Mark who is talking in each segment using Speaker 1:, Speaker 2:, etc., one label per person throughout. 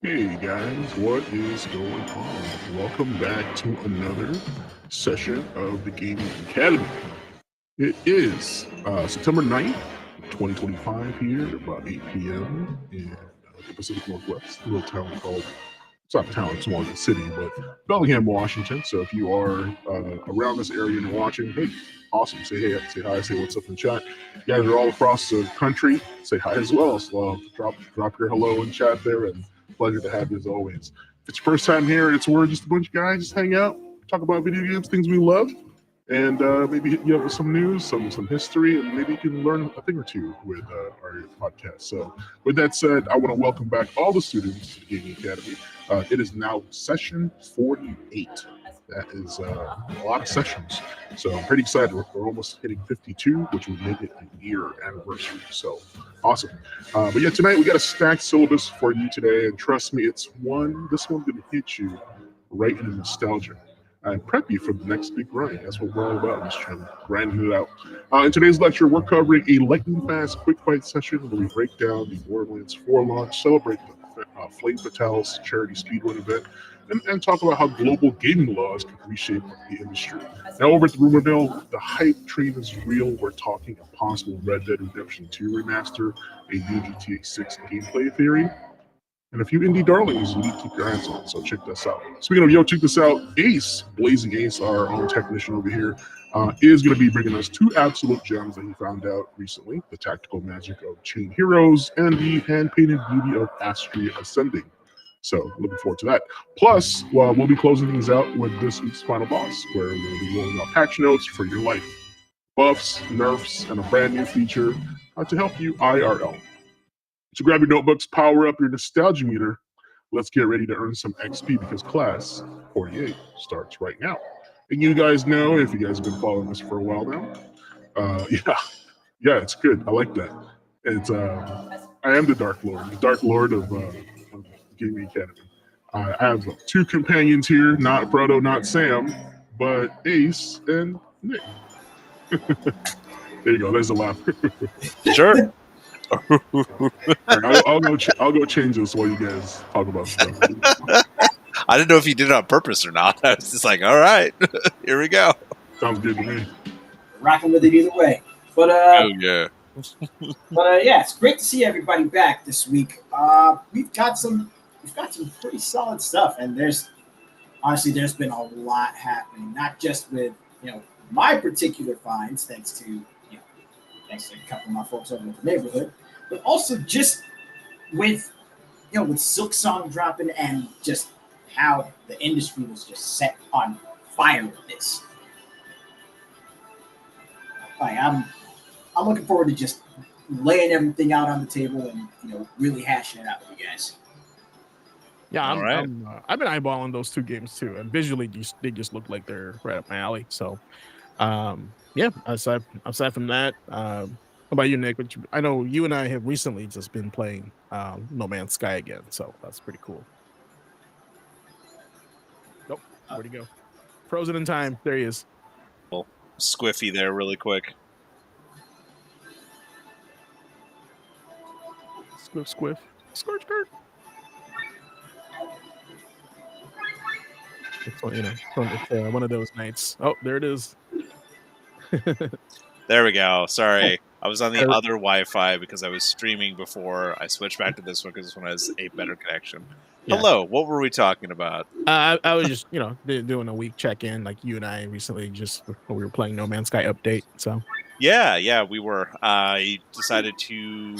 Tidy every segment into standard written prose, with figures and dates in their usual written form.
Speaker 1: Hey guys, what is going on? Welcome back to another session of the Gaming Academy. It is September 9th, 2025 here, about 8 p.m. in the Pacific Northwest, a little town called, it's not a town, it's more like a city, but Bellingham, Washington. So if you are around this area and you're watching, hey, awesome. Say hey, say hi, say what's up in chat. You guys are all across the country. Say hi as well. So drop your hello in chat there, and pleasure to have you as always. If it's your first time here, it's where just a bunch of guys just hang out, talk about video games, things we love, and maybe hit you up with some news, some history, and maybe you can learn a thing or two with our podcast. So, with that said, I want to welcome back all the students to the Gaming Academy. It is now session 48. That is a lot of sessions. So I'm pretty excited. We're almost hitting 52, which would make it a year anniversary. So awesome. But yeah, tonight we got a stacked syllabus for you today. And trust me, this one's going to hit you right in the nostalgia and prep you for the next big grind. That's what we're all about in this channel, grinding it out. In today's lecture, we're covering a lightning-fast quick fight session where we break down the Borderlands 4 launch, celebrate the Flame Fatale's charity speedrun event, and talk about how global gaming laws can reshape the industry. Now, over at the Rumor Mill, the hype train is real. We're talking a possible Red Dead Redemption 2 remaster, a new GTA 6 gameplay theory, and a few indie darlings you need to keep your hands on. So check this out. Speaking of check this out. Ace, Blazing Ace, our own technician over here, is going to be bringing us two absolute gems that he found out recently: the tactical magic of Chain Heroes and the hand-painted beauty of Astria Ascending. So looking forward to that. Plus, we'll be closing things out with this week's final boss, where we'll be rolling out patch notes for your life, buffs, nerfs, and a brand new feature to help you IRL. So grab your notebooks, power up your nostalgia meter. Let's get ready to earn some XP because class 48 starts right now. And you guys know, if you guys have been following us for a while now, yeah, it's good. I like that. It's I am the Dark Lord of Gaming Academy. I have two companions here, not Frodo, not Sam, but Ace and Nick. There you go. There's a laugh.
Speaker 2: Sure.
Speaker 1: I'll go change this while you guys talk about stuff.
Speaker 2: I didn't know if you did it on purpose or not. I was just like, all right, here we go.
Speaker 1: Sounds good to me.
Speaker 3: Rocking with it either way. But
Speaker 2: Oh yeah.
Speaker 3: Yeah, it's great to see everybody back this week. We've got some pretty solid stuff, and there's been a lot happening. Not just with my particular finds, thanks to a couple of my folks over in the neighborhood, but also just with with Silksong dropping and just how the industry was just set on fire with this. Like I'm looking forward to just laying everything out on the table and really hashing it out with you guys.
Speaker 4: Yeah, I've been eyeballing those two games too, and visually they just look like they're right up my alley. So, yeah. Aside from that, how about you, Nick? I know you and I have recently just been playing No Man's Sky again, so that's pretty cool. Nope, where'd he go? Frozen in time. There he is.
Speaker 2: Squiffy there, really quick.
Speaker 4: Squiff. Skirt. It's one of those nights. Oh, there it is.
Speaker 2: There we go. Sorry. I was on the other Wi-Fi because I was streaming before. I switched back to this one because this one has a better connection. Yeah. Hello. What were we talking about?
Speaker 4: I was just, doing a week check-in like you and I recently we were playing No Man's Sky update. So
Speaker 2: yeah, we were. I decided to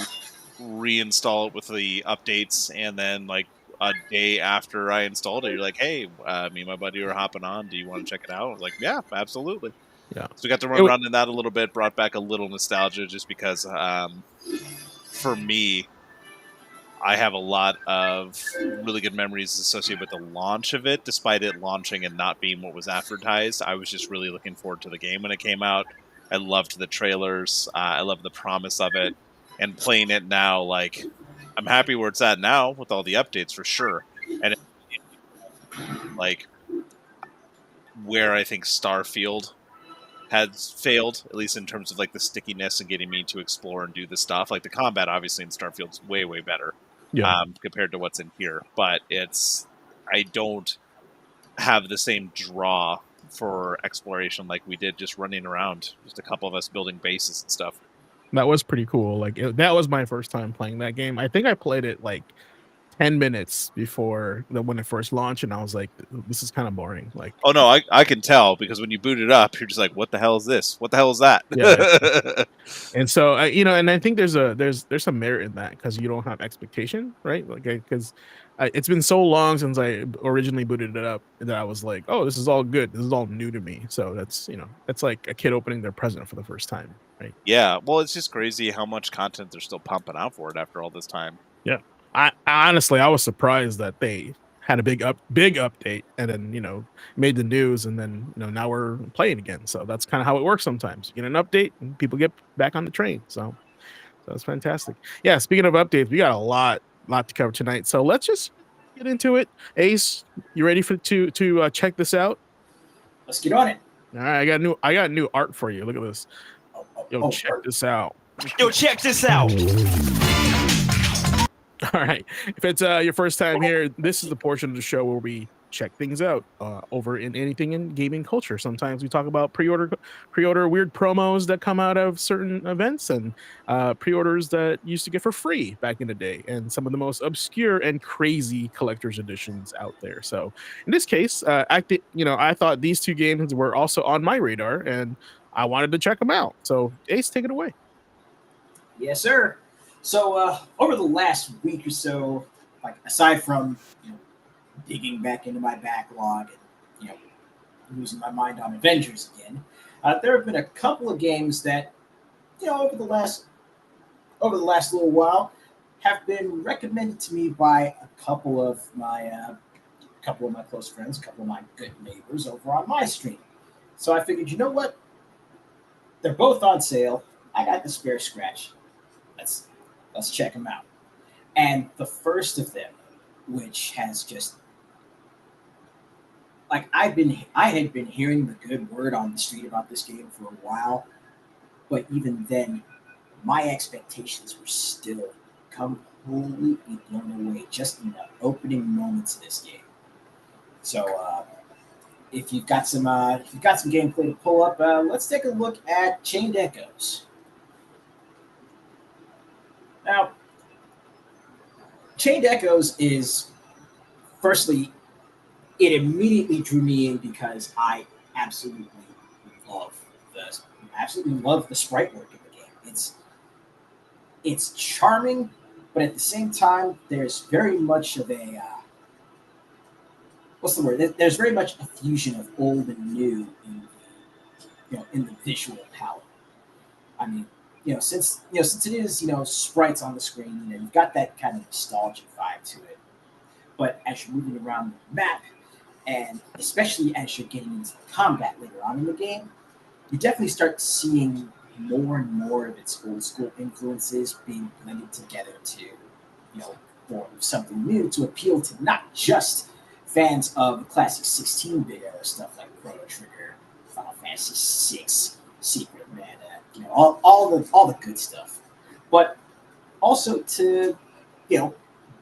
Speaker 2: reinstall it with the updates, and then like a day after I installed it, you're like, hey, me and my buddy are hopping on. Do you want to check it out? I was like, yeah, absolutely.
Speaker 4: Yeah.
Speaker 2: So we got to run around in that a little bit, brought back a little nostalgia just because for me, I have a lot of really good memories associated with the launch of it, despite it launching and not being what was advertised. I was just really looking forward to the game when it came out. I loved the trailers. I loved the promise of it. And playing it now, like, I'm happy where it's at now with all the updates for sure. And like where I think Starfield has failed, at least in terms of like the stickiness and getting me to explore and do the stuff. Like the combat, obviously, in Starfield's way, way better. compared to what's in here. But I don't have the same draw for exploration like we did just running around, just a couple of us building bases and stuff.
Speaker 4: That was pretty cool. Like that was my first time playing that game. I think I played it like 10 minutes before when it first launched, and I was like, this is kind of boring. Like,
Speaker 2: oh no, I can tell, because when you boot it up, you're just like, what the hell is this? What the hell is that?
Speaker 4: Yeah. And so and I think there's some merit in that, because you don't have expectation, right? Like, because it's been so long since I originally booted it up that I was like, oh, this is all good. This is all new to me. So that's it's like a kid opening their present for the first time, right?
Speaker 2: Yeah. Well, it's just crazy how much content they're still pumping out for it after all this time.
Speaker 4: Yeah. I honestly, I was surprised that they had a big update, and then made the news, and then now we're playing again. So that's kind of how it works sometimes. You get an update and people get back on the train. So that's fantastic. Yeah, speaking of updates, we got a lot to cover tonight. So let's just get into it. Ace, you ready to check this out?
Speaker 3: Let's get on it.
Speaker 4: All right, I got new art for you. Look at this. Yo, check this out.
Speaker 5: Yo, check this out.
Speaker 4: All right. If it's your first time here, this is the portion of the show where we check things out over in anything in gaming culture. Sometimes we talk about pre-order weird promos that come out of certain events, and pre-orders that used to get for free back in the day, and some of the most obscure and crazy collector's editions out there. So in this case, I thought these two games were also on my radar, and I wanted to check them out. So Ace, take it away.
Speaker 3: Yes, sir. So over the last week or so, like aside from digging back into my backlog and losing my mind on Avengers again, there have been a couple of games that over the last little while have been recommended to me by a couple of my close friends, a couple of my good neighbors over on my stream. So I figured, you know what? They're both on sale. I got the spare scratch. Let's check them out. And the first of them, which has just like I had been hearing the good word on the street about this game for a while, but even then, my expectations were still completely blown away just in the opening moments of this game. So if you've got some gameplay to pull up, let's take a look at Chained Echoes. Now, Chained Echoes is, firstly, it immediately drew me in because I absolutely love the sprite work in the game. It's charming, but at the same time, there's very much of a what's the word? There's very much a fusion of old and new in the visual palette. I mean, since it is sprites on the screen, you've got that kind of nostalgic vibe to it. But as you're moving around the map, and especially as you're getting into the combat later on in the game, you definitely start seeing more and more of its old school influences being blended together to form something new to appeal to not just fans of the classic 16-bit era stuff like Chrono Trigger, Final Fantasy VI, Secret Mana, all the good stuff, but also to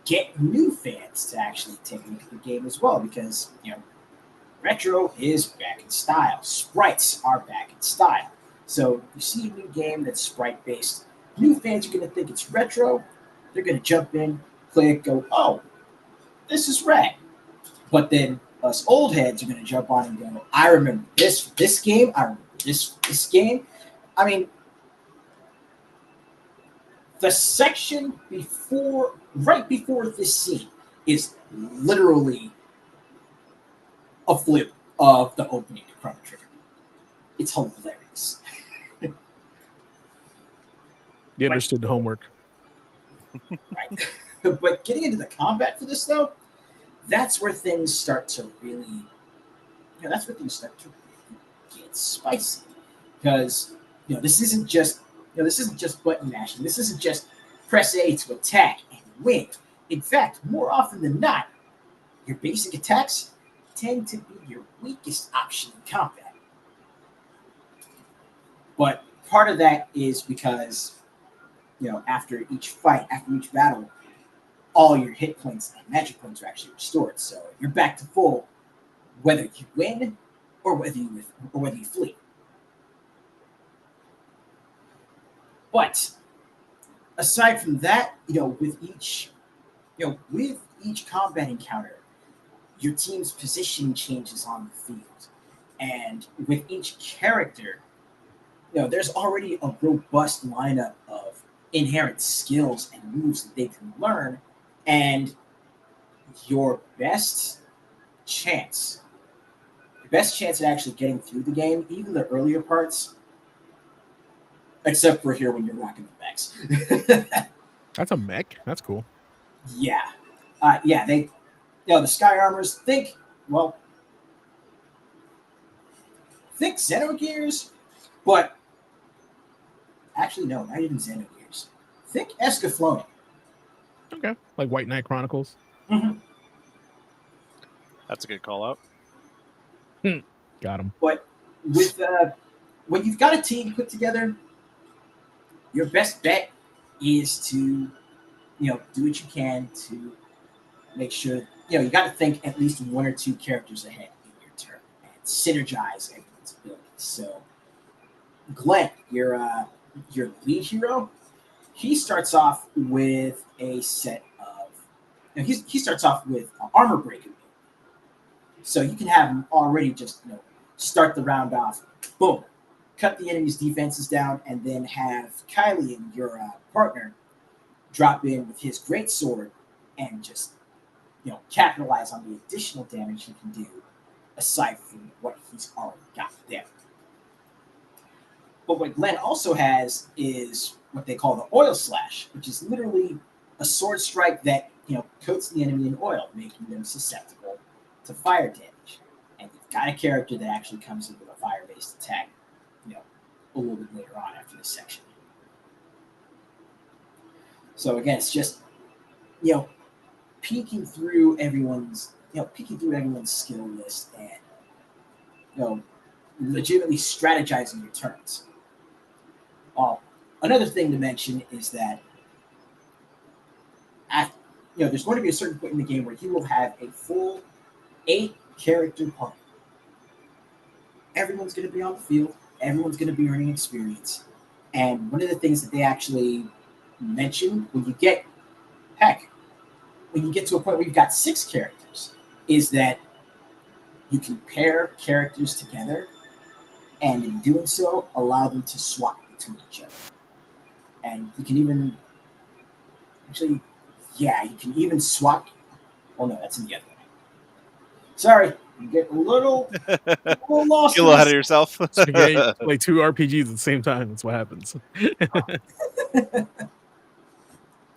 Speaker 3: get new fans to actually take a look at the game as well, because retro is back in style, sprites are back in style. So you see a new game that's sprite based, new fans are going to think it's retro. They're going to jump in, click, go, oh, this is rad. But then us old heads are going to jump on and go, I remember this game. I remember this game. I mean, the section right before this scene is literally a flip of the opening to Chrono Trigger. It's hilarious.
Speaker 4: You understood the homework.
Speaker 3: Right. But getting into the combat for this, though, that's where things start to really get spicy. Because this isn't just button mashing. This isn't just press A to attack and win. In fact, more often than not, your basic attacks tend to be your weakest option in combat. But part of that is because after each fight, after each battle, all your hit points and magic points are actually restored. So you're back to full, whether you win or whether you flee. But aside from that, with each combat encounter, your team's position changes on the field, and with each character, there's already a robust lineup of inherent skills and moves that they can learn, and your best chance at actually getting through the game, even the earlier parts, except for here when you're rocking the mechs.
Speaker 4: That's a mech. That's cool.
Speaker 3: Yeah. They, the Sky Armors, think Xenogears, but actually, no, not even Xenogears. Think Escaflowne.
Speaker 4: Okay. Like White Knight Chronicles.
Speaker 3: Mm-hmm.
Speaker 2: That's a good call out.
Speaker 4: Got him.
Speaker 3: But with when you've got a team put together, your best bet is to, do what you can to make sure, you got to think at least one or two characters ahead in your turn and synergize everyone's abilities. So, Glenn, your lead hero, he starts off with a set of, he starts off with an armor breaker. So you can have him already just, start the round off, boom, cut the enemy's defenses down, and then have Kylie, your partner, drop in with his great sword and just, capitalize on the additional damage he can do aside from what he's already got there. But what Glenn also has is what they call the oil slash, which is literally a sword strike that, coats the enemy in oil, making them susceptible to fire damage. And you've got a character that actually comes in with a fire-based attack, a little bit later on after this section. So again, it's just, peeking through everyone's skill list and, legitimately strategizing your turns. Another thing to mention is that there's going to be a certain point in the game where you will have a full 8-character party. Everyone's going to be on the field. Everyone's going to be earning experience. And one of the things that they actually mention when you get to a point where you've got 6 characters is that you can pair characters together, and in doing so, allow them to swap between each other. And you can even swap. Oh no, that's in the other way. Sorry, you get a little lost.
Speaker 2: Get a little ahead of yourself.
Speaker 4: So you play 2 RPGs at the same time. That's what happens.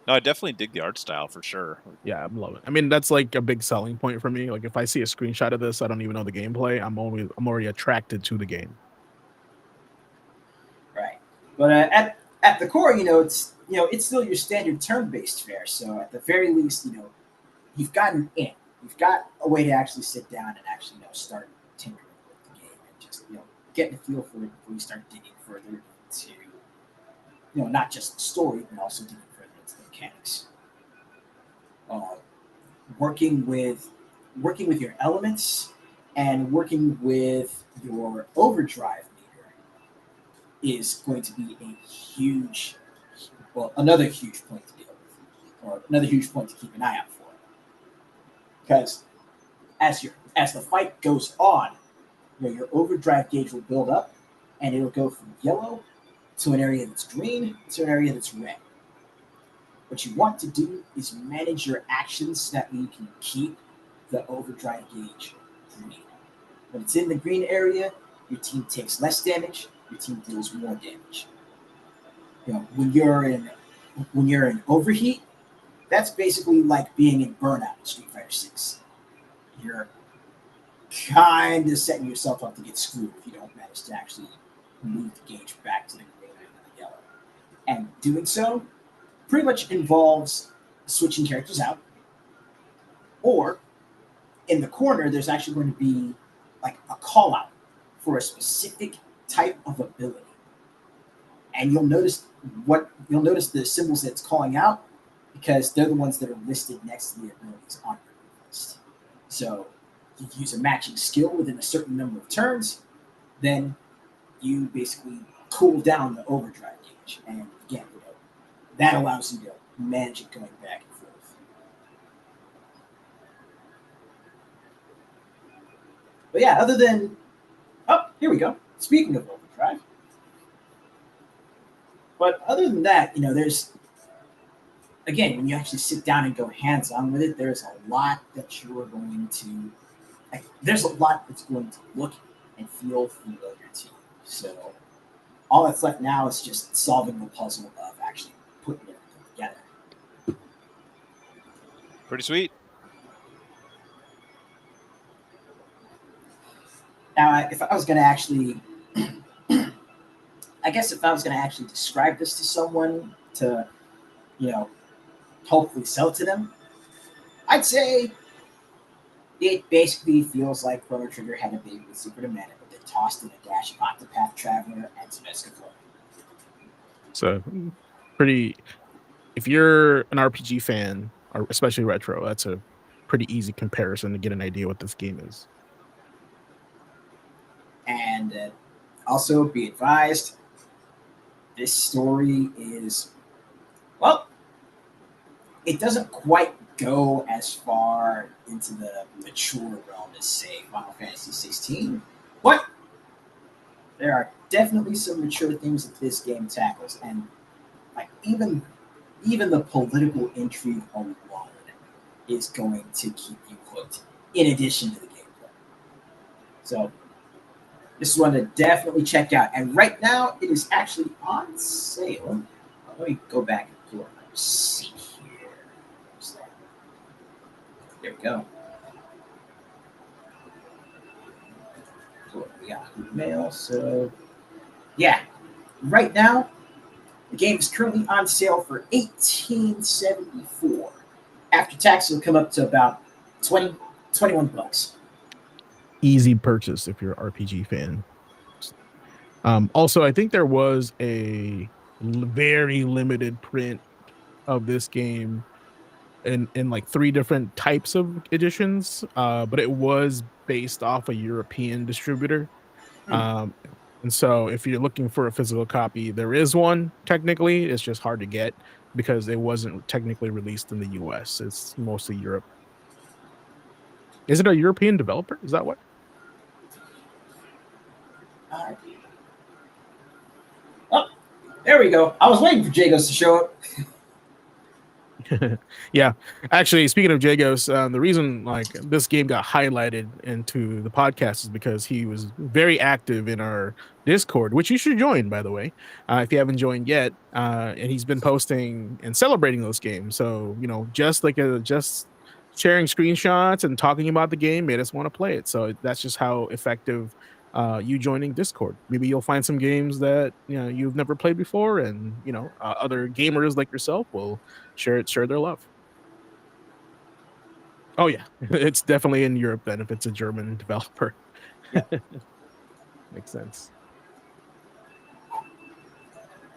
Speaker 2: No, I definitely dig the art style for sure.
Speaker 4: Yeah, I'm loving it. I mean, that's like a big selling point for me. Like if I see a screenshot of this, I don't even know the gameplay. I'm already attracted to the game.
Speaker 3: Right, but at the core, it's still your standard turn-based fare. So at the very least, you've gotten in. You've got a way to actually sit down and actually start tinkering with the game and just get a feel for it before you start digging further into not just the story but also digging further into the mechanics. Working with your elements and working with your overdrive meter is going to be another huge point to deal with, or another huge point to keep an eye out for. Because as the fight goes on, your overdrive gauge will build up, and it'll go from yellow to an area that's green to an area that's red. What you want to do is manage your actions so that you can keep the overdrive gauge green. When it's in the green area, your team takes less damage, your team deals more damage. When you're in overheat, that's basically like being in burnout in Street Fighter 6. You're kind of setting yourself up to get screwed if you don't manage to actually move the gauge back to the green and the yellow. And doing so pretty much involves switching characters out. Or in the corner, there's actually going to be like a call out for a specific type of ability. And you'll notice the symbols that it's calling out because they're the ones that are listed next to the abilities on your list. So you use a matching skill within a certain number of turns, then you basically cool down the overdrive gauge. And again, that allows you to manage it going back and forth. But yeah, other than, oh, here we go. Speaking of overdrive. But other than that, there's, again, when you actually sit down and go hands-on with it, there's a lot that you are going to, there's a lot that's going to look and feel familiar to you. So all that's left now is just solving the puzzle of actually putting it together.
Speaker 2: Pretty sweet.
Speaker 3: Now, if I was going to actually, I guess if I was going to actually describe this to someone to, hopefully sell to them, I'd say it basically feels like Chrono Trigger had a baby with Secret of Mana, but they tossed in a dash of Octopath Traveler and some Escaflowne.
Speaker 4: So, pretty. If you're an RPG fan, or especially retro, that's a pretty easy comparison to get an idea what this game is.
Speaker 3: And also, be advised, this story is, well, it doesn't quite go as far into the mature realm as, say, Final Fantasy 16, but there are definitely some mature themes that this game tackles, and even the political intrigue alone is going to keep you hooked, in addition to the gameplay. So this is one to definitely check out, and right now it is actually on sale. Let me go back and pull up my receipt here. There we go. Pull up the Yahoo Mail. So yeah, right now the game is currently on sale for $18.74. After tax, it'll come up to about $21.
Speaker 4: Easy purchase if you're an RPG fan. Also, I think there was a very limited print of this game in like 3 different types of editions, but it was based off a European distributor. And so if you're looking for a physical copy, there is one. Technically, it's just hard to get because it wasn't technically released in the US. It's mostly Europe. Is it a European developer? Is that what?
Speaker 3: Oh, there we go. I was waiting for Jagos to show up.
Speaker 4: Yeah, actually, speaking of Jagos, the reason this game got highlighted into the podcast is because he was very active in our Discord, which you should join, by the way, if you haven't joined yet. And he's been posting and celebrating those games. So just sharing screenshots and talking about the game made us want to play it. So that's just how effective you joining Discord. Maybe you'll find some games that you've never played before, and other gamers like yourself will share their love. Oh yeah, it's definitely in Europe then if it's a German developer.
Speaker 3: Yeah.
Speaker 4: Makes sense.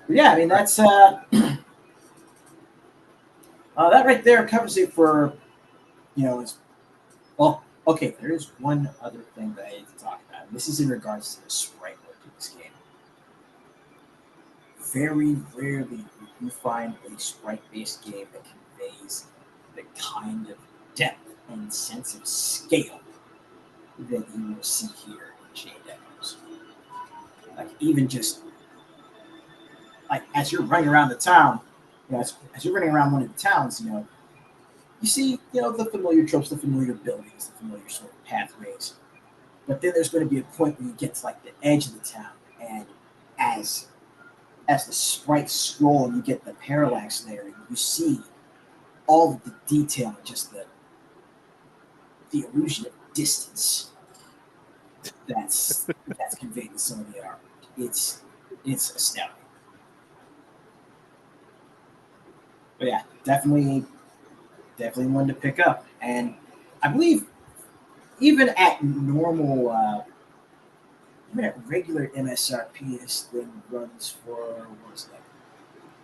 Speaker 3: Yeah, I mean that's that right there covers it for well, okay, there is one other thing that I need to talk about. And this is in regards to the sprite work in this game. Very rarely will you find a sprite-based game that conveys the kind of depth and sense of scale that you will see here in Chained Echoes. Even just as you're running around the town, as you're running around one of the towns, you see, the familiar tropes, the familiar buildings, the familiar sort of pathways. But then there's going to be a point where you get to the edge of the town, and as the sprites scroll and you get the parallax layer, you see all of the detail and just the illusion of distance that's conveyed in some of the art. It's astounding. But yeah, definitely one to pick up. And I believe even at normal, even at regular MSRP, this thing runs for, what is that,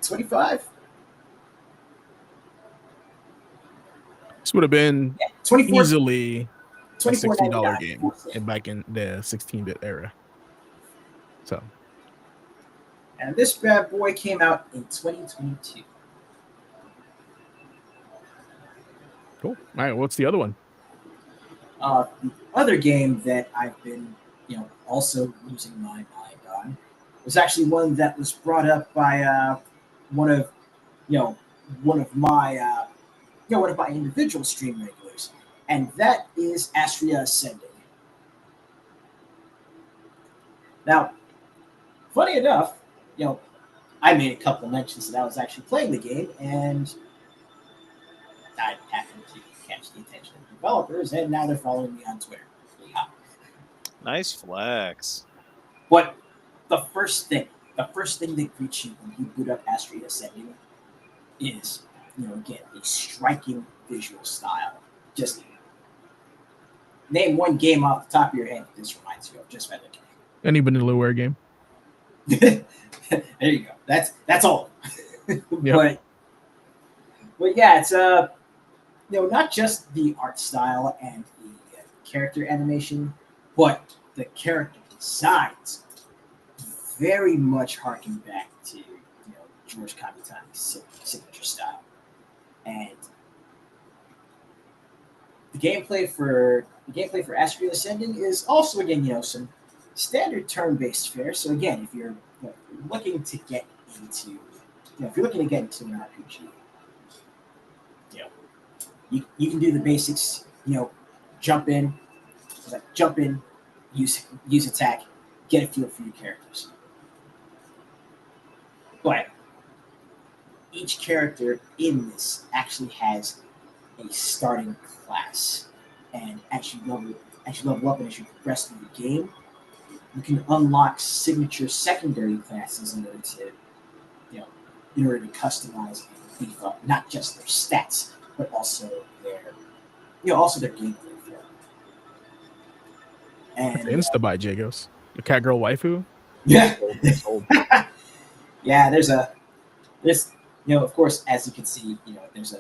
Speaker 3: 25?
Speaker 4: This would have been
Speaker 3: 24
Speaker 4: easily a $60
Speaker 3: $24.99.
Speaker 4: game back in the 16-bit era. So,
Speaker 3: and this bad boy came out in 2022.
Speaker 4: cool. All right, what's the other one?
Speaker 3: The other game that I've been, also losing my mind on was actually one that was brought up by one of my one of my individual stream regulars, and that is Astria Ascending. Now, funny enough, I made a couple of mentions that I was actually playing the game, and I happened to catch the attention of the developers, and now they're following me on Twitter. Yeah.
Speaker 2: Nice flex.
Speaker 3: But the first thing that greets you when you boot up Astria Ascending is, again, a striking visual style. Just name one game off the top of your head that this reminds you of, just by looking at it.
Speaker 4: Any Vanillaware game.
Speaker 3: There you go. That's all.
Speaker 4: Yep.
Speaker 3: But yeah, it's not just the art style and the character animation, but the character designs very much harken back to George Kamitani's signature style, and the gameplay for Astria Ascending is also, again, some standard turn-based fare. So again, if you're looking to get into an RPG, you can do the basics. Jump in, use attack, get a feel for your characters. But each character in this actually has a starting class, and as you level up and as you progress through the game, you can unlock signature secondary classes in order to customize and beef up not just their stats, but also their gameplay flow. And
Speaker 4: Insta by Jagos, the cat girl waifu.
Speaker 3: Yeah. Yeah, there's of course, as you can see, there's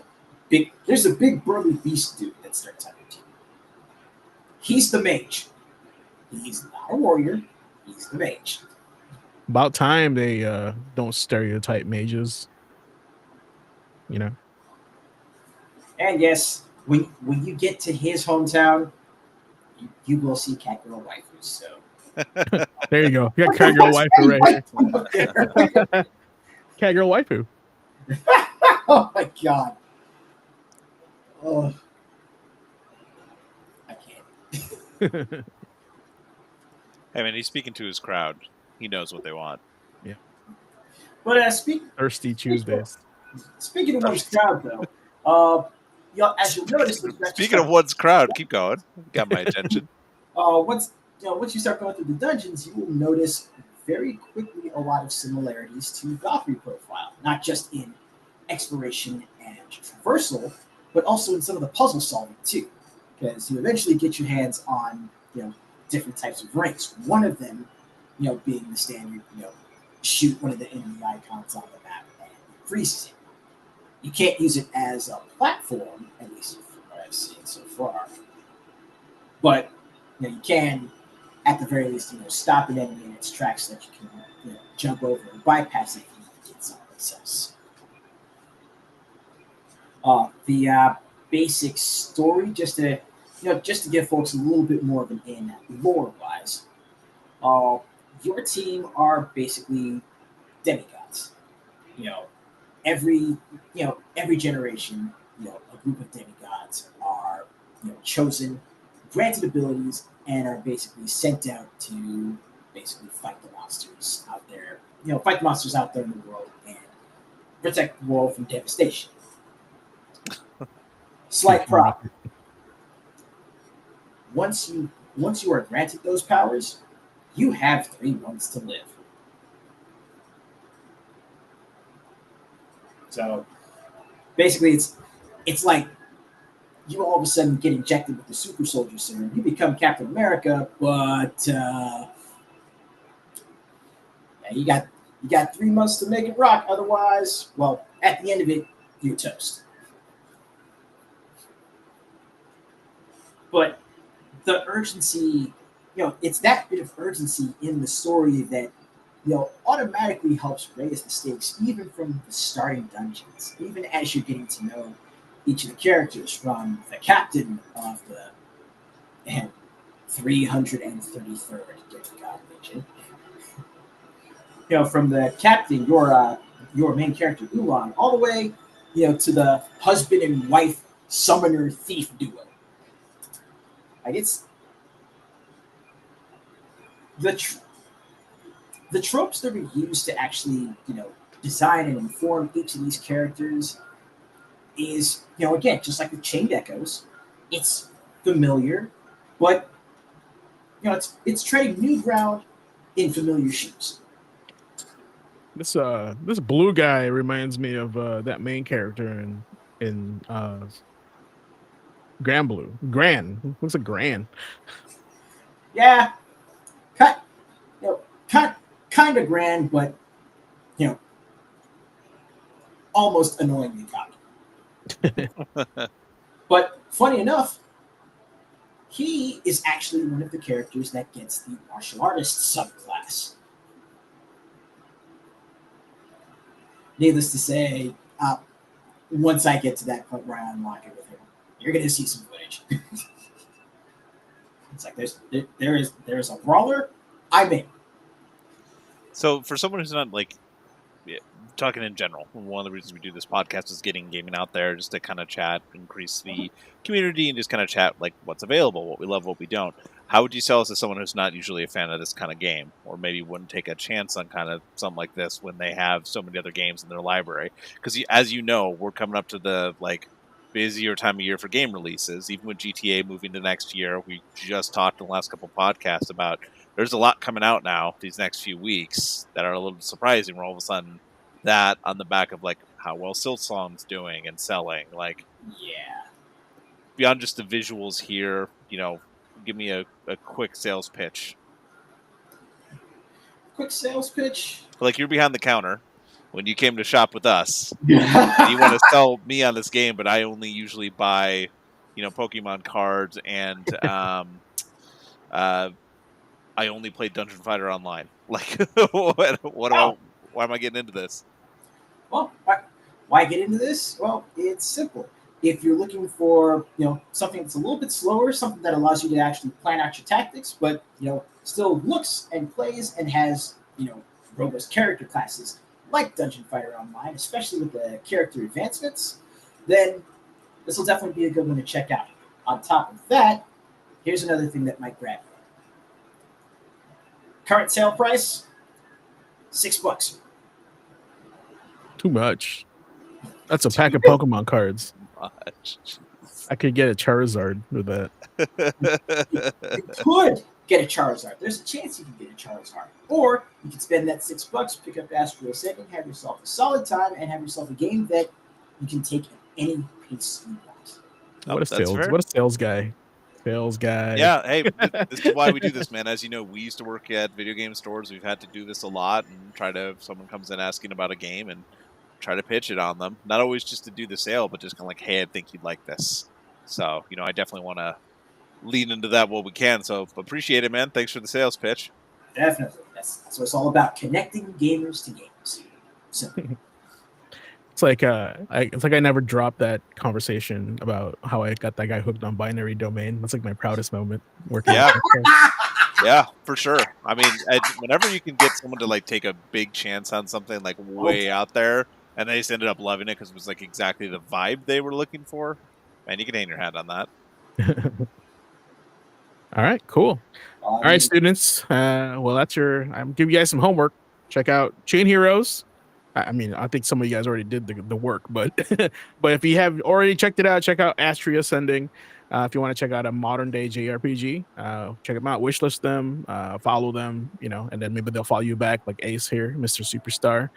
Speaker 3: a big burly beast dude that starts on your team. He's the mage. He's not a warrior. He's the mage.
Speaker 4: About time they don't stereotype mages.
Speaker 3: And yes, when you get to his hometown, you will see cat girl waifus. So
Speaker 4: there you go. You got cat girl waifu right here. Cat girl waifu.
Speaker 3: Oh my god. Oh, I can't.
Speaker 2: Hey man, he's speaking to his crowd. He knows what they want.
Speaker 4: Yeah.
Speaker 3: But
Speaker 4: Thirsty Tuesdays.
Speaker 3: Speaking of one's crowd, though, as you'll notice,
Speaker 2: speaking of one's crowd, keep going. Got my attention.
Speaker 3: Once you start going through the dungeons, you will notice very quickly a lot of similarities to Valkyrie Profile, not just in exploration and traversal, but also in some of the puzzle solving too, because you eventually get your hands on different types of ranks. One of them, being the standard, shoot one of the enemy icons on the map and it freezes it. You can't use it as a platform, at least from what I've seen so far. But you can, at the very least, stop an enemy in its tracks so that you can jump over and bypass it and get someplace else. The basic story, just to give folks a little bit more of an in lore-wise. Your team are basically demigods. Every generation, a group of demigods are chosen, granted abilities, and are basically sent out to basically fight the monsters out there. Fight the monsters out there in the world and protect the world from devastation. Slight problem. Once you are granted those powers, you have 3 months to live. So basically, it's like you all of a sudden get injected with the super soldier serum. You become Captain America, but you got 3 months to make it rock. Otherwise, well, at the end of it, you're toast. but the urgency, it's that bit of urgency in the story that automatically helps raise the stakes, even from the starting dungeons, even as you're getting to know each of the characters, from the captain of the 333rd God Legion. From the captain, your main character Ulan, all the way, to the husband and wife summoner thief duo. Like it's the the tropes that are used to actually, design and inform each of these characters is, again, just like the Chained Echoes, it's familiar, but it's treading new ground in familiar shoes.
Speaker 4: This blue guy reminds me of that main character in Gran Blue. Gran. Looks like Gran.
Speaker 3: Yeah. Cut kind of grand, but almost annoyingly cocky. But funny enough, he is actually one of the characters that gets the martial artist subclass. Needless to say, once I get to that point where I unlock it with him, you're going to see some footage. It's like there's a brawler, I'm in.
Speaker 2: So for someone who's not talking in general, one of the reasons we do this podcast is getting gaming out there, just to kind of chat, increase the community, and just kind of chat like what's available, what we love, what we don't. How would you sell us to someone who's not usually a fan of this kind of game, or maybe wouldn't take a chance on kind of something like this when they have so many other games in their library? Because as you know, we're coming up to the busier time of year for game releases. Even with GTA moving to next year, we just talked in the last couple podcasts about there's a lot coming out now these next few weeks that are a little surprising. Where all of a sudden that on the back of how well Silksong's doing and selling,
Speaker 3: yeah.
Speaker 2: Beyond just the visuals here, give me a quick sales pitch.
Speaker 3: Quick sales pitch?
Speaker 2: You're behind the counter when you came to shop with us. You want to sell me on this game, but I only usually buy, Pokemon cards and I only play Dungeon Fighter Online. Why am I getting into this?
Speaker 3: Well, why get into this? Well, it's simple. If you're looking for, something that's a little bit slower, something that allows you to actually plan out your tactics, but, still looks and plays and has, robust character classes like Dungeon Fighter Online, especially with the character advancements, then this will definitely be a good one to check out. On top of that, here's another thing that might grab you. Current sale price, $6.
Speaker 4: Too much. That's a pack of Pokemon cards. I could get a Charizard with that.
Speaker 3: You could get a Charizard. There's a chance you can get a Charizard. Or you can spend that $6, pick up Astro Ascending, have yourself a solid time, and have yourself a game that you can take at any pace you want.
Speaker 4: What a sales guy. Sales guy.
Speaker 2: Yeah, hey, this is why we do this, man. As you know, we used to work at video game stores. We've had to do this a lot and if someone comes in asking about a game and try to pitch it on them. Not always just to do the sale, but just kind of hey, I think you'd like this. So, I definitely want to lean into that what we can. So appreciate it, man. Thanks for the sales pitch.
Speaker 3: Definitely. That's what it's all about, connecting gamers to games. So.
Speaker 4: It's like I never dropped that conversation about how I got that guy hooked on binary domain. That's my proudest moment working.
Speaker 2: Yeah, yeah, for sure. I mean, whenever you can get someone to take a big chance on something way out there, and they just ended up loving it because it was exactly the vibe they were looking for, man, you can hang your hat on that.
Speaker 4: All right, cool. All right, students. Well, I'm giving you guys some homework. Check out Chain Heroes. I mean, I think some of you guys already did the work, but but if you have already checked it out, check out Astro Ascending. If you want to check out a modern day JRPG, check them out, wishlist them, follow them, and then maybe they'll follow you back like Ace here, Mr. Superstar.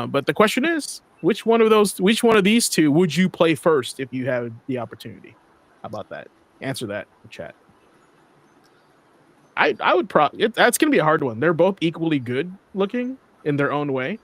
Speaker 4: But the question is, which one of these two would you play first if you have the opportunity? How about that? Answer that in chat. I would that's going to be a hard one. They're both equally good looking in their own way.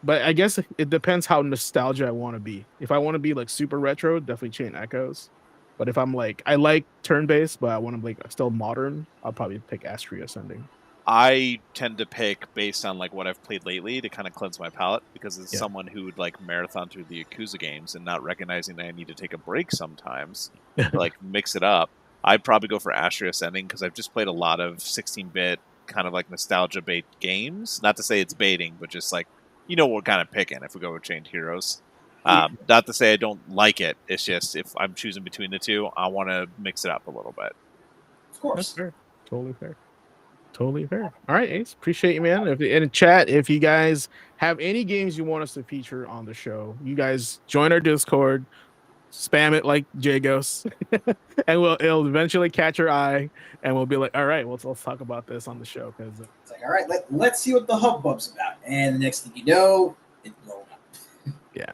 Speaker 4: But I guess it depends how nostalgia I want to be. If I want to be super retro, definitely Chain Echoes. But if I'm like, I like turn-based, but I want to like still modern, I'll probably pick Astria Ascending.
Speaker 2: I tend to pick based on like what I've played lately to kind of cleanse my palate, because as someone who would like marathon through the Yakuza games and not recognizing that I need to take a break sometimes, like mix it up, I'd probably go for Astria Ascending because I've just played a lot of 16-bit kind of like nostalgia bait games. Not to say it's baiting, but just like what we're kind of picking if we go with Chained Heroes. Not to say I don't like it. It's just if I'm choosing between the two, I want to mix it up a little bit.
Speaker 3: Of course.
Speaker 4: That's fair. Totally fair. Totally fair. All right, Ace. Appreciate you, man. If in the chat, if you guys have any games you want us to feature on the show, you guys join our Discord, spam it like Jagos, and it'll eventually catch your eye, and we'll be like, all right, let's talk about this on the show. Because
Speaker 3: it's like, all right, let's see what the hubbub's about. And the next thing you know, it's blown up.
Speaker 4: Yeah.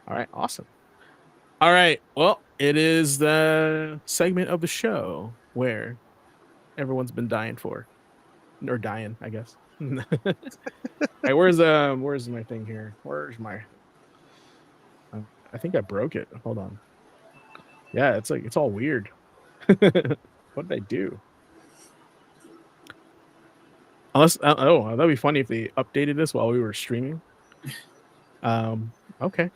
Speaker 4: All right. Awesome. All right. Well, it is the segment of the show where everyone's been dying for. Or dying, I guess. Hey, where's my thing here? Where's my? I think I broke it. Hold on. Yeah, it's like it's all weird. What did I do? Unless that'd be funny if they updated this while we were streaming. Okay.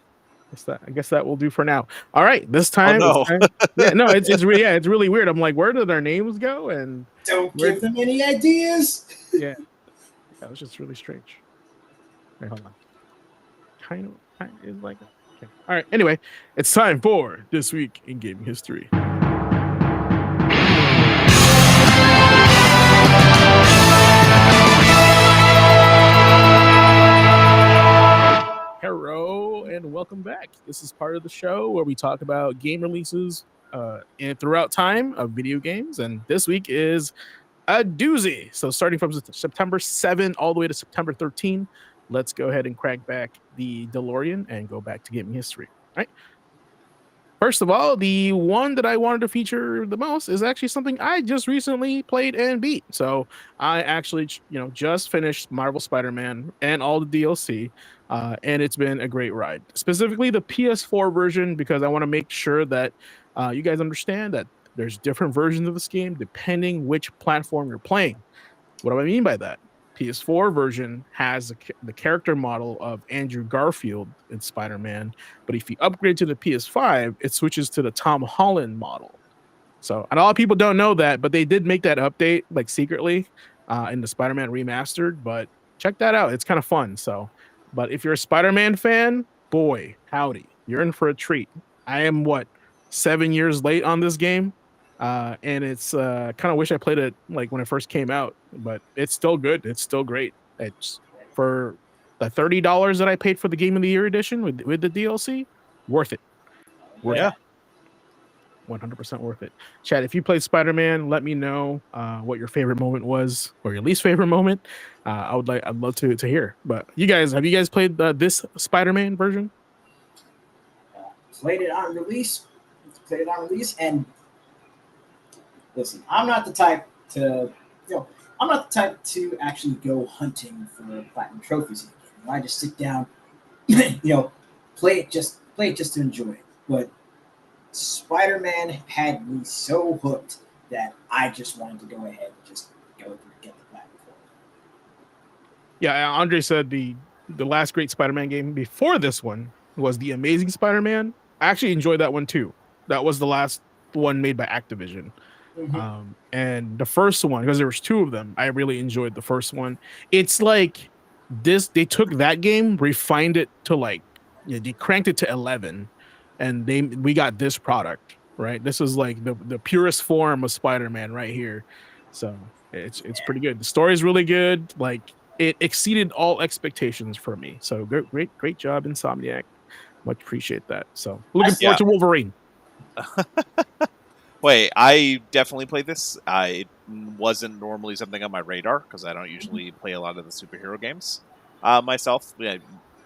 Speaker 4: I guess that will do for now. All right, this time.
Speaker 2: Oh, no.
Speaker 4: It's really weird. I'm like, where did their names go? And
Speaker 3: don't give them any ideas.
Speaker 4: Yeah, it was just really strange. Wait, hold on. Kind of is like. Okay. All right. Anyway, it's time for This Week in Gaming History. Hello and welcome back. This is part of the show where we talk about game releases and throughout time of video games. And this week is a doozy. So starting from September 7 all the way to September 13, let's go ahead and crack back the DeLorean and go back to gaming history. All right. First of all, the one that I wanted to feature the most is actually something I just recently played and beat. So I actually, just finished Marvel Spider-Man and all the DLC, and it's been a great ride. Specifically the PS4 version, because I want to make sure that you guys understand that there's different versions of this game depending which platform you're playing. What do I mean by that? PS4 version has the character model of Andrew Garfield in Spider-Man, but if you upgrade to the PS5, it switches to the Tom Holland model. So, and a lot of people don't know that, but they did make that update like secretly in the Spider-Man remastered. But check that out; it's kind of fun. So, but if you're a Spider-Man fan, boy, howdy, you're in for a treat. I am 7 years late on this game. And it's kind of wish I played it like when it first came out, but it's still good. It's still great. It's for the $30 that I paid for the Game of the Year edition with the DLC, worth it.
Speaker 2: Yeah,
Speaker 4: 100% worth it. Chad, if you played Spider-Man, let me know what your favorite moment was or your least favorite moment. I'd love to hear. But have you guys played this Spider-Man version?
Speaker 3: Played it on release, and listen, I'm not the type to, actually go hunting for platinum trophies. I just sit down, play it just to enjoy it. But Spider-Man had me so hooked that I just wanted to go ahead and just go through and get the platinum for it.
Speaker 4: Yeah, Andre said the last great Spider-Man game before this one was The Amazing Spider-Man. I actually enjoyed that one too. That was the last one made by Activision. Mm-hmm. And the first one, because there was two of them, I really enjoyed the first one. It's like this, they took that game, refined it to they cranked it to 11, and we got this product, right? This is like the purest form of Spider-Man right here. So it's pretty good. The story is really good. Like it exceeded all expectations for me. So great job, Insomniac. Much appreciate that. So looking forward to Wolverine.
Speaker 2: Wait, I definitely played this. It wasn't normally something on my radar because I don't usually play a lot of the superhero games myself.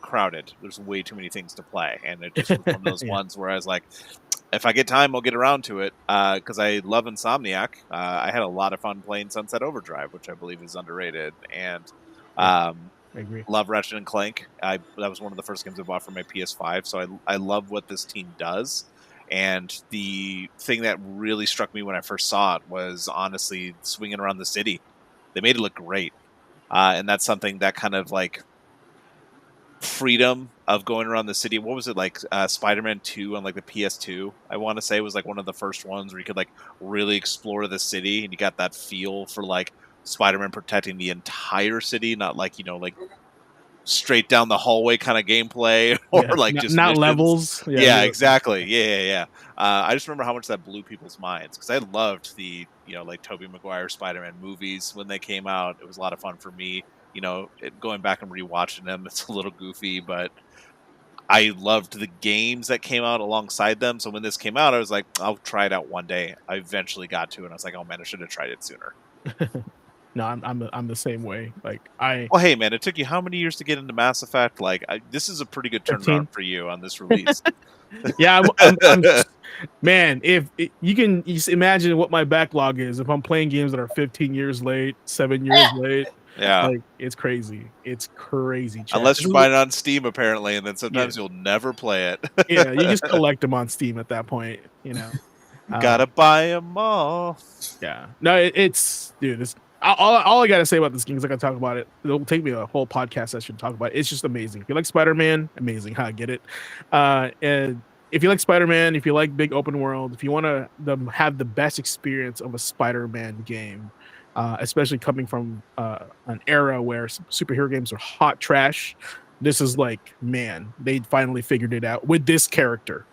Speaker 2: Crowded. There's way too many things to play, and it just was one of those ones where I was like, if I get time, I'll get around to it because I love Insomniac. I had a lot of fun playing Sunset Overdrive, which I believe is underrated, and
Speaker 4: I agree.
Speaker 2: Love Ratchet and Clank. That was one of the first games I bought for my PS5, so I love what this team does. And the thing that really struck me when I first saw it was honestly swinging around the city. They made it look great. And that's something that kind of like freedom of going around the city. What was it like? Spider-Man 2 on like the PS2, I want to say, was like one of the first ones where you could like really explore the city and you got that feel for like Spider-Man protecting the entire city, not like, like straight down the hallway kind of gameplay or like just
Speaker 4: not
Speaker 2: missions.
Speaker 4: levels.
Speaker 2: Yeah, exactly. Yeah. I just remember how much that blew people's minds because I loved the like Tobey Maguire Spider-Man movies when they came out. It was a lot of fun for me. Going back and rewatching them, it's a little goofy, but I loved the games that came out alongside them. So when this came out, I was like, I'll try it out one day. I eventually got to it, and I was like, oh man, I should have tried it sooner.
Speaker 4: No, I'm the same way. Like
Speaker 2: Well, hey man, it took you how many years to get into Mass Effect? Like, this is a pretty good
Speaker 4: 15.
Speaker 2: turnaround for you on this release.
Speaker 4: Yeah, man. You can imagine what my backlog is if I'm playing games that are 15 years late, 7 years late.
Speaker 2: Yeah,
Speaker 4: like it's crazy. It's crazy. Chat.
Speaker 2: Unless you're buying it on Steam, apparently, and then sometimes you'll never play it.
Speaker 4: Yeah, you just collect them on Steam at that point.
Speaker 2: Gotta buy them all.
Speaker 4: Yeah, no, it's dude. It's all I gotta say about this game is I can talk about it. It'll take me a whole podcast session to talk about it. It's just amazing. If you like Spider-Man, amazing. I get it. And if you like Spider-Man, if you like big open world, if you want to have the best experience of a Spider-Man game, especially coming from an era where superhero games are hot trash, this is like, man, they finally figured it out with this character,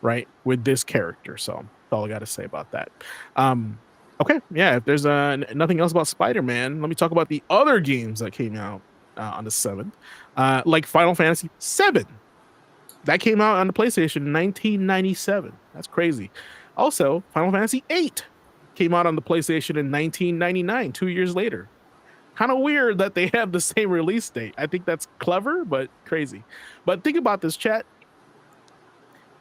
Speaker 4: right? With this character. So that's all I got to say about that. Okay, yeah, if there's nothing else about Spider-Man, let me talk about the other games that came out on the 7th, like Final Fantasy 7. That came out on the PlayStation in 1997. That's crazy. Also, Final Fantasy 8 came out on the PlayStation in 1999, 2 years later. Kind of weird that they have the same release date. I think that's clever, but crazy. But think about this, chat.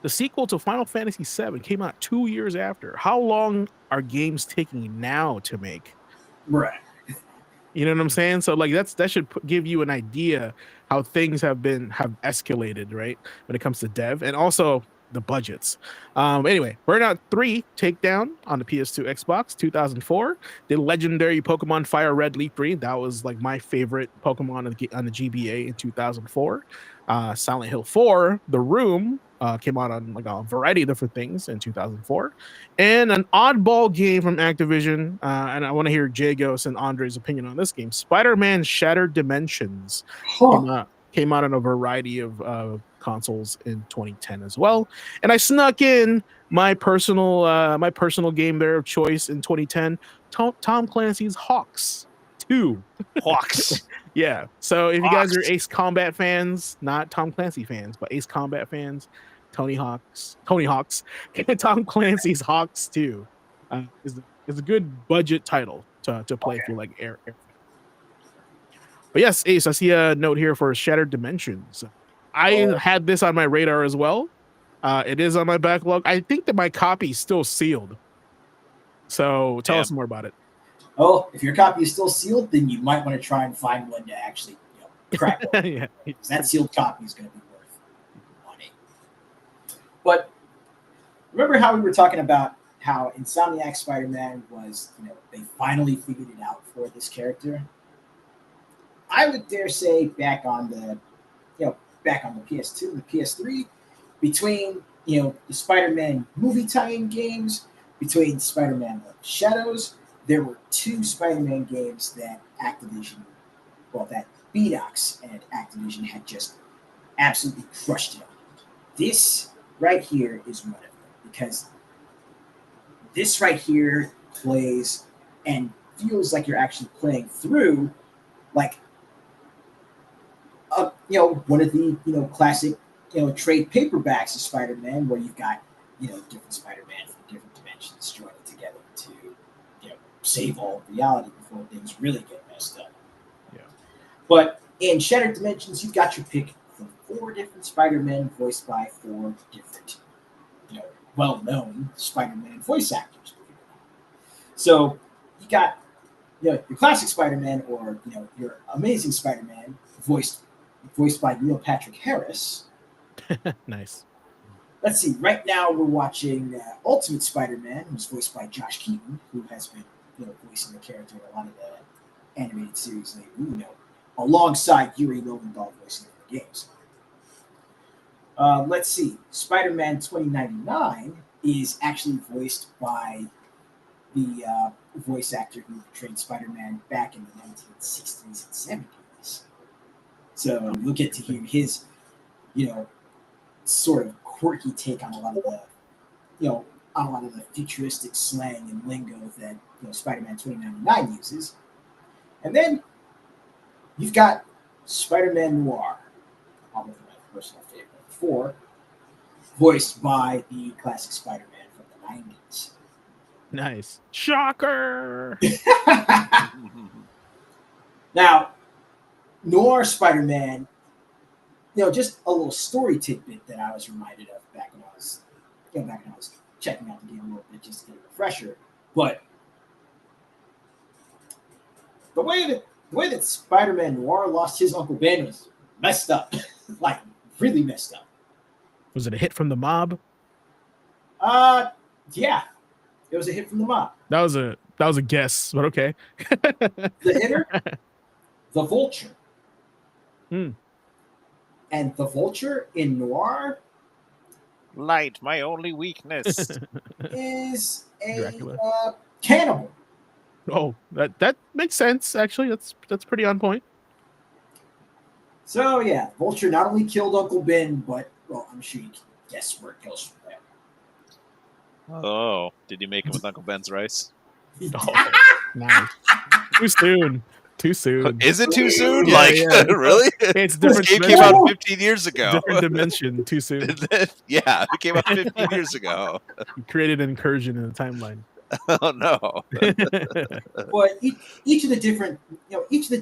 Speaker 4: The sequel to Final Fantasy VII came out 2 years after. How long are games taking now to make?
Speaker 3: Right.
Speaker 4: You know what I'm saying? So like that should give you an idea how things have escalated, right? When it comes to dev and also the budgets. Anyway, Burnout 3 Takedown on the PS2 Xbox 2004. The legendary Pokemon Fire Red Leaf Green. That was like my favorite Pokemon on the GBA in 2004. Silent Hill 4 The Room came out on like a variety of different things in 2004. And an oddball game from Activision. And I want to hear Jagos and Andre's opinion on this game. Spider-Man Shattered Dimensions came out on a variety of consoles in 2010 as well. And I snuck in my personal game there of choice in 2010, Tom Clancy's Hawks 2.
Speaker 2: Hawks.
Speaker 4: Yeah. So if you guys are Ace Combat fans, not Tom Clancy fans, but Ace Combat fans, Tony Hawk's, Tom Clancy's Hawks 2 is a good budget title to play if you like air. But yes, Ace, I see a note here for Shattered Dimensions. I had this on my radar as well. It is on my backlog. I think that my copy is still sealed. So tell us more about it.
Speaker 3: Oh, if your copy is still sealed, then you might want to try and find one to actually crack one. Yeah. That sealed copy is going to be worth money. But remember how we were talking about how Insomniac Spider-Man was, they finally figured it out for this character? I would dare say back on the PS2 and the PS3, between the Spider-Man movie tie-in games, between Spider-Man Shadows, there were 2 Spider-Man games that that Bedox and Activision had just absolutely crushed it on. This right here is one of them, because this right here plays and feels like you're actually playing through like one of the classic trade paperbacks of Spider-Man, where you've got different Spider-Man from different dimensions joining together to save all of reality before things really get messed up.
Speaker 4: Yeah.
Speaker 3: But in Shattered Dimensions, you've got your pick from 4 different Spider-Men voiced by 4 different well-known Spider-Man voice actors. So you got your classic Spider-Man, or your Amazing Spider-Man voiced by Neil Patrick Harris.
Speaker 4: Nice.
Speaker 3: let's see. Right now, we're watching Ultimate Spider-Man, who's voiced by Josh Keaton, who has been voicing the character in a lot of the animated series lately. Alongside Yuri Lowenthal voicing the games. Let's see. Spider-Man 2099 is actually voiced by the voice actor who portrayed Spider-Man back in the 1960s and 70s. So you'll get to hear his, sort of quirky take on a lot of the, on a lot of the futuristic slang and lingo that Spider-Man 2099 uses. And then you've got Spider-Man Noir, probably my personal favorite before, voiced by the classic Spider-Man from the 90s.
Speaker 4: Nice. Shocker!
Speaker 3: Now, Noir Spider-Man, just a little story tidbit that I was reminded of back when I was checking out the game a little bit just to get a refresher. But the way that Spider-Man Noir lost his Uncle Ben was messed up, like really messed up.
Speaker 4: Was it a hit from the mob?
Speaker 3: Yeah, it was a hit from the mob.
Speaker 4: That was a guess, but okay.
Speaker 3: The hitter, the Vulture. And the Vulture in Noir,
Speaker 2: light, my only weakness,
Speaker 3: is a
Speaker 4: Dracula.
Speaker 3: Cannibal.
Speaker 4: Oh, that makes sense. Actually, that's pretty on point.
Speaker 3: So yeah, Vulture not only killed Uncle Ben, but I'm sure you can guess where it goes from there.
Speaker 2: Oh, did you make him with Uncle Ben's rice?
Speaker 4: Oh, nice. Too soon.
Speaker 2: Is it too soon?
Speaker 4: Yeah.
Speaker 2: Really?
Speaker 4: It's different.
Speaker 2: This game came out 15 years ago.
Speaker 4: Different dimension. Too soon.
Speaker 2: Yeah, it came out 15 years ago.
Speaker 4: You created an incursion in the timeline.
Speaker 2: Oh no!
Speaker 3: But each of the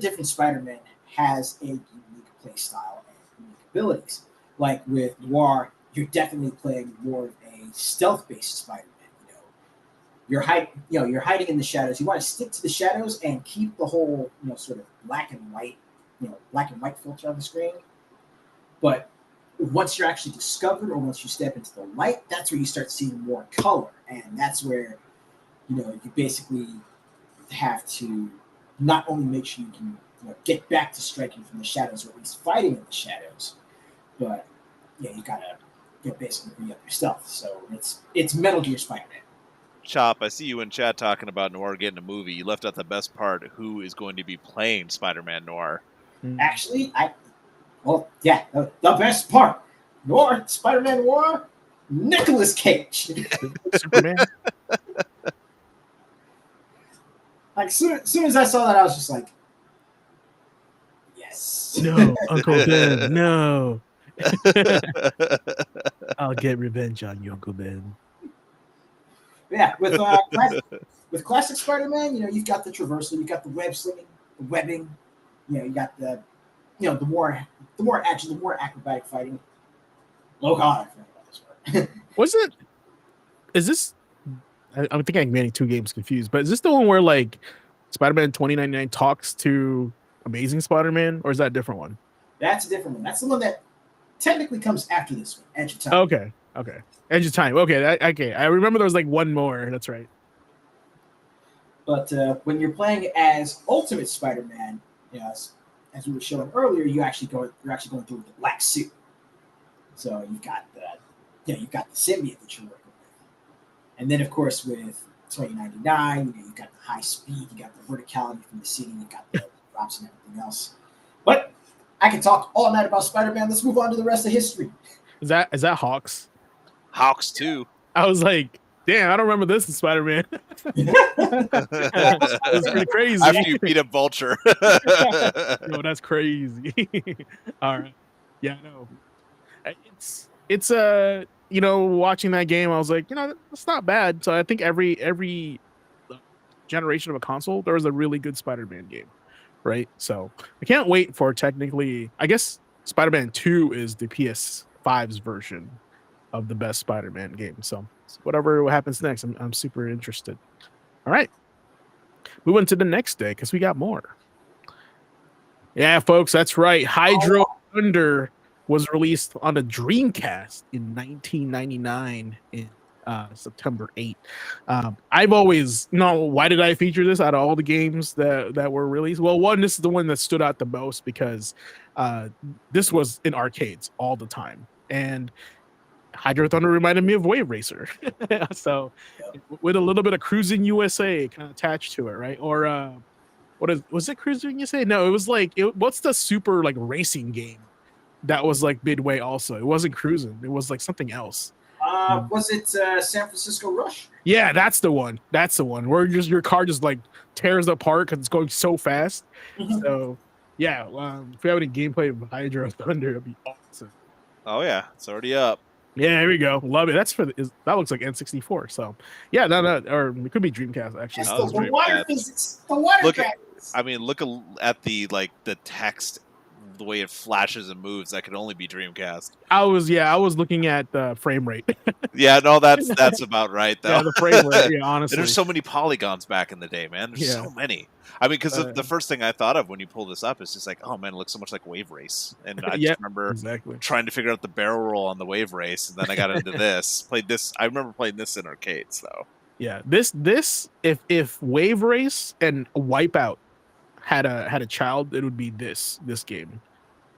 Speaker 3: different Spider-Men has a unique play style and unique abilities. Like with Noir, you're definitely playing more of a stealth-based Spider-Man. You're hiding in the shadows. You want to stick to the shadows and keep the whole sort of black and white filter on the screen. But once you're actually discovered, or once you step into the light, that's where you start seeing more color, and that's where you basically have to not only make sure you can get back to striking from the shadows, or at least fighting in the shadows, but you gotta basically re-up your stealth. So it's Metal Gear Spider-Man.
Speaker 2: Chop, I see you in chat talking about Noir getting a movie. You left out the best part. Who is going to be playing Spider-Man Noir?
Speaker 3: Actually, the best part. Noir, Spider-Man Noir, Nicolas Cage.
Speaker 4: Superman.
Speaker 3: Like, soon as I saw that, I was just like, yes.
Speaker 4: No, Uncle Ben, no. I'll get revenge on you, Uncle Ben.
Speaker 3: Yeah, with classic Spider-Man, you've got the traversal, you've got the web slinging, the webbing, you got the more action, the more acrobatic fighting. Oh God, I forgot about this part.
Speaker 4: Is this? I think I'm getting two games confused, but is this the one where like Spider-Man 2099 talks to Amazing Spider-Man, or is that a different one?
Speaker 3: That's a different one. That's the one that technically comes after this one, Edge of Time.
Speaker 4: Okay. Edge of Time. Okay. I remember there was like one more. That's right.
Speaker 3: But when you're playing as Ultimate Spider-Man, as we were showing earlier, you're actually going through with the black suit. So you've got the symbiote that you're working with, and then of course with 2099, you've got the high speed, you got the verticality from the city, you got the drops and everything else. But I can talk all night about Spider-Man. Let's move on to the rest of history.
Speaker 4: Is that Hawks?
Speaker 2: Hawks too.
Speaker 4: I was like, damn, I don't remember this in Spider-Man. That was pretty crazy.
Speaker 2: After you beat a Vulture.
Speaker 4: No, that's crazy. All right. Yeah, no. It's watching that game, I was like, it's not bad. So I think every generation of a console, there was a really good Spider-Man game, right? So I can't wait for technically, I guess Spider-Man 2 is the PS5's version of the best Spider-Man game. So whatever happens next, I'm super interested. All right. We went to the next day because we got more. Yeah, folks, that's right. Hydro Thunder was released on a Dreamcast in 1999 in September 8th. I've always why did I feature this out of all the games that were released? Well, one, this is the one that stood out the most because this was in arcades all the time, and Hydro Thunder reminded me of Wave Racer. So with a little bit of Cruising USA kind of attached to it, right? Or was it Cruising USA? No, it was like what's the super like racing game that was like Midway also? It wasn't Cruising, it was like something else.
Speaker 3: Was it San Francisco Rush?
Speaker 4: Yeah, that's the one. That's the one where just your car just like tears apart because it's going so fast. So yeah, if we have any gameplay of Hydro Thunder, it'd be awesome.
Speaker 2: Oh yeah, it's already up.
Speaker 4: Yeah, here we go. Love it. That's for that looks like N64. So yeah, no, or it could be Dreamcast actually.
Speaker 3: The water physics. The water physics.
Speaker 2: I mean, look at the the text, the way it flashes and moves. That could only be Dreamcast.
Speaker 4: I was looking at the frame rate.
Speaker 2: Yeah, no, that's about right though.
Speaker 4: Yeah, the frame rate. Yeah, honestly.
Speaker 2: There's so many polygons back in the day, man. There's so many. I mean, because the first thing I thought of when you pull this up is just like, oh man, it looks so much like Wave Race. And I just remember trying to figure out the barrel roll on the Wave Race, and then I got into this. Played this. I remember playing this in arcades though.
Speaker 4: Yeah, this if Wave Race and Wipeout had a child, it would be this game,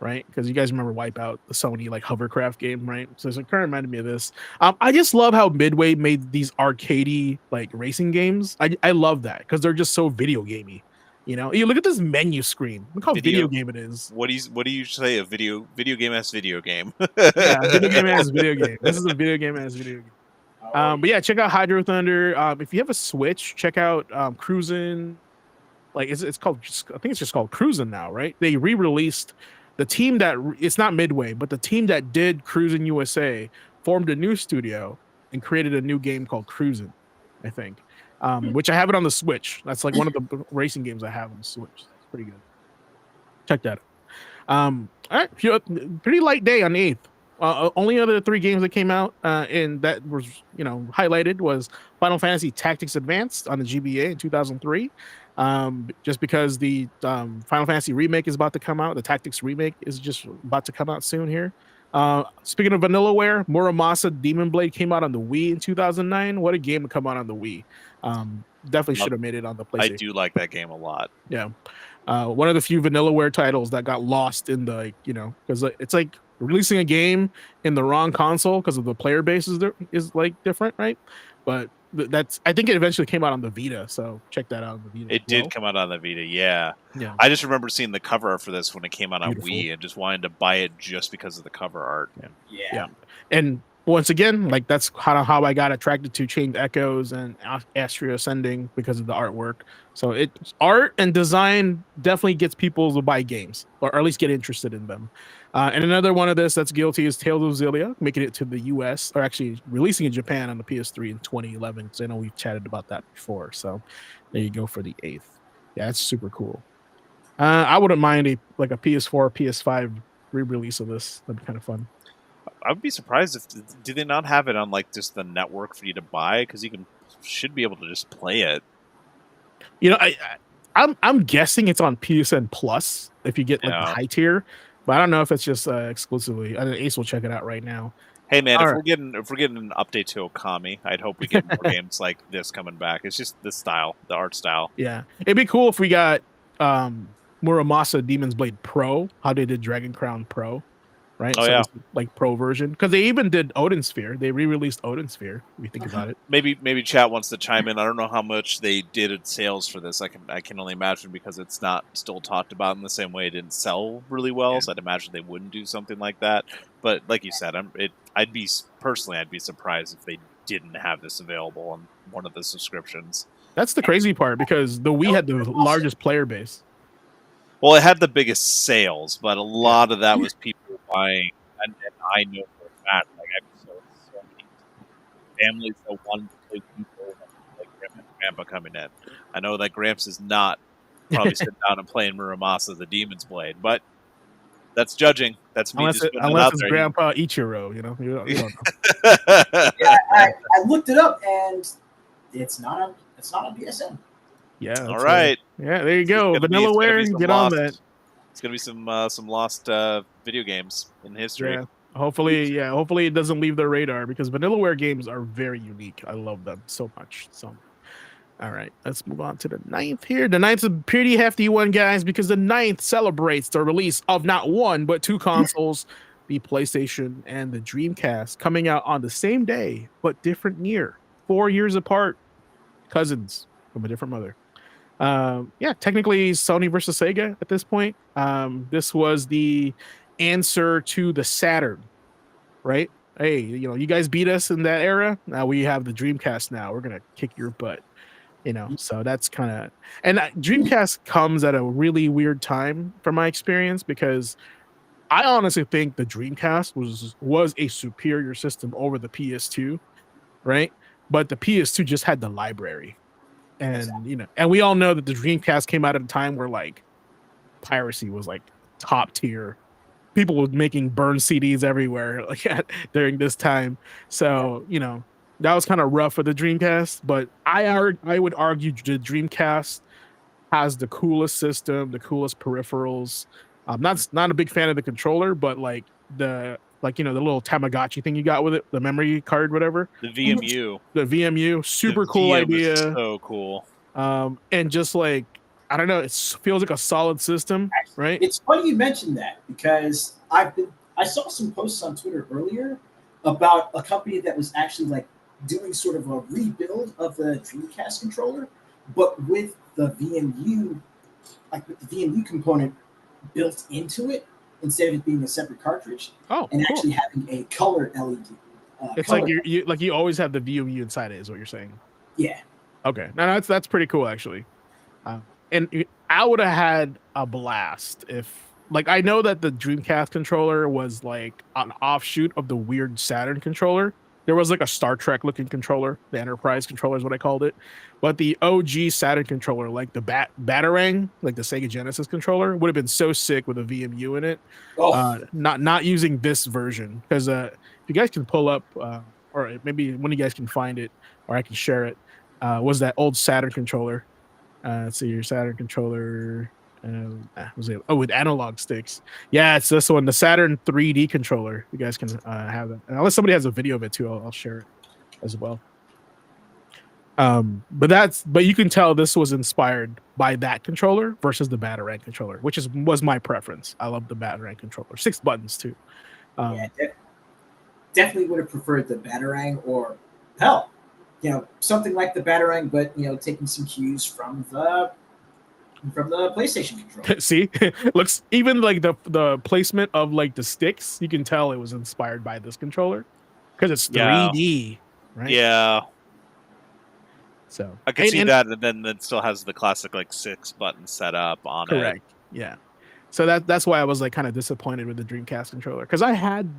Speaker 4: right? Because you guys remember Wipeout, the Sony like hovercraft game, right? So it kind of reminded me of this. I just love how Midway made these arcadey like racing games. I love that because they're just so video gamey. You know, you look at this menu screen. Look how video game it is.
Speaker 2: What do you say? A video game as video game?
Speaker 4: Yeah, video game as video game. This is a video game as video game. But yeah, check out Hydro Thunder. If you have a Switch, check out Cruisin'. Like it's called, I think it's just called Cruisin' now, right? They re-released the team that it's not Midway, but the team that did Cruisin' USA formed a new studio and created a new game called Cruisin', I think. Which I have it on the Switch. That's like one of the racing games I have on the Switch. It's pretty good. Check that out. All right, pretty light day on the 8th. Only other 3 games that came out and that was highlighted was Final Fantasy Tactics Advanced on the GBA in 2003. Just because the Final Fantasy remake is about to come out, the Tactics remake is just about to come out soon here. Speaking of Vanillaware, Muramasa Demon Blade came out on the Wii in 2009. What a game to come out on the Wii. Definitely should have made it on the PlayStation.
Speaker 2: I do like that game a lot.
Speaker 4: Yeah. One of the few Vanillaware titles that got lost in the, because it's like releasing a game in the wrong console because of the player base is like different, right? But I think it eventually came out on the Vita, so check that out on the Vita.
Speaker 2: It did come out on the Vita, yeah. I just remember seeing the cover art for this when it came out on Wii and just wanted to buy it just because of the cover art.
Speaker 3: Yeah.
Speaker 4: And once again, like that's how I got attracted to Chained Echoes and Astro Ascending because of the artwork. So art and design definitely gets people to buy games or at least get interested in them. And another one of this that's guilty is Tales of Xillia, making it to the US, or actually releasing in Japan on the PS3 in 2011. Because I know we've chatted about that before. So there you go for the 8th. Yeah, it's super cool. I wouldn't mind a PS4, PS5 re-release of this. That'd be kind of fun.
Speaker 2: I would be surprised if do they not have it on like just the network for you to buy, because you should be able to just play it.
Speaker 4: I'm guessing it's on PSN Plus if you get like the high tier, but I don't know if it's just exclusively. I know Ace will check it out right now.
Speaker 2: Hey man, if we're getting an update to Okami, I'd hope we get more games like this coming back. It's just the style, the art style. Yeah,
Speaker 4: it'd be cool if we got Muramasa Demon's Blade Pro, how they did Dragon Crown Pro. Right?
Speaker 2: Oh, yeah.
Speaker 4: Like pro version. Because they even did Odin Sphere. They re-released Odin Sphere, if you think about it.
Speaker 2: Maybe chat wants to chime in. I don't know how much they did in sales for this. I can only imagine because it's not still talked about in the same way. It didn't sell really well, so I'd imagine they wouldn't do something like that. But like you said, I'd be surprised if they didn't have this available on one of the subscriptions.
Speaker 4: That's the crazy part, because the Wii had the largest player base.
Speaker 2: Well, it had the biggest sales, but a lot of that was people buying, and I know for a fact, like I've sold so many families that wanted to play people, like Grandma and Grandpa coming in. I know that Gramps is not probably sitting down and playing Muramasa the Demon's Blade, but that's judging. That's me
Speaker 4: unless
Speaker 2: just putting
Speaker 4: unless
Speaker 2: it out
Speaker 4: it's
Speaker 2: there.
Speaker 4: Grandpa Ichiro, you don't know.
Speaker 3: Yeah, I looked it up and it's not on PSN.
Speaker 4: Yeah.
Speaker 2: All right.
Speaker 4: Yeah, there you go. Vanillaware, get on that.
Speaker 2: It's gonna be some lost video games in history.
Speaker 4: Yeah. Hopefully it doesn't leave their radar because Vanillaware games are very unique. I love them so much. So, all right, let's move on to the 9th here. The 9th's a pretty hefty one, guys, because the 9th celebrates the release of not one but two consoles, the PlayStation and the Dreamcast, coming out on the same day but different year, 4 years apart, cousins from a different mother. Yeah, technically Sony versus Sega at this point. This was the answer to the Saturn, right? Hey, you guys beat us in that era. Now we have the Dreamcast. Now we're gonna kick your butt. So that's kind of, and Dreamcast comes at a really weird time from my experience because I honestly think the Dreamcast was a superior system over the PS2, right? But the PS2 just had the library. And and we all know that the Dreamcast came out at a time where like piracy was like top tier. People were making burn CDs everywhere like during this time. So that was kind of rough for the Dreamcast. But I would argue the Dreamcast has the coolest system, the coolest peripherals. I'm not a big fan of the controller, but like the little Tamagotchi thing you got with it, the memory card, whatever.
Speaker 2: The VMU.
Speaker 4: Super cool idea.
Speaker 2: So cool.
Speaker 4: And just like, I don't know, it feels like a solid system, right?
Speaker 3: It's funny you mentioned that because I saw some posts on Twitter earlier about a company that was actually like doing sort of a rebuild of the Dreamcast controller, but with the VMU, like with the VMU component built into it instead of it being a separate cartridge.
Speaker 4: Oh,
Speaker 3: and
Speaker 4: cool.
Speaker 3: Actually having a colored LED.
Speaker 4: It's like you always have the VMU inside it, is what you're saying.
Speaker 3: Yeah.
Speaker 4: Okay, now that's pretty cool actually. And I would have had a blast if, like, I know that the Dreamcast controller was like an offshoot of the weird Saturn controller. There was like a Star Trek looking controller, the Enterprise controller is what I called it. But the OG Saturn controller, like the Batarang, like the Sega Genesis controller, would have been so sick with a VMU in it.
Speaker 3: Oh.
Speaker 4: Not using this version, because if you guys can pull up, or maybe one of you guys can find it, or I can share it, was that old Saturn controller. Let's see your Saturn controller. Was it? Oh, with analog sticks. Yeah, it's this one, the Saturn 3D controller. You guys can have it. Unless somebody has a video of it too, I'll share it as well. But you can tell this was inspired by that controller versus the Batarang controller, which was my preference. I love the Batarang controller. 6 buttons too.
Speaker 3: Definitely would have preferred the Batarang, or hell, something like the Batarang, but taking some cues from the PlayStation controller.
Speaker 4: See, looks even like the placement of like the sticks. You can tell it was inspired by this controller because it's 3D, right?
Speaker 2: Yeah.
Speaker 4: So
Speaker 2: I can see that, and then it still has the classic like 6 button setup on it.
Speaker 4: Correct. Yeah. So that's why I was like kind of disappointed with the Dreamcast controller, because I had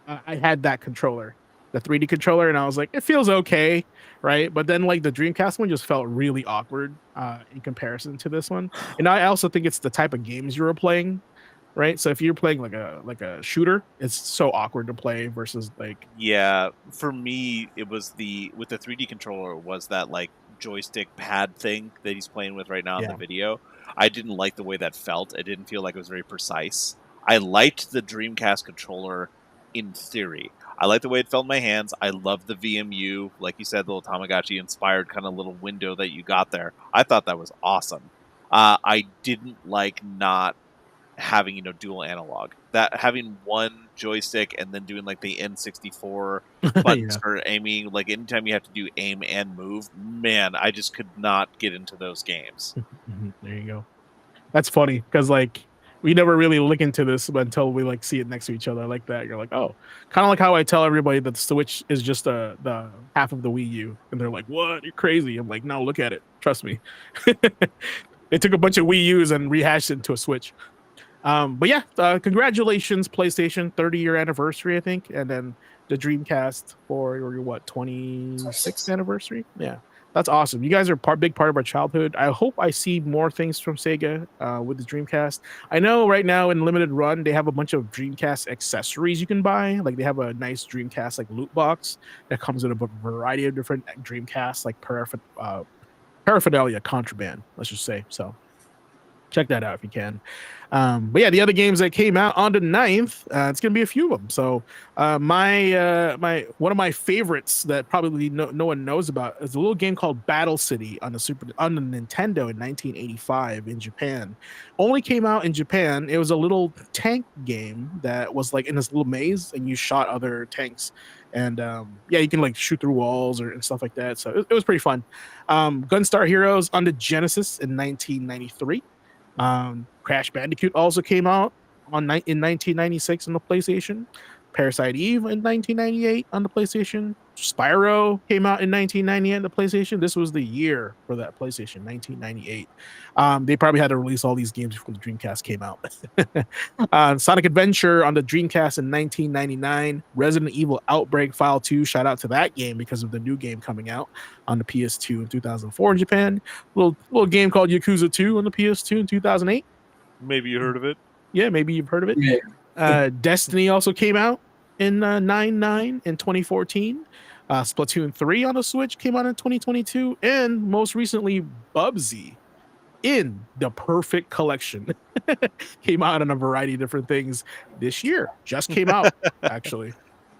Speaker 4: that controller, the 3D controller, and I was like, it feels okay, right? But then like the Dreamcast one just felt really awkward in comparison to this one. And I also think it's the type of games you were playing, right? So if you're playing like a shooter, it's so awkward to play versus like.
Speaker 2: Yeah, for me, it was with the 3D controller was that like joystick pad thing that he's playing with right now in the video. I didn't like the way that felt. It didn't feel like it was very precise. I liked the Dreamcast controller in theory. I like the way it felt in my hands. I love the VMU, like you said, the little Tamagotchi inspired kind of little window that you got there. I thought that was awesome. I didn't like not having dual analog. That having one joystick and then doing like the N64 buttons for aiming, like anytime you have to do aim and move, man, I just could not get into those games.
Speaker 4: There you go. That's funny because like we never really look into this until we like see it next to each other like that. You're like, oh, kind of like how I tell everybody that the Switch is just the half of the Wii U, and they're like, what? You're crazy. I'm like, no, look at it. Trust me. They took a bunch of Wii U's and rehashed it into a Switch. But yeah, congratulations, PlayStation 30-year anniversary, I think, and then the Dreamcast for your 26th anniversary. Yeah, that's awesome. You guys are big part of our childhood. I hope I see more things from Sega with the Dreamcast. I know right now in limited run they have a bunch of Dreamcast accessories you can buy. Like they have a nice Dreamcast like loot box that comes in a variety of different Dreamcast like paraphernalia, contraband, let's just say. So check that out if you can. But yeah, the other games that came out on the 9th, it's gonna be a few of them. So my one of my favorites that probably no one knows about is a little game called Battle City on the Nintendo in 1985 in Japan. Only came out in Japan. It was a little tank game that was like in this little maze, and you shot other tanks. And yeah, you can like shoot through walls and stuff like that. So it was pretty fun. Gunstar Heroes on the Genesis in 1993. Crash Bandicoot also came out in 1996 on the PlayStation. Parasite Eve in 1998 on the PlayStation. Spyro came out in 1998 on the PlayStation. This was the year for that PlayStation, 1998. They probably had to release all these games before the Dreamcast came out. Sonic Adventure on the Dreamcast in 1999. Resident Evil Outbreak File 2. Shout out to that game because of the new game coming out on the PS2 in 2004 in Japan. Little game called Yakuza 2 on the PS2 in 2008.
Speaker 2: Maybe you heard of it.
Speaker 4: Yeah, maybe you've heard of it.
Speaker 3: Yeah.
Speaker 4: Destiny also came out in 9/9 in 2014. Splatoon 3 on the Switch came out in 2022. And most recently, Bubsy in the Perfect Collection came out on a variety of different things this year. Just came out, actually.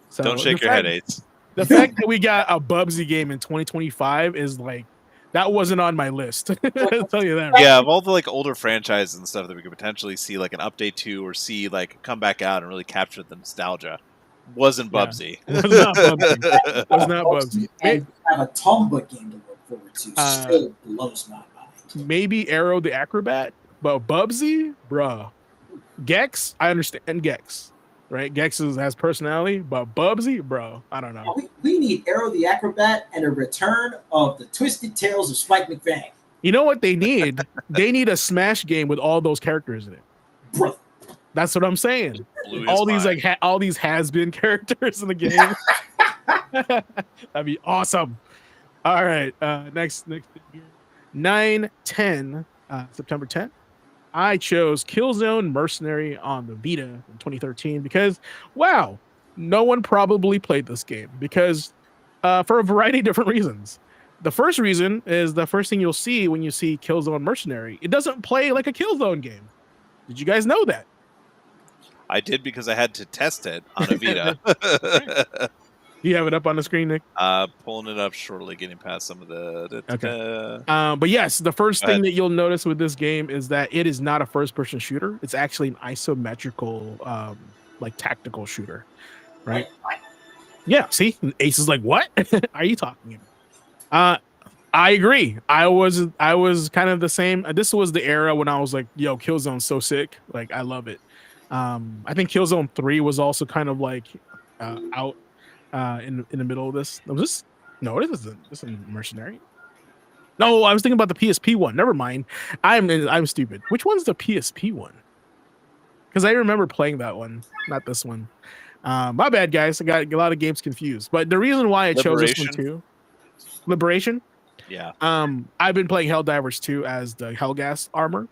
Speaker 4: So
Speaker 2: don't shake your head, Aids.
Speaker 4: The fact that we got a Bubsy game in 2025 is like, that wasn't on my list. I'll tell you that. Right?
Speaker 2: Yeah, of all the like older franchises and stuff that we could potentially see like an update to or see like come back out and really capture the nostalgia, wasn't Bubsy.
Speaker 4: Yeah, was not Bubsy. Was not Bubsy.
Speaker 3: And have a Tomba game to look forward to. Still blows my mind.
Speaker 4: Maybe Arrow the Acrobat, but Bubsy, bruh. Gex, I understand Gex. Right, Gex has personality, but Bubsy, bro, I don't know.
Speaker 3: We need Arrow the Acrobat and a return of the Twisted Tales of Spike McFang.
Speaker 4: You know what they need? They need a Smash game with all those characters in it.
Speaker 3: Bro.
Speaker 4: That's what I'm saying. All these all these has-been characters in the game. That'd be awesome. All right, next 9/10, September 10th. I chose Killzone Mercenary on the Vita in 2013 because, wow, no one probably played this game because for a variety of different reasons. The first reason is the first thing you'll see when you see Killzone Mercenary. It doesn't play like a Killzone game. Did you guys know that?
Speaker 2: I did because I had to test it on a Vita.
Speaker 4: You have it up on the screen, Nick?
Speaker 2: Pulling it up shortly, getting past some of the...
Speaker 4: Okay. But yes, the first thing that you'll notice with this game is that it is not a first-person shooter. It's actually an isometrical, like, tactical shooter, right? Yeah, see? Ace is like, what are you talking about? I agree. I was kind of the same. This was the era when I was like, yo, Killzone's so sick. Like, I love it. I think Killzone 3 was also kind of like out in the middle of this. This isn't Mercenary. No, I was thinking about the PSP one. Never mind. I'm stupid. Which one's the PSP one? Because I remember playing that one, not this one. My bad, guys. I got a lot of games confused. But the reason why I chose this one too, Liberation.
Speaker 2: Yeah.
Speaker 4: I've been playing Helldivers 2 as the Hellgas armor,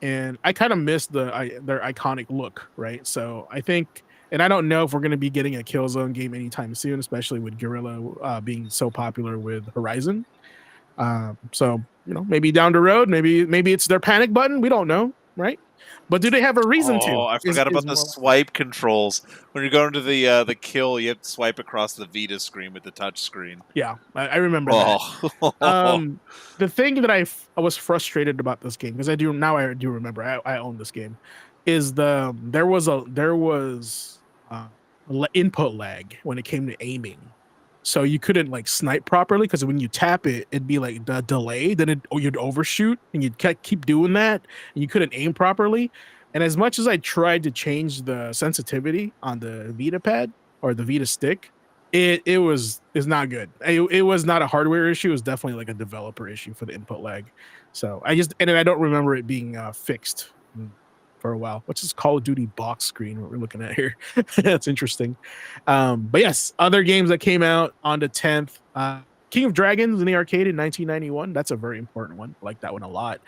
Speaker 4: and I kind of missed their iconic look, right? So I think. And I don't know if we're going to be getting a Killzone game anytime soon, especially with Guerrilla being so popular with Horizon. So, you know, maybe down the road, maybe it's their panic button. We don't know, right? But do they have a reason to?
Speaker 2: Oh, I forgot about the swipe controls. When you're going to the kill, you have to swipe across the Vita screen with the touch screen.
Speaker 4: Yeah, I remember that. The thing that I was frustrated about this game, because I do remember I own this game, is there was input lag when it came to aiming, so you couldn't like snipe properly because when you tap it, it'd be like the delay, then you'd overshoot and you'd keep doing that, and you couldn't aim properly. And as much as I tried to change the sensitivity on the Vita pad or the Vita stick, it's not good. It was not a hardware issue. It was definitely like a developer issue for the input lag. So I don't remember it being fixed for a while, which is Call of Duty box screen, what we're looking at here. That's interesting. But yes, other games that came out on the 10th, King of Dragons in the arcade in 1991. That's a very important one. I like that one a lot.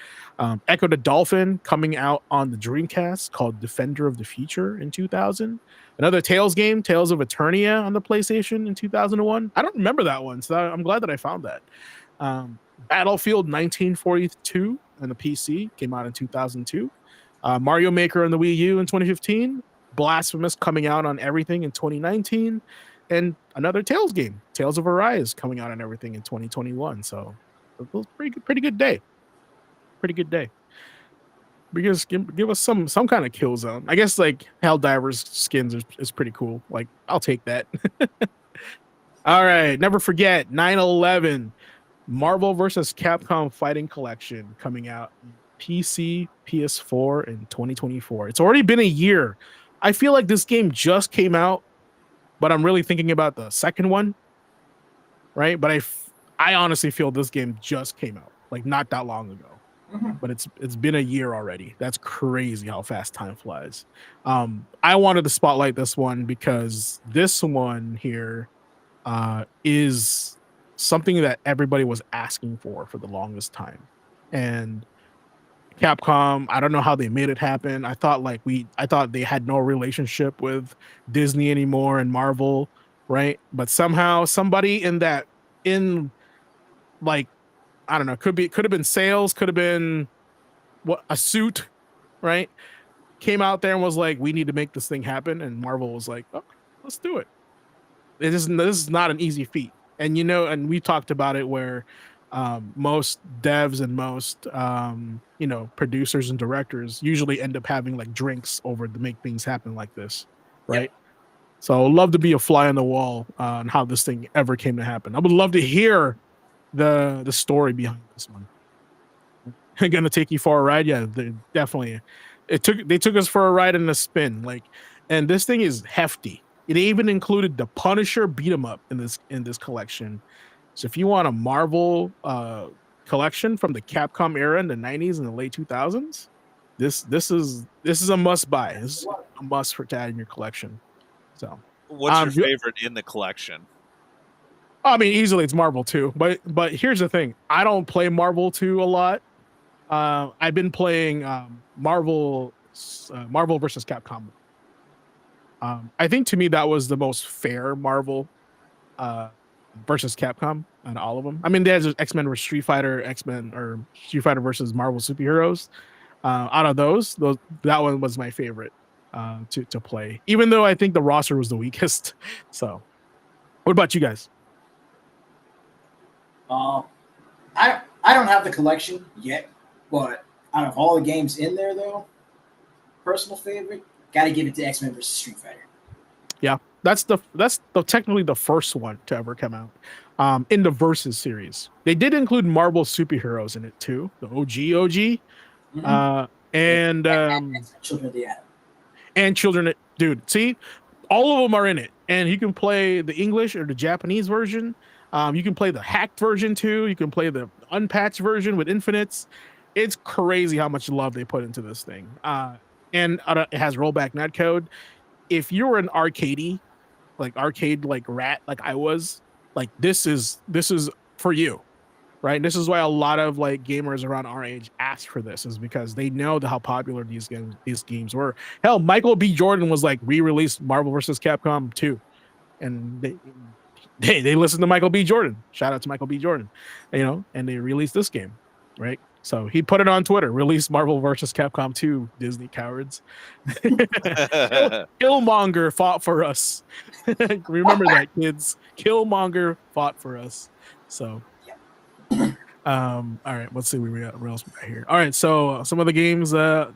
Speaker 4: Echo the Dolphin coming out on the Dreamcast called Defender of the Future in 2000. Another Tales game, Tales of Eternia on the PlayStation in 2001. I don't remember that one, so I'm glad that I found that. Battlefield 1942 on the PC, came out in 2002. Mario Maker on the Wii U in 2015. Blasphemous coming out on everything in 2019. And another Tales game, Tales of Arise, coming out on everything in 2021. So it was pretty good day. Pretty good day. Because give us some kind of kill zone. I guess like Helldivers skins is pretty cool. Like I'll take that. All right, never forget 9/11 Marvel vs. Capcom Fighting Collection coming out PC, PS4 in 2024. It's already been a year. I feel like this game just came out, but I'm really thinking about the second one, right? But I honestly feel this game just came out, like not that long ago. But it's been a year already. That's crazy how fast time flies. I wanted to spotlight this one because this one here is something that everybody was asking for the longest time. And Capcom, I don't know how they made it happen. I thought they had no relationship with Disney anymore and Marvel, right? But somehow somebody in like, I don't know, could have been sales, could have been a suit, right? Came out there and was like, we need to make this thing happen. And Marvel was like, oh, let's do it. This is not an easy feat. And and we talked about it where most devs and most producers and directors usually end up having like drinks over to make things happen like this, right? Yep. So I'd love to be a fly on the wall on how this thing ever came to happen. I would love to hear the story behind this one. Gonna take you for a ride? Yeah, definitely. They took us for a ride in a spin, and this thing is hefty. It even included the Punisher beat 'em up in this collection. So if you want a Marvel collection from the Capcom era in the 90s and the late 2000s, this is a must buy. This is a must to add in your collection. So
Speaker 2: what's your favorite in the collection?
Speaker 4: I mean, easily it's Marvel 2. But here's the thing. I don't play Marvel 2 a lot. I've been playing Marvel versus Capcom. I think to me that was the most fair Marvel versus Capcom on all of them. I mean, there's X-Men versus Street Fighter, or Street Fighter versus Marvel superheroes. Out of those, that one was my favorite to play, even though I think the roster was the weakest. So, what about you guys?
Speaker 3: I don't have the collection yet, but out of all the games in there, though, personal favorite, got to give it to X-Men versus Street Fighter.
Speaker 4: Yeah, that's technically the first one to ever come out in the Versus series. They did include Marvel superheroes in it too, the OG, and
Speaker 3: Children of the Atom.
Speaker 4: And Children, dude. See, all of them are in it, and you can play the English or the Japanese version. You can play the hacked version too. You can play the unpatched version with infinites. It's crazy how much love they put into this thing. And it has rollback netcode. If you're an arcade rat like I was, like this is for you, right? And this is why a lot of like gamers around our age ask for this, is because they know how popular these games were. Hell, Michael B. Jordan was like re-released Marvel vs. Capcom 2, and they listened to Michael B. Jordan. Shout out to Michael B. Jordan, and they released this game, right? So he put it on Twitter, release Marvel vs. Capcom 2, Disney cowards. Killmonger fought for us. Remember that, kids. Killmonger fought for us. So, all right, let's see what else we got here. All right, so some of the games to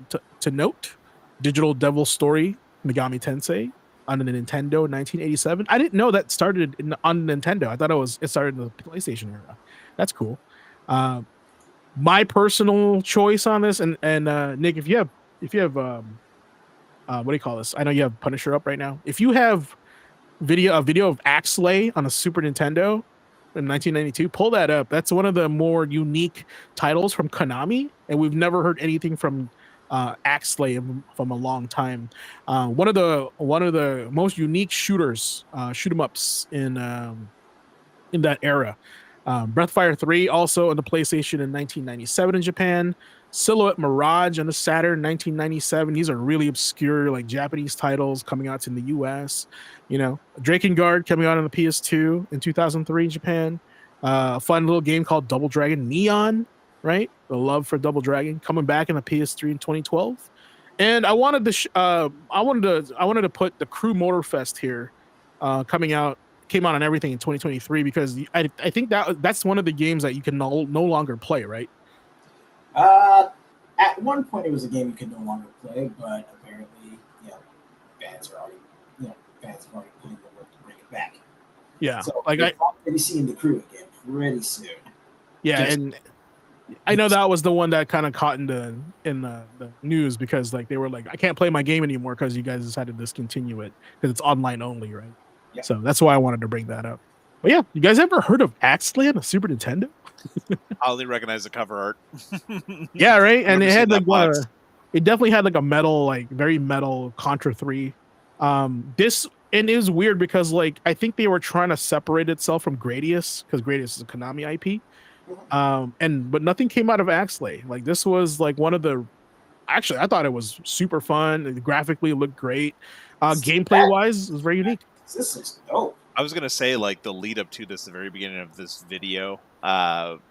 Speaker 4: note: Digital Devil Story, Megami Tensei on the Nintendo 1987. I didn't know that started on Nintendo. I thought it started in the PlayStation era. That's cool. My personal choice on this, and Nick, if you have what do you call this? I know you have Punisher up right now. If you have a video of Axlay on a Super Nintendo in 1992, pull that up. That's one of the more unique titles from Konami, and we've never heard anything from Axlay from a long time. One of the most unique shoot 'em ups in that era. Breathfire 3 also on the PlayStation in 1997 in Japan. Silhouette Mirage on the Saturn 1997. These are really obscure like Japanese titles coming out in the US. Drakengard coming out on the PS2 in 2003 in Japan. A fun little game called Double Dragon Neon right? The love for Double Dragon coming back in the PS3 in 2012. And I wanted to put the Crew Motorfest here, came out on everything in 2023 because I think that's one of the games that you can no longer play, right?
Speaker 3: At one point, it was a game you could no longer play, but apparently, fans are already, fans have already put in the work to bring it back.
Speaker 4: Yeah,
Speaker 3: So
Speaker 4: like
Speaker 3: we're probably seeing the Crew again pretty soon.
Speaker 4: Yeah, and I know that was the one that kind of caught in the news because like they were like, I can't play my game anymore because you guys decided to discontinue it because it's online only, right?
Speaker 3: Yeah.
Speaker 4: So that's why I wanted to bring that up. But yeah, you guys ever heard of Axley on the Super Nintendo?
Speaker 2: I only recognize the cover art.
Speaker 4: Yeah, right. And it had like
Speaker 2: it
Speaker 4: definitely had like a metal, like very metal Contra 3. This and it was weird because like I think they were trying to separate itself from Gradius because Gradius is a Konami IP. But nothing came out of Axley. Like this was like one of the actually I thought it was super fun. It graphically looked great. Gameplay wise, it was very unique.
Speaker 3: This is dope.
Speaker 2: I was gonna say like the lead up to this, the very beginning of this video. Shout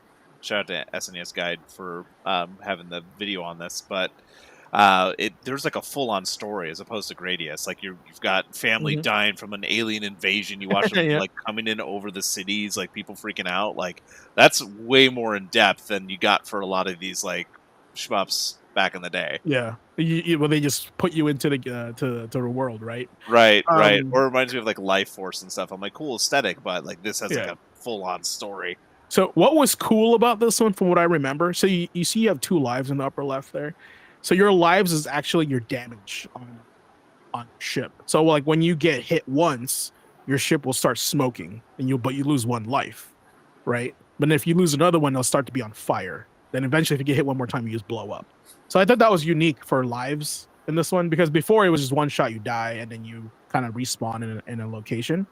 Speaker 2: out to SNES Guide for having the video on this, but there's like a full on story as opposed to Gradius. Like you've got family dying from an alien invasion. You watch them like coming in over the cities, like people freaking out. Like that's way more in depth than you got for a lot of these like shmups back in the day.
Speaker 4: Yeah, well, they just put you into the to the world, right?
Speaker 2: Right. Or it reminds me of like Life Force and stuff. I'm like, cool aesthetic, but like this has like a full on story.
Speaker 4: So what was cool about this one, from what I remember? So you see, you have 2 lives in the upper left there. So your lives is actually your damage on ship. So like when you get hit once, your ship will start smoking, and you lose 1 life, right? But if you lose another one, they'll start to be on fire. Then eventually, if you get hit one more time, you just blow up. So I thought that was unique for lives in this one because before it was just 1 shot, you die, and then you kind of respawn in a location.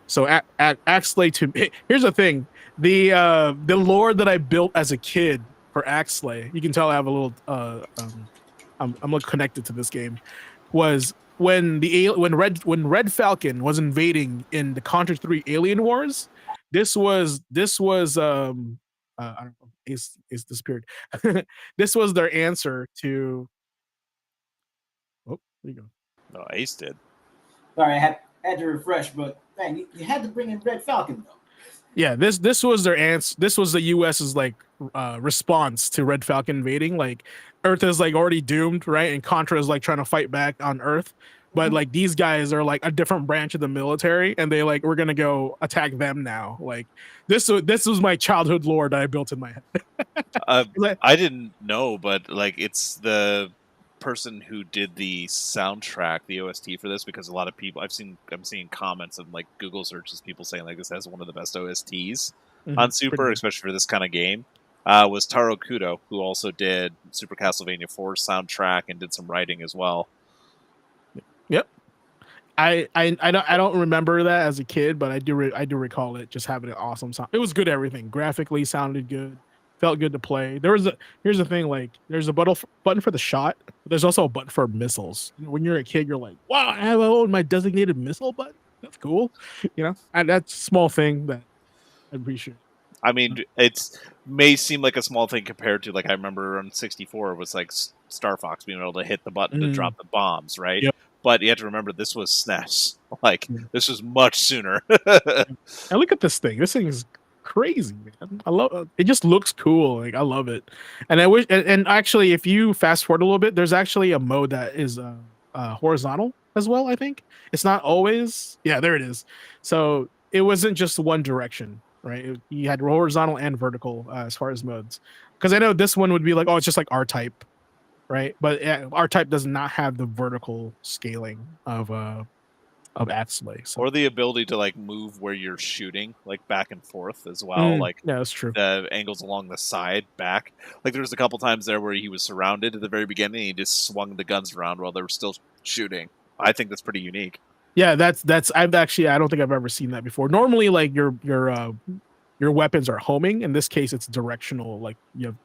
Speaker 4: So Axley here's the thing: the lore that I built as a kid for Axley, you can tell I have a little I'm a little connected to this game. Was when Red Falcon was invading in the Contra 3 Alien Wars. This was I don't know, Ace disappeared. This was their answer to. Oh, there you go.
Speaker 2: No, Ace did.
Speaker 3: Sorry, I had to refresh, but man, you had to bring in Red Falcon though.
Speaker 4: Yeah, this was their answer. This was the U.S.'s like response to Red Falcon invading. Like Earth is like already doomed, right? And Contra is like trying to fight back on Earth. But like these guys are like a different branch of the military, and they like we're gonna go attack them now. Like this was my childhood lore that I built in my head.
Speaker 2: I didn't know, but like it's the person who did the soundtrack, the OST for this, because a lot of people I'm seeing comments and like Google searches, people saying like this has one of the best OSTs on Super, especially for this kind of game. Was Taro Kudo, who also did Super Castlevania 4 soundtrack and did some writing as well.
Speaker 4: Yep. I don't remember that as a kid, but I do recall it just having an awesome sound. It was good, everything graphically sounded good, felt good to play. Here's the thing, like there's a button for the shot, but there's also a button for missiles. When you're a kid, you're like, wow, I have my designated missile button. That's cool, and that's a small thing that I appreciate.
Speaker 2: I mean, it may seem like a small thing compared to like I remember on 64 it was like Star Fox being able to hit the button to drop the bombs, right? Yep. But you have to remember this was SNES. Like this was much sooner.
Speaker 4: And look at this thing. This thing is crazy, man. I love it. It just looks cool. Like I love it. And I wish. And actually, if you fast forward a little bit, there's actually a mode that is horizontal as well. I think it's not always. Yeah, there it is. So it wasn't just one direction, right? You had horizontal and vertical as far as modes. Because I know this one would be like, oh, it's just like R-Type. Right, but R-Type does not have the vertical scaling of Axley,
Speaker 2: or the ability to like move where you're shooting, like back and forth as well. Like
Speaker 4: yeah, that's true.
Speaker 2: The angles along the side, back. Like there was a couple times there where he was surrounded at the very beginning, and he just swung the guns around while they were still shooting. I think that's pretty unique.
Speaker 4: Yeah, that's I don't think I've ever seen that before. Normally, like your weapons are homing. In this case, it's directional. Like you have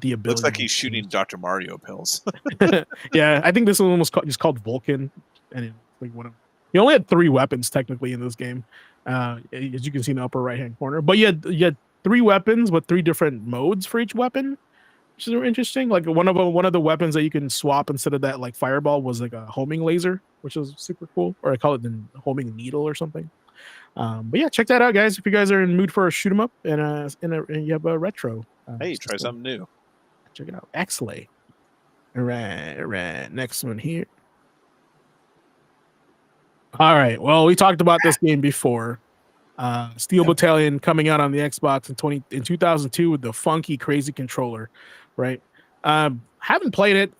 Speaker 4: the ability.
Speaker 2: Looks like he's shooting Dr. Mario pills.
Speaker 4: Yeah, I think this one was called Vulcan, and like you only had 3 weapons technically in this game, as you can see in the upper right hand corner. But you had 3 weapons with 3 different modes for each weapon, which is interesting. Like one of the weapons that you can swap instead of that like fireball was like a homing laser, which is super cool. Or I call it the homing needle or something. But yeah, check that out, guys. If you guys are in the mood for a shoot 'em up and you have a retro,
Speaker 2: Hey, try
Speaker 4: system,
Speaker 2: something new.
Speaker 4: check it out. Axlay. All right. Next one here. All right. Well, we talked about this game before. Steel Battalion coming out on the Xbox in 2002 with the funky, crazy controller, right? Haven't played it.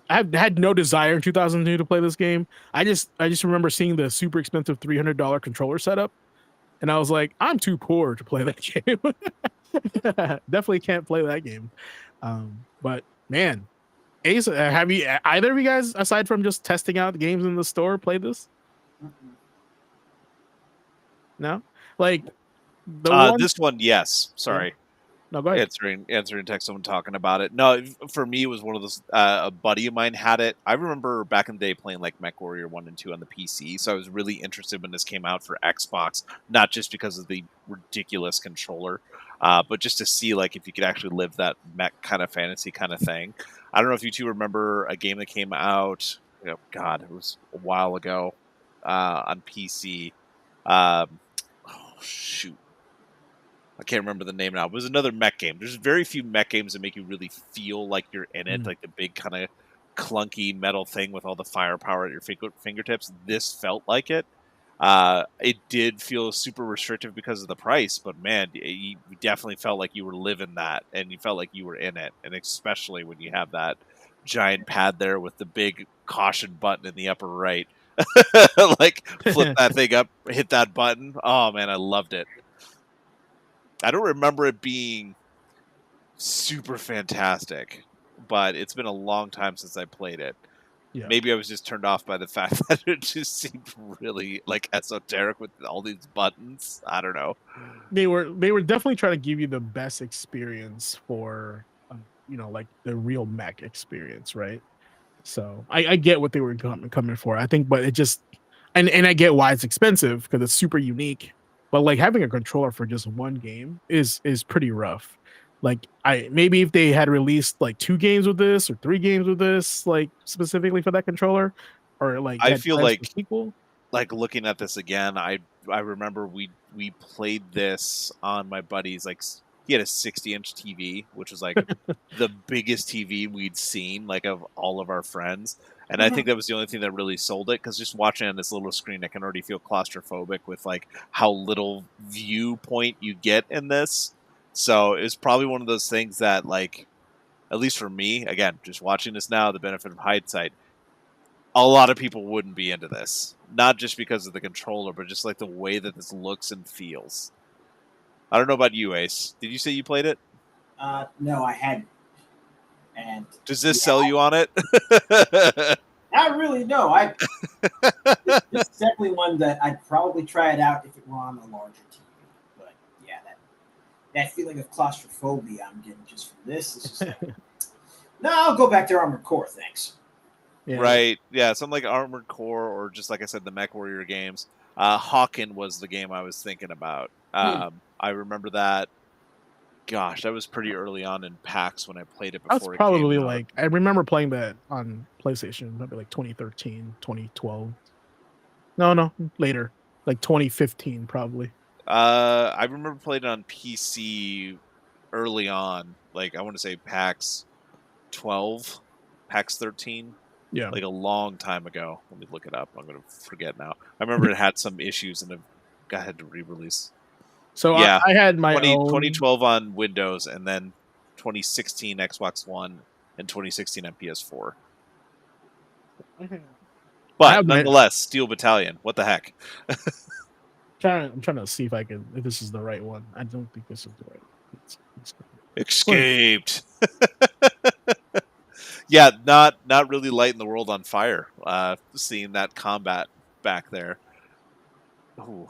Speaker 4: I've had no desire in 2002 to play this game. I just remember seeing the super expensive $300 controller setup, and I was like, I'm too poor to play that game. Definitely can't play that game. But man, Ace, have you either of you guys, aside from just testing out the games in the store, played this? No, like
Speaker 2: this one, yes. Sorry.
Speaker 4: Yeah. No, go ahead.
Speaker 2: Answering text, someone talking about it. No, for me, it was one of those. A buddy of mine had it. I remember back in the day playing like Mech Warrior 1 and 2 on the PC, so I was really interested when this came out for Xbox, not just because of the ridiculous controller, but just to see like if you could actually live that mech kind of fantasy kind of thing. I don't know if you two remember a game that came out. Oh God, it was a while ago on PC. Oh shoot. I can't remember the name now. It was another mech game. There's very few mech games that make you really feel like you're in it, like the big kind of clunky metal thing with all the firepower at your fingertips. This felt like it. It did feel super restrictive because of the price, but man, you definitely felt like you were living that, and you felt like you were in it, and especially when you have that giant pad there with the big caution button in the upper right. Like flip that thing up, hit that button. Oh man, I loved it. I don't remember it being super fantastic, but it's been a long time since I played it. Yeah. Maybe I was just turned off by the fact that it just seemed really like esoteric with all these buttons. I don't know.
Speaker 4: They were definitely trying to give you the best experience for like the real mech experience, right? So I get what they were coming for. I think, but it just and I get why it's expensive because it's super unique. But like having a controller for just one game is pretty rough. Like maybe if they had released like 2 games with this or 3 games with this, like specifically for that controller, or like
Speaker 2: I feel like sequel. Like looking at this again, I remember we played this on my buddy's, like he had a 60-inch TV, which was like the biggest TV we'd seen, like of all of our friends. And I think that was the only thing that really sold it, because just watching on this little screen, I can already feel claustrophobic with like how little viewpoint you get in this. So it's probably one of those things that, like, at least for me, again, just watching this now, the benefit of hindsight, a lot of people wouldn't be into this. Not just because of the controller, but just like the way that this looks and feels. I don't know about you, Ace. Did you say you played it?
Speaker 3: No, I hadn't. And
Speaker 2: does this sell you on it?
Speaker 3: Not really. No, this is definitely one that I'd probably try it out if it were on a larger TV. But yeah, that feeling of claustrophobia I'm getting just from this is just like, no, I'll go back to Armored Core, thanks.
Speaker 2: Yeah. Right. Yeah, something like Armored Core, or just like I said, the Mech Warrior games. Hawken was the game I was thinking about. I remember that. Gosh, that was pretty early on in PAX when I played it before.
Speaker 4: That's probably like, I remember playing that on PlayStation, maybe like 2013, 2012. No, later, like 2015, probably.
Speaker 2: I remember playing it on PC early on, like I want to say PAX 12, PAX 13.
Speaker 4: Yeah,
Speaker 2: like a long time ago. Let me look it up. I'm going to forget now. I remember it had some issues and it had to re-release.
Speaker 4: So yeah, I had my
Speaker 2: 2012 on Windows, and then 2016 Xbox One, and 2016 on PS4. But nonetheless, Steel Battalion. What the heck?
Speaker 4: I'm trying to see if this is the right one. I don't think this is the right one.
Speaker 2: Escaped. Yeah, not really lighting the world on fire. Seeing that combat back there. Ooh.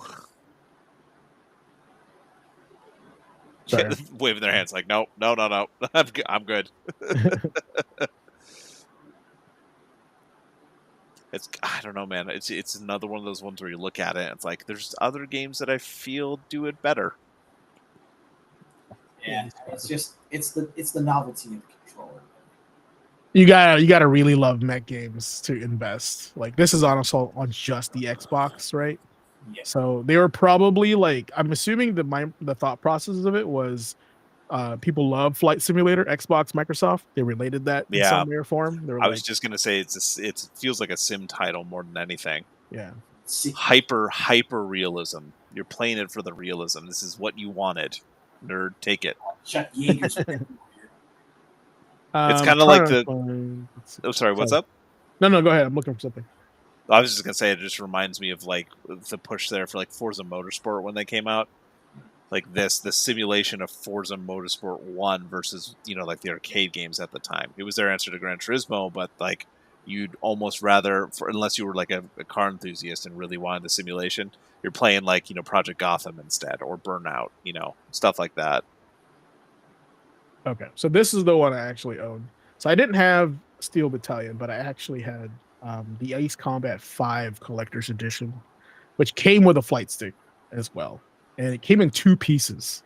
Speaker 2: Waving their hands like, no, I'm good. I don't know, man. It's another one of those ones where you look at it and it's like, there's other games that I feel do it better.
Speaker 3: It's the novelty of the controller.
Speaker 4: You gotta really love mech games to invest. Like this is on just the Xbox, right?
Speaker 3: Yeah.
Speaker 4: So they were probably like, I'm assuming the thought process of it was people love Flight Simulator, Xbox, Microsoft. They related that in some way or form. They were
Speaker 2: was just gonna say it feels like a sim title more than anything.
Speaker 4: Yeah.
Speaker 2: Hyper realism. You're playing it for the realism. This is what you wanted. Nerd, take it.
Speaker 3: Chuck Yeager's.
Speaker 2: It's kind of like the. Oh, sorry. What's up?
Speaker 4: No, go ahead. I'm looking for something.
Speaker 2: I was just gonna say it just reminds me of like the push there for like Forza Motorsport when they came out. Like the simulation of Forza Motorsport 1 versus, like the arcade games at the time. It was their answer to Gran Turismo, but like you'd almost rather, unless you were like a car enthusiast and really wanted the simulation, you're playing like, Project Gotham instead or Burnout, stuff like that.
Speaker 4: Okay, so this is the one I actually owned. So I didn't have Steel Battalion, but I actually had the Ace Combat 5 Collector's Edition, which came with a flight stick as well. And it came in 2 pieces.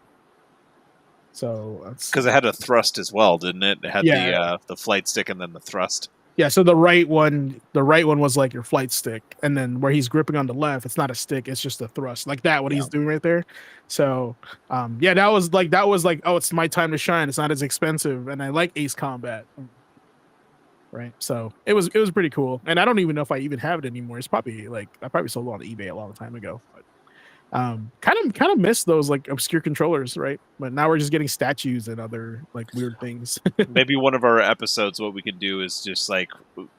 Speaker 4: So that's
Speaker 2: because it had a thrust as well, didn't it? It had the flight stick and then the thrust.
Speaker 4: Yeah, so the right one was like your flight stick, and then where he's gripping on the left, it's not a stick, it's just a thrust, like that. What he's doing right there. So, that was like, oh, it's my time to shine. It's not as expensive, and I like Ace Combat, right? So it was pretty cool, and I don't even know if I even have it anymore. It's probably like I probably sold it on eBay a long time ago. But kind of miss those like obscure controllers, right? But now we're just getting statues and other like weird things.
Speaker 2: Maybe one of our episodes, what we could do is just like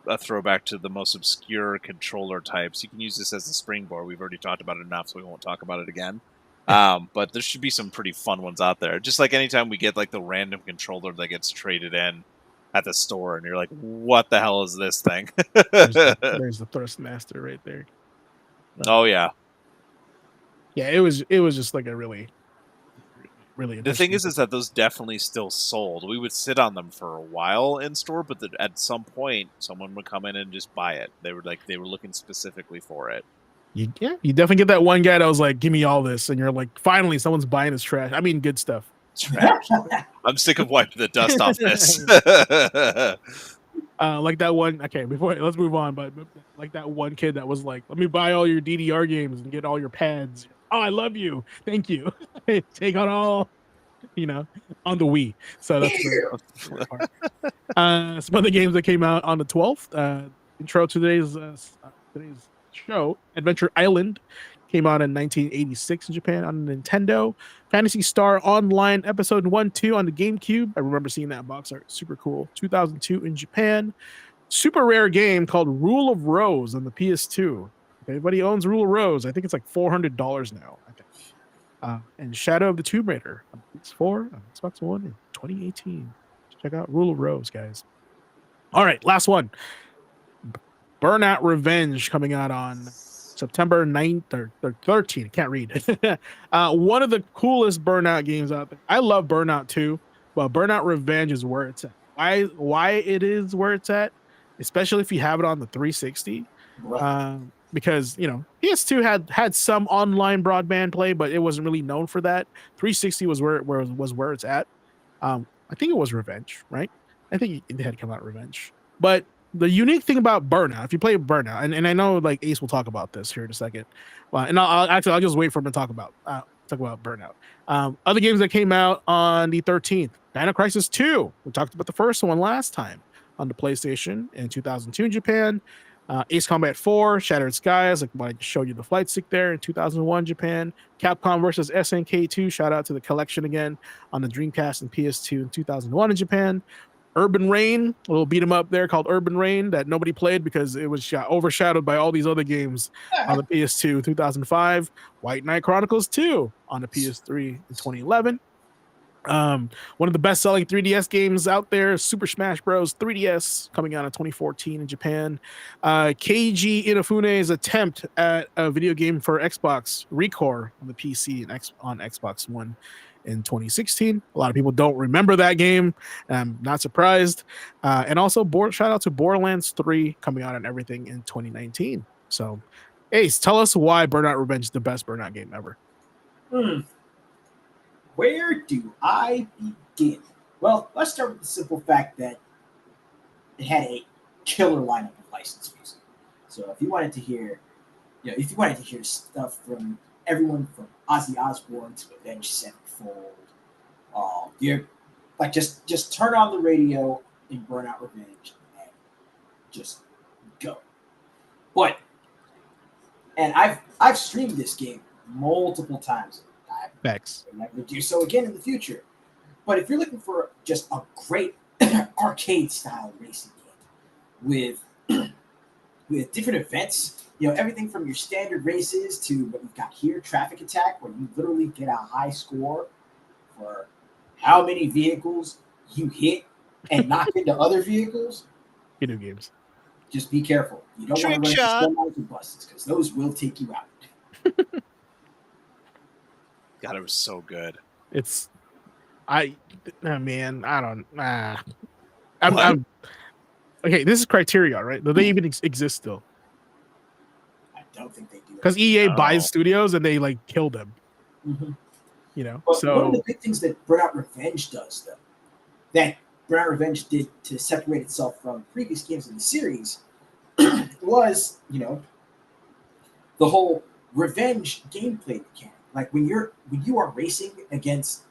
Speaker 2: a throwback to the most obscure controller types. You can use this as a springboard. We've already talked about it enough, so we won't talk about it again. But there should be some pretty fun ones out there. Just like anytime we get like the random controller that gets traded in at the store, and you're like, "What the hell is this thing?"
Speaker 4: there's the Thrust Master right there.
Speaker 2: Oh yeah.
Speaker 4: Yeah, it was just like a really
Speaker 2: the thing is that those definitely still sold. We would sit on them for a while in store, but at some point someone would come in and just buy it. They were looking specifically for it.
Speaker 4: You definitely get that one guy that was like, give me all this, and you're like, finally someone's buying his trash. I mean good stuff.
Speaker 2: Trash. I'm sick of wiping the dust off this.
Speaker 4: Like that one. Okay, let's move on. But like that one kid that was like, let me buy all your DDR games and get all your pads. Oh, I love you. Thank you. Take on all, on the Wii. So that's the part. Some other games that came out on the 12th. Intro to today's show, Adventure Island, came out in 1986 in Japan on Nintendo. Phantasy Star Online Episode 1-2 on the GameCube. I remember seeing that box art. Super cool. 2002 in Japan. Super rare game called Rule of Rose on the PS2. If anybody owns Rule of Rose, I think it's like $400 now. I think. And Shadow of the Tomb Raider on PS4, on Xbox One in 2018. Check out Rule of Rose, guys. All right, last one. Burnout Revenge coming out on September 9th or 13th. I can't read. One of the coolest Burnout games out there. I love Burnout 2, but Burnout Revenge is where it's at. Why it is where it's at, especially if you have it on the 360. Because PS2 had some online broadband play, but it wasn't really known for that. 360 was where it's at. I think it was Revenge, right? I think it had come out Revenge. But the unique thing about Burnout, if you play Burnout, and I know like Ace will talk about this here in a second, and I'll just wait for him to talk about Burnout. Other games that came out on the 13th, Dino Crisis 2. We talked about the first one last time on the PlayStation in 2002 in Japan. Ace Combat 4, Shattered Skies, like I showed you the flight stick there in 2001 Japan. Capcom versus SNK 2, shout out to the collection again on the Dreamcast and PS2 in 2001 in Japan. Urban Reign, a little beat 'em up there called Urban Reign that nobody played because it was overshadowed by all these other games on the PS2 in 2005. White Knight Chronicles 2 on the PS3 in 2011. One of the best-selling 3DS games out there, Super Smash Bros. 3DS, coming out in 2014 in Japan. Keiji Inafune's attempt at a video game for Xbox, Recore, on the PC and on Xbox One in 2016. A lot of people don't remember that game. I'm not surprised. And also, shout out to Borderlands 3 coming out on everything in 2019. So, Ace, tell us why Burnout Revenge is the best Burnout game ever.
Speaker 3: where do I begin? Well, let's start with the simple fact that it had a killer lineup of licensed music. So if you wanted to hear, if you wanted to hear stuff from everyone from Ozzy Osbourne to Avenged Sevenfold, you're like just turn on the radio in Burnout Revenge and just go. But and I've streamed this game multiple times. I'm not going to do so again in the future. But if you're looking for just a great arcade style racing game with different events, everything from your standard races to what we've got here, Traffic Attack, where you literally get a high score for how many vehicles you hit and knock into other vehicles.
Speaker 4: Video games.
Speaker 3: Just be careful. You don't want to run into stone buses because those will take you out.
Speaker 2: God, it was so good.
Speaker 4: Man, I don't. I'm okay. This is Criteria, right? Do they even exist still?
Speaker 3: I don't think they do.
Speaker 4: Because EA buys studios and they like kill them.
Speaker 3: Mm-hmm.
Speaker 4: But
Speaker 3: one of the big things that Burnout Revenge does, though, that Burnout Revenge did to separate itself from previous games in the series, was the whole revenge gameplay mechanic. Like when you are racing against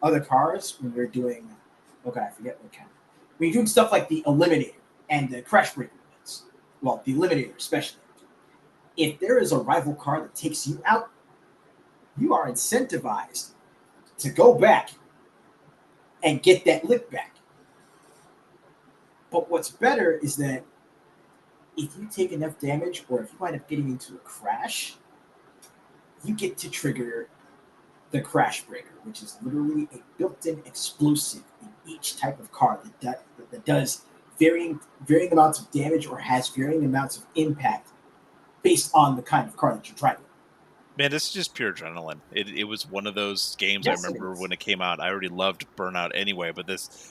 Speaker 3: other cars, when you're doing I forget what kind. When you're doing stuff like the Eliminator and the Crash Breaker events, well, the Eliminator especially, if there is a rival car that takes you out, you are incentivized to go back and get that lick back. But what's better is that if you take enough damage or if you wind up getting into a crash, you get to trigger the Crash Breaker, which is literally a built-in explosive in each type of car that does varying amounts of damage or has varying amounts of impact based on the kind of car that you're driving.
Speaker 2: Man, this is just pure adrenaline. It was one of those games. Yes, I remember when it came out. I already loved Burnout anyway, but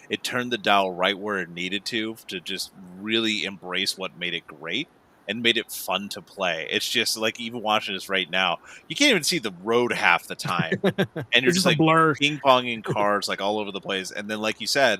Speaker 2: it turned the dial right where it needed to just really embrace what made it great and made it fun to play. It's just like even watching this right now, you can't even see the road half the time, and you're just like ping-ponging cars like all over the place. And then, like you said,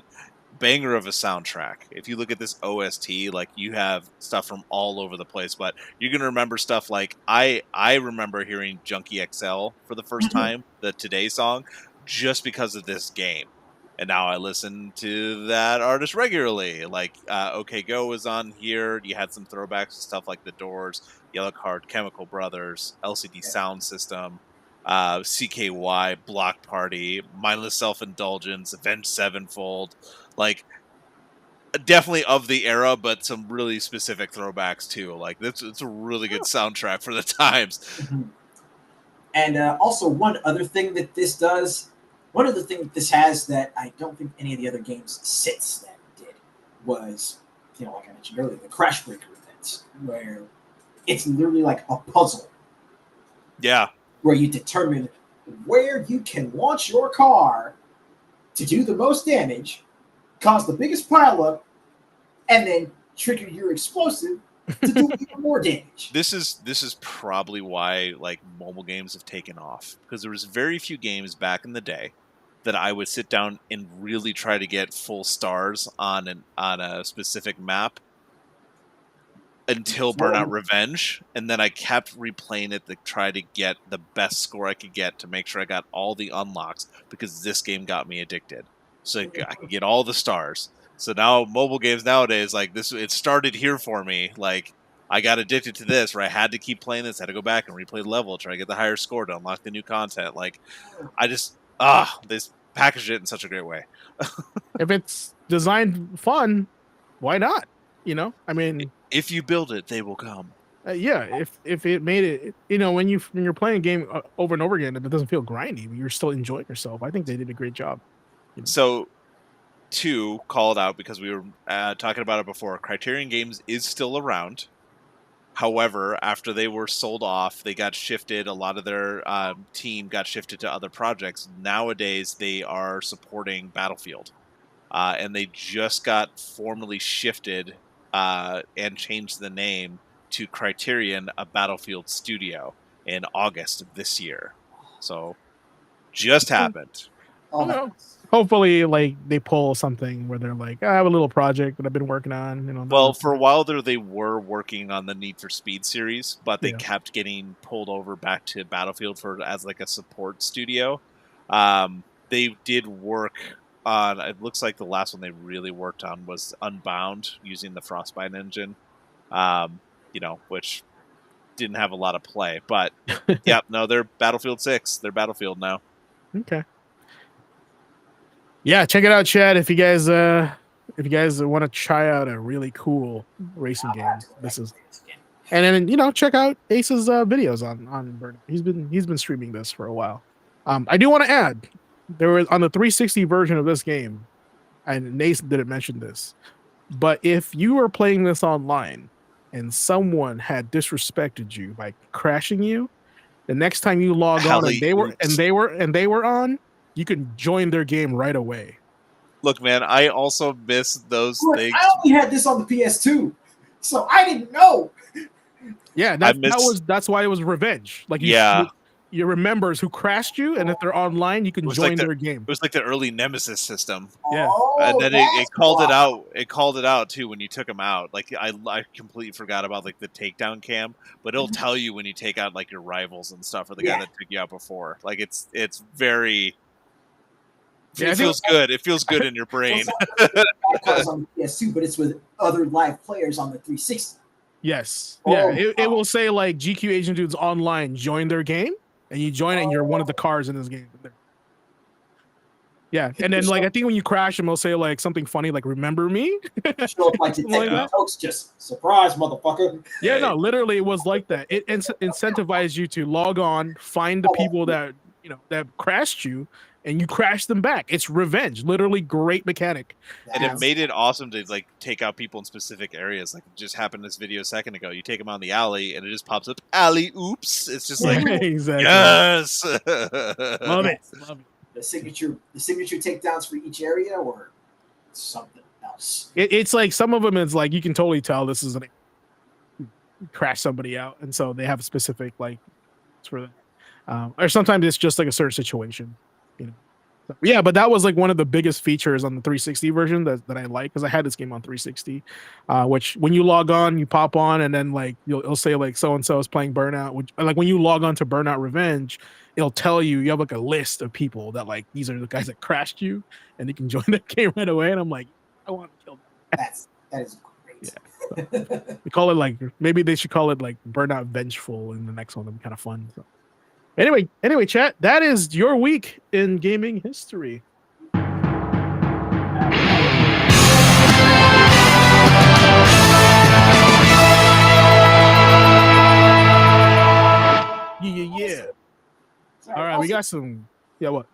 Speaker 2: banger of a soundtrack. If you look at this OST, like you have stuff from all over the place, but you're gonna remember stuff like I remember hearing Junkie XL for the first time, the Today song, just because of this game. And now I listen to that artist regularly. Like OK Go was on here. You had some throwbacks to stuff like The Doors, Yellow Card, Chemical Brothers, LCD Sound System, CKY, Block Party, Mindless Self-Indulgence, Avenged Sevenfold. Like definitely of the era, but some really specific throwbacks too. Like it's a really good soundtrack for the times.
Speaker 3: Mm-hmm. And also one other thing that this does, one of the things that this has that I don't think any of the other games since then did was, like I mentioned earlier, the Crash Breaker events, where it's literally like a puzzle.
Speaker 2: Yeah.
Speaker 3: Where you determine where you can launch your car to do the most damage, cause the biggest pileup, and then trigger your explosive to do even more damage.
Speaker 2: This is probably why like mobile games have taken off, because there was very few games back in the day that I would sit down and really try to get full stars on a specific map until Burnout Revenge, and then I kept replaying it to try to get the best score I could get to make sure I got all the unlocks, because this game got me addicted. So I could get all the stars. So now mobile games nowadays, like this, it started here for me. Like I got addicted to this, where I had to keep playing this, had to go back and replay the level, try to get the higher score to unlock the new content. Like I just they packaged it in such a great way.
Speaker 4: If it's designed fun, why not? I mean,
Speaker 2: if you build it, they will come.
Speaker 4: Yeah, if it made it, when you're playing a game over and over again, and it doesn't feel grindy, but you're still enjoying yourself. I think they did a great job.
Speaker 2: So, 2 called out because we were talking about it before. Criterion Games is still around. However, after they were sold off, they got shifted. A lot of their team got shifted to other projects. Nowadays, they are supporting Battlefield. And they just got formally shifted and changed the name to Criterion, a Battlefield studio, in August of this year. So Just happened.
Speaker 3: Oh,
Speaker 4: Well, hopefully, like they pull something where they're like, I have a little project that I've been working on.
Speaker 2: Well, for a while there, they were working on the Need for Speed series, but they
Speaker 4: Yeah.
Speaker 2: kept getting pulled over back to Battlefield as like a support studio. They did work on. It looks like the last one they really worked on was Unbound using the Frostbite engine. Which didn't have a lot of play, but yeah, no, they're Battlefield 6. They're Battlefield now.
Speaker 4: Okay. Yeah, check it out, Chad. If you guys want to try out a really cool racing game, this is. And then check out Ace's videos on Burnout. He's been streaming this for a while. I do want to add, there was on the 360 version of this game, and Ace didn't mention this, but if you were playing this online and someone had disrespected you by crashing you, the next time you log on and they were on, you can join their game right away.
Speaker 2: Look, man, I also miss those things.
Speaker 3: I only had this on the PS2, so I didn't know.
Speaker 4: Yeah, that's why it was revenge. Like you remembers who crashed you, and if they're online, you can join their game.
Speaker 2: It was like the early Nemesis system.
Speaker 4: Yeah,
Speaker 2: and then it called it out. It called it out too when you took them out. Like I completely forgot about like the takedown cam, but it'll tell you when you take out like your rivals and stuff, or the guy that took you out before. Like it's very. It feels good. It feels good in your brain.
Speaker 3: It's on the PS2, but it's with other live players on the 360.
Speaker 4: Yes. Yeah. It will say like GQAzndood's online. Join their game, and you join it, and you're one of the cars in this game. Yeah, and then like I think when you crash, it'll say like something funny like "Remember me?"
Speaker 3: Show up like folks, just surprise, motherfucker.
Speaker 4: Yeah, no, literally it was like that. It incentivized you to log on, find the people that that crashed you, and you crash them back. It's revenge. Literally, great mechanic.
Speaker 2: And it made it awesome to like take out people in specific areas. Like it just happened in this video a second ago. You take them out in the alley, and it just pops up alley. Oops! It's just like
Speaker 4: exactly.
Speaker 2: Yes,
Speaker 4: love it.
Speaker 3: The signature takedowns for each area, or something else.
Speaker 4: It's like some of them. It's like you can totally tell this is crash somebody out, and so they have a specific like for that. Or sometimes it's just like a certain situation, So, yeah, but that was like one of the biggest features on the 360 version that I like, because I had this game on 360, which when you log on, you pop on, and then like it'll say like so and so is playing Burnout. Which like when you log on to Burnout Revenge, it'll tell you have like a list of people that like these are the guys that crashed you, and you can join that game right away. And I'm like, I want to kill them.
Speaker 3: That is great.
Speaker 4: Yeah. We call it like maybe they should call it like Burnout Vengeful in the next one. That'd be kind of fun. So. Anyway, chat, that is your week in gaming history. Yeah.
Speaker 3: Sorry,
Speaker 4: All right, we got some. Yeah, what?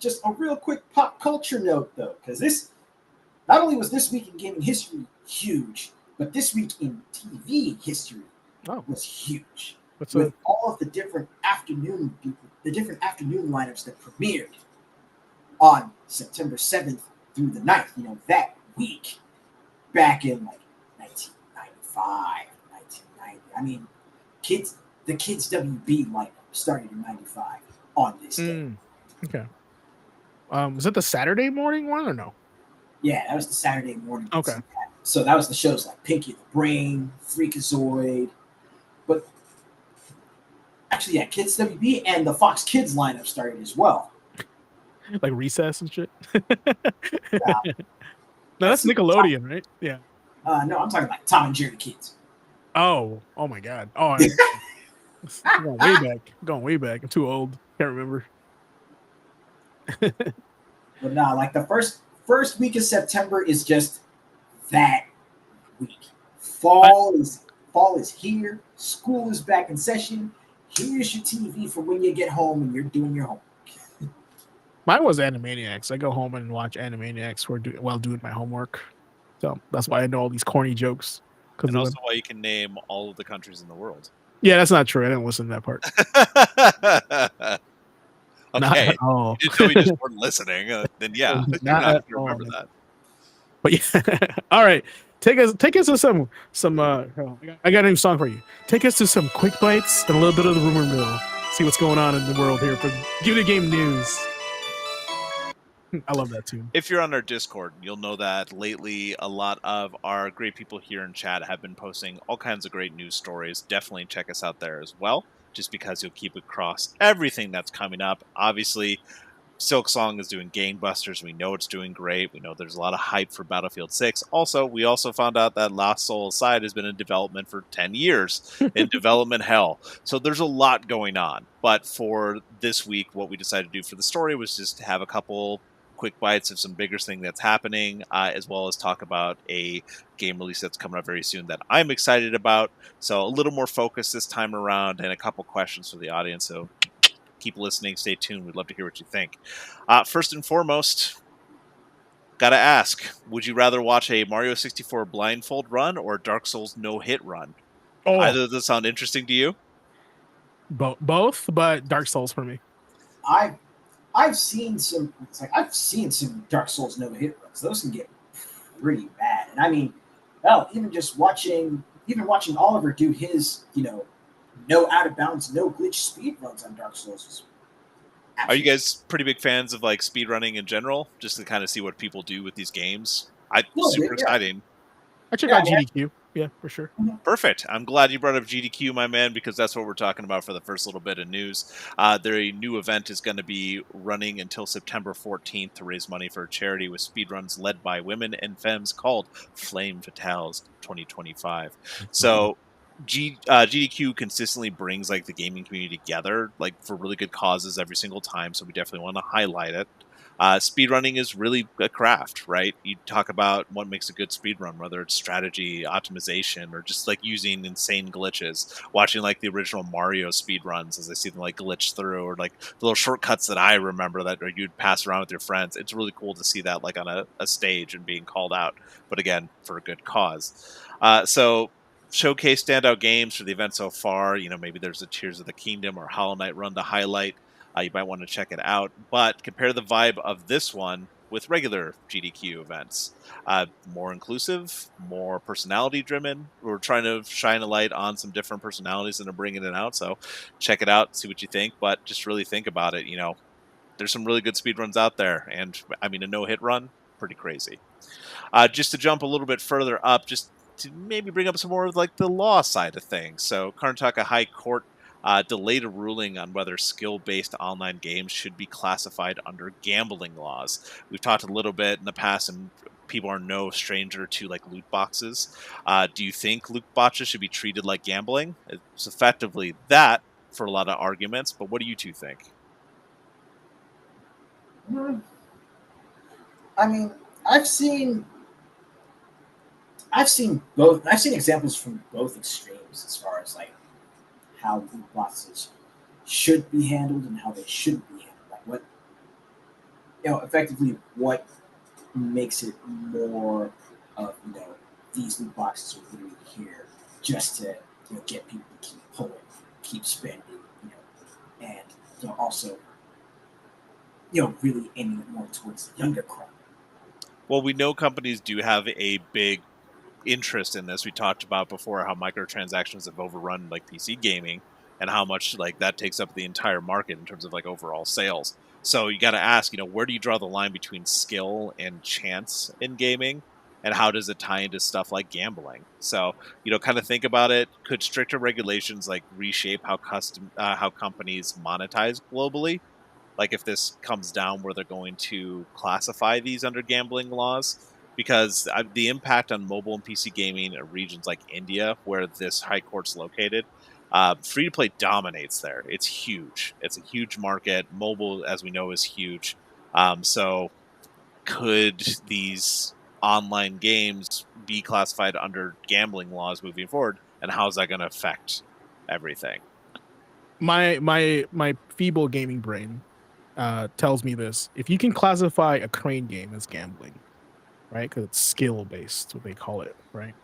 Speaker 3: Just a real quick pop culture note, though, because this not only was this week in gaming history huge, but this week in TV history was huge. With all of the different afternoon lineups that premiered on September 7th through the 9th, that week back in like 1995, 1990. I mean, the Kids WB lineup started in 95 on this day.
Speaker 4: Okay. Was it the Saturday morning one or no?
Speaker 3: Yeah, that was the Saturday morning.
Speaker 4: Okay.
Speaker 3: So that was the shows like Pinky the Brain, Freakazoid, but actually, yeah, Kids WB and the Fox Kids lineup started as well.
Speaker 4: Like Recess and shit? No, that's Nickelodeon, right? Yeah.
Speaker 3: No, I'm talking like Tom and Jerry Kids.
Speaker 4: Oh my God. Oh, going way back. I'm too old. Can't remember.
Speaker 3: But no, like the first week of September is just that week. Fall is here. School is back in session. Here's your TV for when you get home and you're doing your homework.
Speaker 4: Mine was Animaniacs. I go home and watch Animaniacs while doing my homework. So that's why I know all these corny jokes.
Speaker 2: And also why you can name all of the countries in the world.
Speaker 4: Yeah, that's not true. I didn't listen to that part.
Speaker 2: Okay. You didn't tell me you just weren't listening. Then yeah, you're not going to remember that.
Speaker 4: But yeah. All right. Take us to some I got a new song for you. Take us to some quick bites and a little bit of the rumor mill. see what's going on in the world here for Video Game News. I love that too.
Speaker 2: If you're on our Discord, you'll know that lately a lot of our great people here in chat have been posting all kinds of great news stories. Definitely check us out there as well, just because you'll keep across everything that's coming up. Obviously, Silksong is doing gangbusters. We know it's doing great. We know there's a lot of hype for Battlefield 6. Also, we also found out that Lost Soul Aside has been in development for 10 years in development hell. So there's a lot going on. But for this week, what we decided to do for the story was just have a couple quick bites of some bigger thing that's happening, as well as talk about a game release that's coming up very soon that I'm excited about. So a little more focus this time around and a couple questions for the audience. So keep listening, stay tuned. We'd love to hear what you think. First and foremost, gotta ask, would you rather watch a Mario 64 blindfold run or a Dark Souls no-hit run? Either of those sound interesting to you?
Speaker 4: Both, but Dark Souls for me.
Speaker 3: I've seen some Dark Souls no-hit runs. Those can get pretty bad. And I mean, hell, even watching Oliver do his, no out of bounds, no glitch speed runs on Dark Souls.
Speaker 2: Are you guys pretty big fans of like speed running in general, just to kind of see what people do with these games? Super exciting.
Speaker 4: I check out GDQ. Yeah, for sure.
Speaker 2: Perfect. I'm glad you brought up GDQ, my man, because that's what we're talking about for the first little bit of news. Their new event is going to be running until September 14th to raise money for a charity with speedruns led by women and femmes called Flame Fatales 2025. So GDQ consistently brings like the gaming community together, like for really good causes every single time. So we definitely want to highlight it. Speedrunning is really a craft, right? You talk about what makes a good speedrun, whether it's strategy, optimization, or just like using insane glitches. Watching like the original Mario speedruns as I see them like glitch through, or like the little shortcuts that I remember that you'd pass around with your friends. It's really cool to see that like on a stage and being called out, but again, for a good cause. So showcase standout games for the event so far. Maybe there's a Tears of the Kingdom or Hollow Knight run to highlight. You might want to check it out, but compare the vibe of this one with regular GDQ events. More inclusive, more personality driven. We're trying to shine a light on some different personalities that are bringing it out. So check it out, see what you think, but just really think about it. There's some really good speedruns out there. And I mean, a no-hit run, pretty crazy. Just to jump a little bit further up, just to maybe bring up some more of like the law side of things. So Karnataka High Court delayed a ruling on whether skill-based online games should be classified under gambling laws. We've talked a little bit in the past, and people are no stranger to like loot boxes. Do you think loot boxes should be treated like gambling? It's effectively that for a lot of arguments, but what do you two think?
Speaker 3: I mean, I've seen both. I've seen examples from both extremes as far as like how loot boxes should be handled and how they shouldn't be handled. Like what, effectively what makes it more of, these loot boxes are literally here just to, get people to keep pulling, keep spending, and, also, really aiming it more towards the younger crowd.
Speaker 2: Well, we know companies do have a big interest in this. We talked about before how microtransactions have overrun like PC gaming and how much like that takes up the entire market in terms of like overall sales. So you got to ask, where do you draw the line between skill and chance in gaming, and how does it tie into stuff like gambling? So kind of think about it. Could stricter regulations like reshape how companies monetize globally? Like if this comes down where they're going to classify these under gambling laws? Because the impact on mobile and PC gaming in regions like India, where this high court's located, free-to-play dominates there. It's huge. It's a huge market. Mobile, as we know, is huge. So could these online games be classified under gambling laws moving forward, and how is that going to affect everything?
Speaker 4: My feeble gaming brain tells me this. If you can classify a crane game as gambling, right? Because it's skill based, what they call it, right?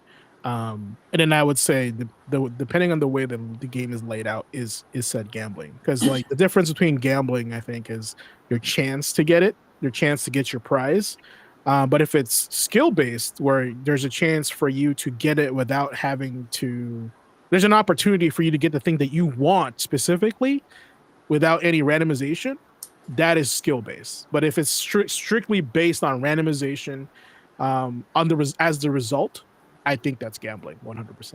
Speaker 4: And then I would say the depending on the way the game is laid out is said gambling. Because like the difference between gambling, I think, is your chance to get it, your chance to get your prize. But if it's skill based, where there's a chance for you to get it without having to, there's an opportunity for you to get the thing that you want specifically. without any randomization, that is skill based. But if it's strictly based on randomization, as the result, I think that's gambling 100%.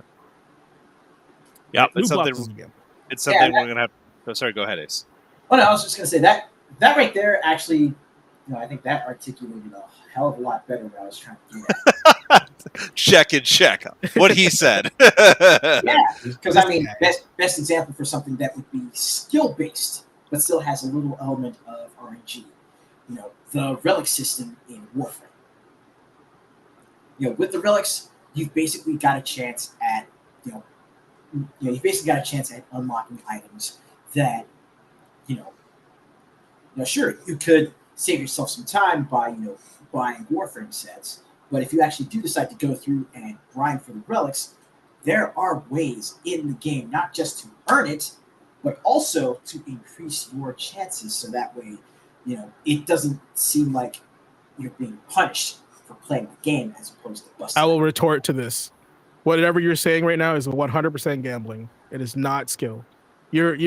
Speaker 2: Yeah,
Speaker 4: right? Loot boxes are gambling.
Speaker 2: It's something we're gonna have. Oh, sorry, go ahead, Ace.
Speaker 3: Oh no, I was just gonna say that right there actually, I think that articulated a hell of a lot better than I was trying to do.
Speaker 2: check what he said.
Speaker 3: Yeah, because I mean, best example for something that would be skill based, but still has a little element of RNG. The relic system in Warframe. With the relics, you've basically got a chance at you've basically got a chance at unlocking items that sure, you could save yourself some time by buying Warframe sets, but if you actually do decide to go through and grind for the relics, there are ways in the game not just to earn it, but also to increase your chances, so that way it doesn't seem like you're being punished for playing the game as opposed to busting.
Speaker 4: I will retort to this. Whatever you're saying right now is 100% gambling. It is not skill. Your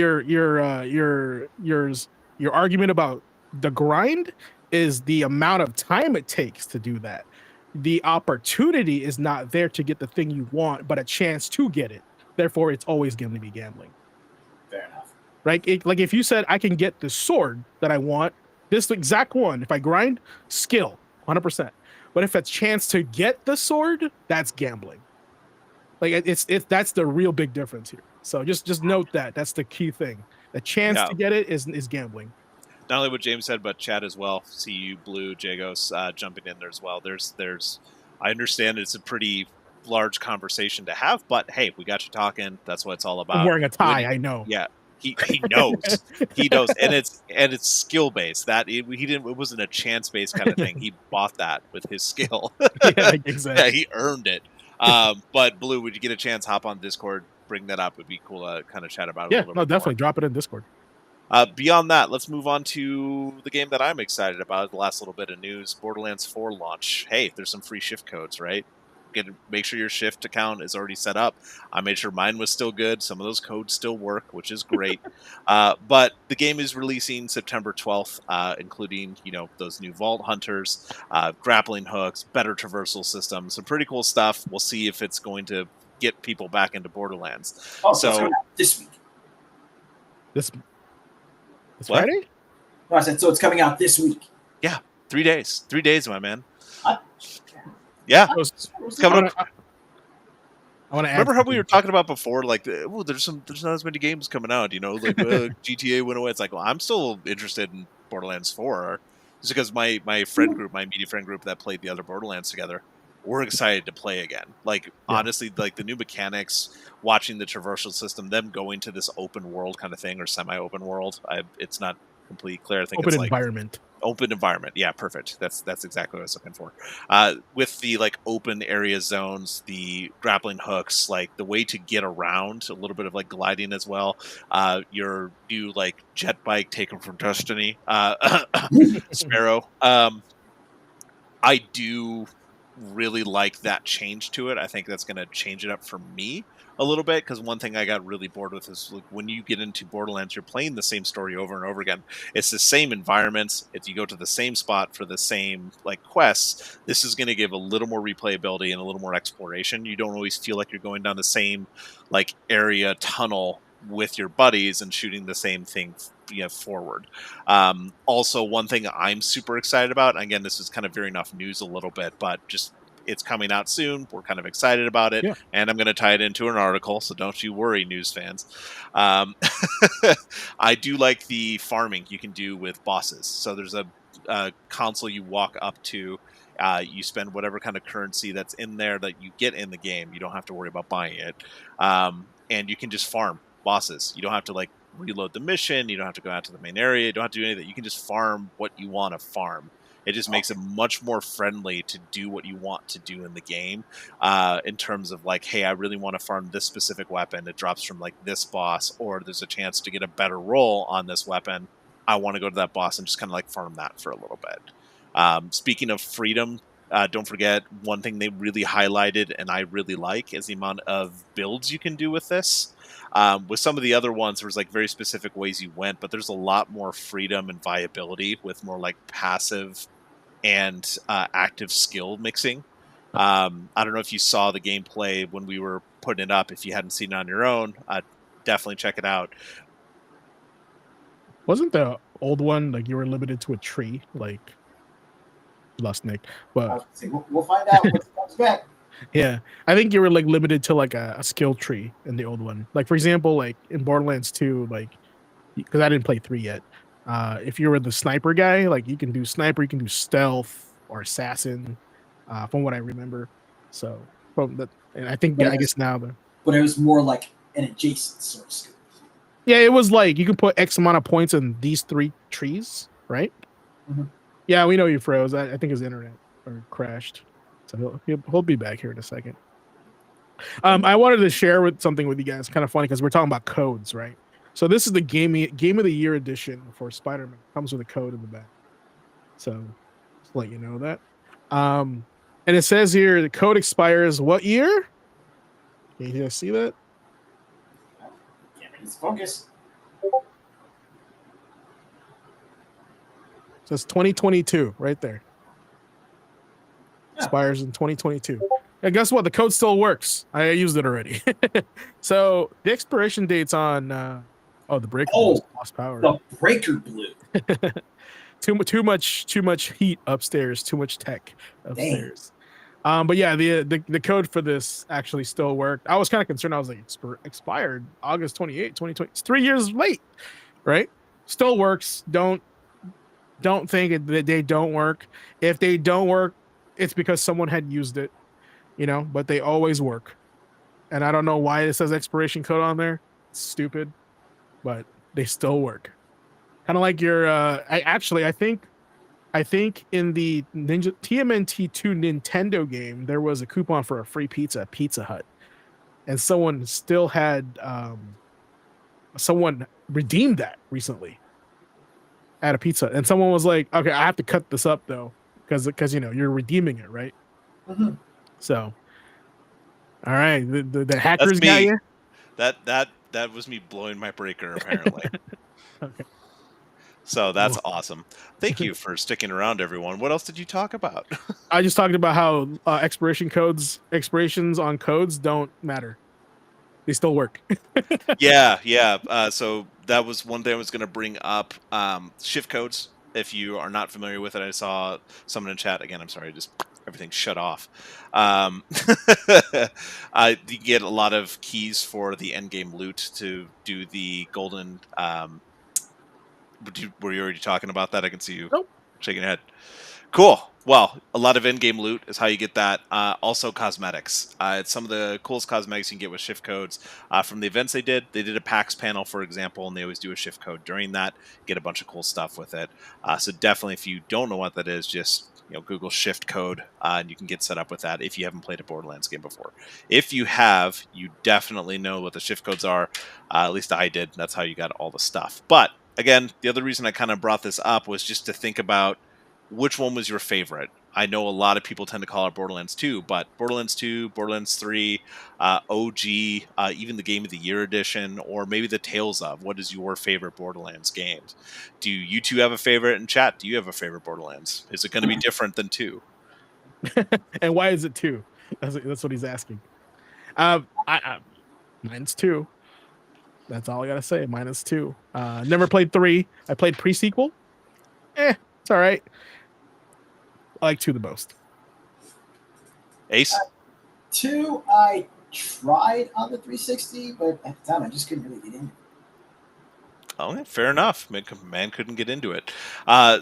Speaker 4: argument about the grind is the amount of time it takes to do that. The opportunity is not there to get the thing you want, but a chance to get it. Therefore, it's always going to be gambling.
Speaker 3: Fair enough.
Speaker 4: Right? Like if you said, I can get the sword that I want, this exact one, if I grind, skill, 100%. But if it's a chance to get the sword, that's gambling. Like that's the real big difference here. So just note that. That's the key thing. The chance to get it is gambling.
Speaker 2: Not only what James said, but Chad as well. See you, Blue, Jagos, jumping in there as well. There's. I understand it's a pretty large conversation to have, but hey, we got you talking. That's what it's all about.
Speaker 4: I'm wearing a tie. I know.
Speaker 2: Yeah, he knows. He knows, and it's skill based. That he didn't. It wasn't a chance based kind of thing. He bought that with his skill.
Speaker 4: Yeah, exactly.
Speaker 2: Yeah, he earned it. But Blue, would you get a chance? Hop on Discord, bring that up. It'd be cool to kind of chat about it.
Speaker 4: Yeah, no, definitely drop it in Discord.
Speaker 2: Beyond that, let's move on to the game that I'm excited about. The last little bit of news: Borderlands 4 launch. Hey, there's some free shift codes, right? Make sure your shift account is already set up. I made sure mine was still good. Some of those codes still work, which is great. But the game is releasing September 12th, including those new Vault Hunters, grappling hooks, better traversal system, some pretty cool stuff. We'll see if it's going to get people back into Borderlands.
Speaker 3: Oh, so this week.
Speaker 4: This Friday?
Speaker 3: No, I said so. It's coming out this week.
Speaker 2: Yeah, 3 days. 3 days, my man. Yeah, it's coming up.
Speaker 4: I want to
Speaker 2: remember how we were talking about before, like, there's not as many games coming out, like GTA went away. It's like, well, I'm still interested in Borderlands 4, just because my friend group, my media friend group that played the other Borderlands together, we're excited to play again. Like, honestly, like the new mechanics, watching the traversal system, them going to this open world kind of thing, or semi-open world. It's not completely clear. I think
Speaker 4: open
Speaker 2: it's
Speaker 4: environment.
Speaker 2: Open environment. Yeah, perfect. That's exactly what I was looking for. With the open area zones, the grappling hooks, like the way to get around, a little bit of gliding as well. Your new jet bike taken from Destiny, Sparrow. I do really like that change to it. I think that's going to change it up for me a little bit, because one thing I got really bored with is when you get into Borderlands, you're playing the same story over and over again. It's the same environments. If you go to the same spot for the same quests, this is going to give a little more replayability and a little more exploration. You don't always feel like you're going down the same area tunnel with your buddies and shooting the same thing forward. Also, one thing I'm super excited about, again, this is kind of veering off news a little bit, but just it's coming out soon. We're kind of excited about it, and I'm going to tie it into an article, so don't you worry, news fans. I do like the farming you can do with bosses. So there's a console you walk up to. You spend whatever kind of currency that's in there that you get in the game. You don't have to worry about buying it, and you can just farm bosses. You don't have to reload the mission. You don't have to go out to the main area. You don't have to do anything. You can just farm what you want to farm. It just makes it much more friendly to do what you want to do in the game, in terms of hey, I really want to farm this specific weapon. It drops from this boss, or there's a chance to get a better roll on this weapon. I want to go to that boss and just kind of farm that for a little bit. Speaking of freedom, Don't forget, one thing they really highlighted and I really like is the amount of builds you can do with this. With some of the other ones, there was like very specific ways you went, but there's a lot more freedom and viability with more like passive and active skill mixing. I don't know if you saw the gameplay when we were putting it up. If you hadn't seen it on your own, definitely check it out.
Speaker 4: Wasn't the old one like you were limited to a tree? Like, lost Nick, but
Speaker 3: we'll find out what comes back.
Speaker 4: Yeah, I think you were like limited to like a skill tree in the old one. Like for example, like in Borderlands 2, like because I didn't play 3 yet. If you were the sniper guy, like you can do sniper, you can do stealth or assassin, from what I remember. So from that, and I think I guess now
Speaker 3: but it was more like an adjacent sort of skill.
Speaker 4: Yeah, it was like you can put X amount of points in these 3 trees, right?
Speaker 3: Mm-hmm.
Speaker 4: Yeah, we know you froze. I think his internet or crashed. So he'll be back here in a second. I wanted to share something with you guys. Kind of funny because we're talking about codes, right? So this is the game of the year edition for Spider-Man. Comes with a code in the back. So just let you know that. And it says here the code expires what year? Can you guys see that?
Speaker 3: Yeah, let's focus.
Speaker 4: It says 2022 right there.
Speaker 3: Yeah.
Speaker 4: Expires in 2022. And guess what? The code still works. I used it already. So the expiration date's on the breaker lost power.
Speaker 3: The breaker blew.
Speaker 4: too much heat upstairs, too much tech upstairs. But yeah, the code for this actually still worked. I was kind of concerned. I was like, expired August 28, 2020. It's 3 years late, right? Still works. Don't think that they don't work. If they don't work, it's because someone had used it, but they always work. And I don't know why it says expiration code on there. It's stupid, but they still work. Kind of like your I think in the TMNT2 Nintendo game, there was a coupon for a free pizza at Pizza Hut. And someone still had someone redeemed that recently at a pizza. And someone was like, okay, I have to cut this up though, because you're redeeming it, right?
Speaker 3: Mm-hmm.
Speaker 4: So all right, the hackers got you.
Speaker 2: That was me blowing my breaker apparently.
Speaker 4: Okay.
Speaker 2: So that's awesome. Thank you for sticking around, everyone. What else did you talk about?
Speaker 4: I just talked about how expirations on codes don't matter. They still work.
Speaker 2: Yeah. So that was one thing I was going to bring up. Shift codes. If you are not familiar with it, I saw someone in chat again. I'm sorry, just everything shut off. You get a lot of keys for the end game loot to do the golden. Were you already talking about that? I can see you shaking your head. Cool. Well, a lot of in-game loot is how you get that. Also, cosmetics. It's some of the coolest cosmetics you can get with shift codes. From the events they did a PAX panel, for example, and they always do a shift code during that. Get a bunch of cool stuff with it. So definitely, if you don't know what that is, just Google shift code, and you can get set up with that if you haven't played a Borderlands game before. If you have, you definitely know what the shift codes are. At least I did. That's how you got all the stuff. But again, the other reason I kind of brought this up was just to think about which one was your favorite. I know a lot of people tend to call it Borderlands 2, but Borderlands 2, Borderlands 3, OG, even the Game of the Year edition, or maybe the Tales of. What is your favorite Borderlands games? Do you two have a favorite? In chat, do you have a favorite Borderlands? Is it going to be different than 2?
Speaker 4: And why is it 2? That's what he's asking. Mine's 2. That's all I gotta say. Mine is 2. Never played 3. I played pre-sequel. It's all right. I like 2 the most.
Speaker 2: Ace?
Speaker 3: 2, I tried on the 360, but at the time I just couldn't really get into it.
Speaker 2: Oh, fair enough. Man couldn't get into it.